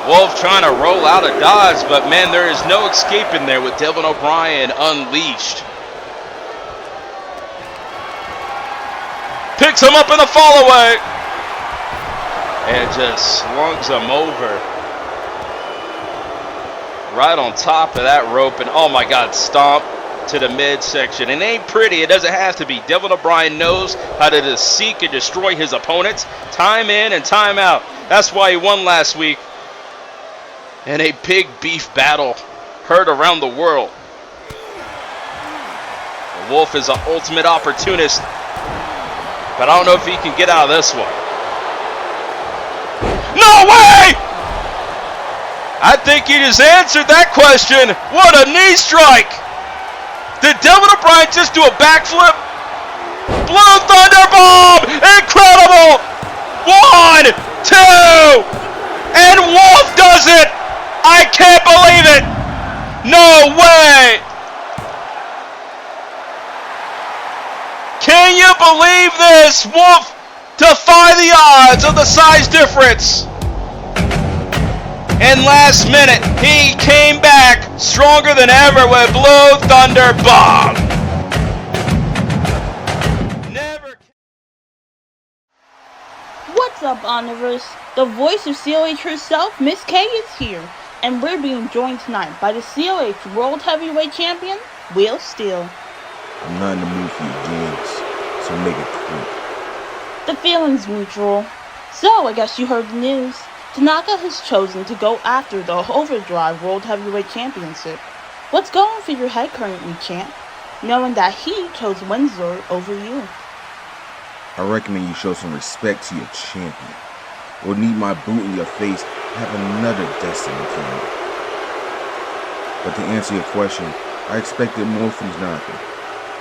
Wolf trying to roll out of dodge, but man, there is no escaping there with Devlin O'Brien unleashed. Picks him up in the fall away. And just slungs him over. Right on top of that rope. And oh my God, stomp to the midsection. It ain't pretty. It doesn't have to be. Devlin O'Brien knows how to just seek and destroy his opponents. Time in and time out. That's why he won last week. In a big beef battle heard around the world. The Wolf is an ultimate opportunist. But I don't know if he can get out of this one. No way! I think he just answered that question. What a knee strike! Did Devlin O'Brien just do a backflip? Blue Thunder Bomb! Incredible! 1, 2, and Wolf does it! I can't believe it! No way! Can you believe this? Wolf defy the odds of the size difference. And last minute, he came back stronger than ever with Blue Thunder Bomb. What's up, HonorVerse? The voice of COH herself, Miss K, is here. And we're being joined tonight by the COH World Heavyweight Champion, Will Steele. I'm not in the mood for your games, so make it quick. The feeling's mutual. So, I guess you heard the news. Tanaka has chosen to go after the Overdrive World Heavyweight Championship. What's going through your head currently, champ? Knowing that he chose Windsor over you. I recommend you show some respect to your champion. Or need my boot in your face, have another Destiny King. But to answer your question, I expected more from Tanaka.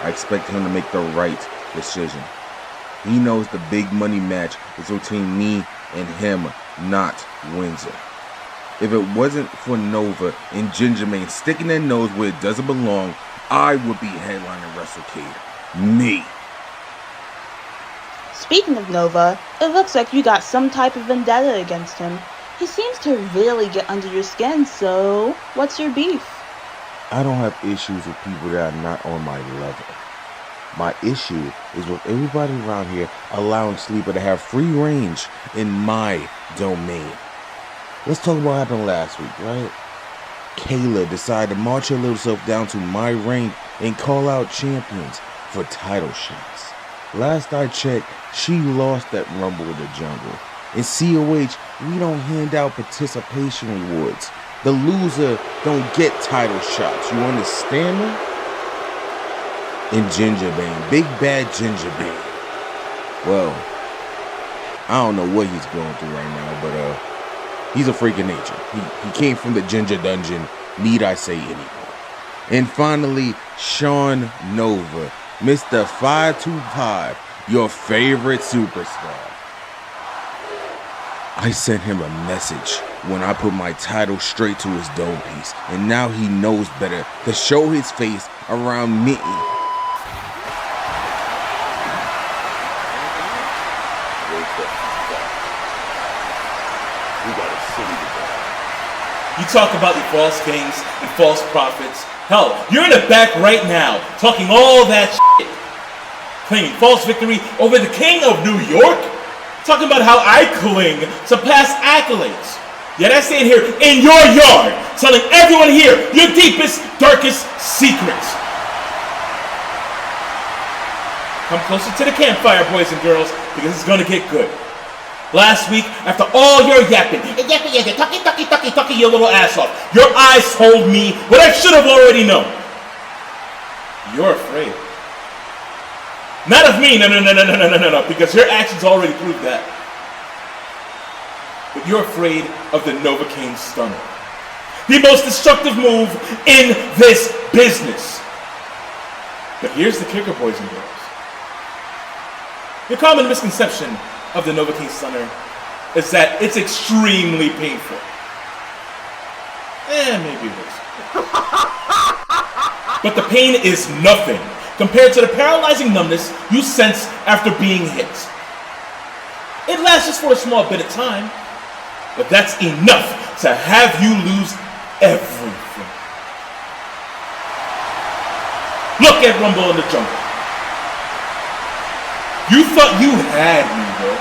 I expect him to make the right decision. He knows the big money match is between me and him, not Windsor. If it wasn't for Nova and Ginger Mane sticking their nose where it doesn't belong, I would be headlining WrestleCade. Me. Speaking of Nova, it looks like you got some type of vendetta against him. He seems to really get under your skin, so what's your beef? I don't have issues with people that are not on my level. My issue is with everybody around here allowing Sleeper to have free range in my domain. Let's talk about what happened last week, right? Kayla decided to march her little self down to my ring and call out champions for title shots. Last I checked, she lost that Rumble in the Jungle. In COH, we don't hand out participation rewards. The loser don't get title shots. You understand me? And Ginger Bane, big bad Ginger Bane. Well, I don't know what he's going through right now, but he's a freak of nature. He came from the Ginger Dungeon, need I say anything. And finally, Sean Nova, Mr. 525, your favorite superstar. I sent him a message when I put my title straight to his dome piece, and now he knows better to show his face around me. You talk about the false kings and false prophets. Hell, you're in the back right now, talking all that shit. Claiming false victory over the king of New York? Talking about how I cling to past accolades. Yet I stand here in your yard, telling everyone here your deepest, darkest secrets. Come closer to the campfire, boys and girls, because it's gonna get good. Last week, after all your yapping, tucky your little ass off, your eyes told me what I should have already known. You're afraid. Not of me, no, because your actions already proved that. But you're afraid of the Novocaine Stunner. The most destructive move in this business. But here's the kicker, boys and girls. Your common misconception of the Novocaine Stunner is that it's extremely painful. Maybe it is. But the pain is nothing compared to the paralyzing numbness you sense after being hit. It lasts just for a small bit of time, but that's enough to have you lose everything. Look at Rumble in the Jungle. You thought you had me, bro.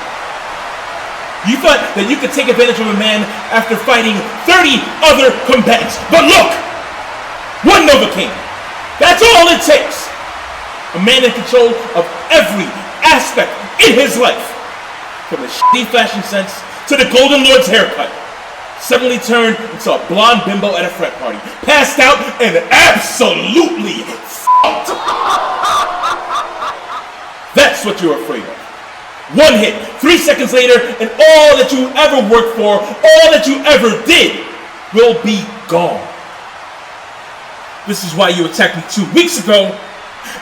You thought that you could take advantage of a man after fighting 30 other combatants. But look! One Novocaine. That's all it takes. A man in control of every aspect in his life. From the shitty fashion sense to the Golden Lord's haircut. Suddenly turned into a blonde bimbo at a frat party. Passed out and absolutely f***ed. That's what you're afraid of. One hit, 3 seconds later, and all that you ever worked for, all that you ever did, will be gone. This is why you attacked me 2 weeks ago,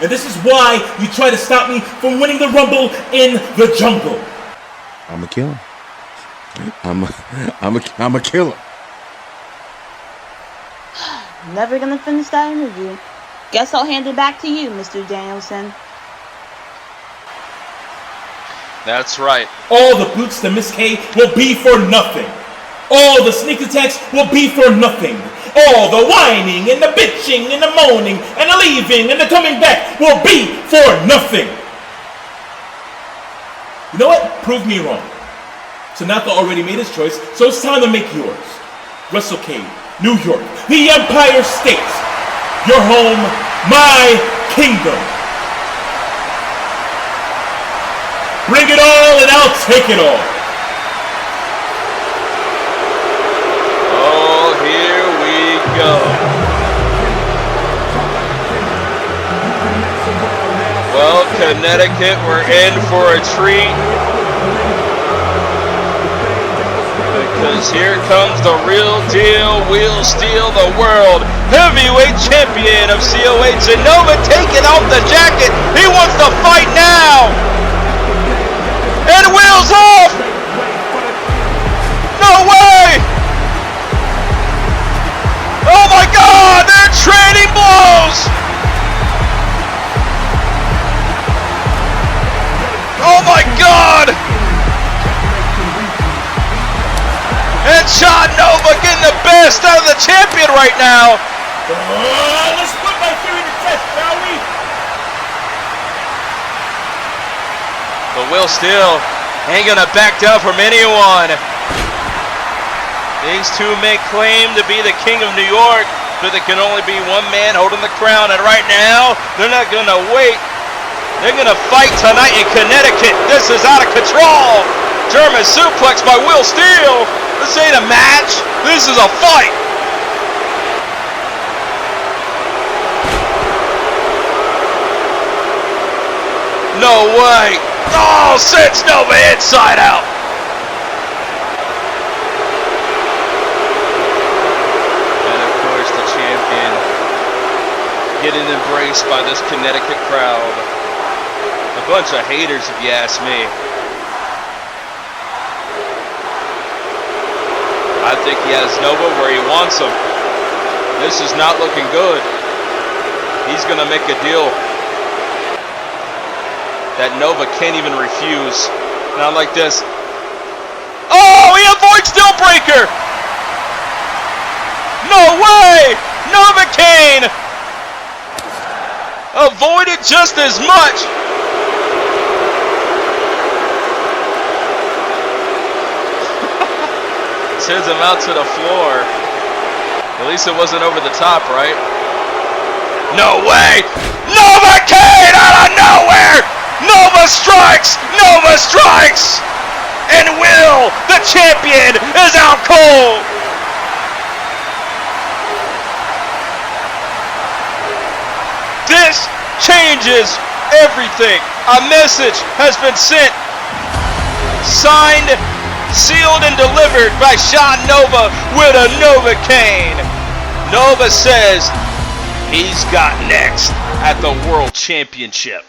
and this is why you try to stop me from winning the Rumble in the Jungle. I'm a killer. I'm a killer. Never gonna finish that interview. Guess I'll hand it back to you, Mr. Danielson. That's right. All the boots to Miss K will be for nothing. All the sneak attacks will be for nothing. All the whining and the bitching and the moaning and the leaving and the coming back will be for nothing. You know what? Prove me wrong. Tanaka already made his choice, so it's time to make yours. WrestleCade, New York, the Empire State. Your home, my kingdom. Bring it all and I'll take it all. Oh, here we go. Well, Connecticut, we're in for a treat. Because here comes the real deal. We'll steal the world heavyweight champion of COH. And Nova taking off the jacket. He wants to fight now. And wheels off! No way! Oh my God! They're trading blows! Oh my God! And Shot Nova getting the best out of the champion right now! Let's put my theory to test, shall we? But Will Steele ain't gonna back down from anyone. These two may claim to be the king of New York, but there can only be one man holding the crown. And right now, they're not gonna wait. They're gonna fight tonight in Connecticut. This is out of control. German suplex by Will Steele. This ain't a match. This is a fight. No way. Oh, sends Nova inside out. And of course the champion getting embraced by this Connecticut crowd. A bunch of haters if you ask me. I think he has Nova where he wants him. This is not looking good. He's gonna make a deal that Nova can't even refuse. Not like this. Oh, he avoids Steelbreaker! No way! Novocaine! Avoided just as much! Sends him out to the floor. At least it wasn't over the top, right? No way! Novocaine out of nowhere! Nova strikes! Nova strikes! And Will, the champion, is out cold! This changes everything. A message has been sent. Signed, sealed, and delivered by Sean Nova with a Novocaine. Nova says he's got next at the World Championship.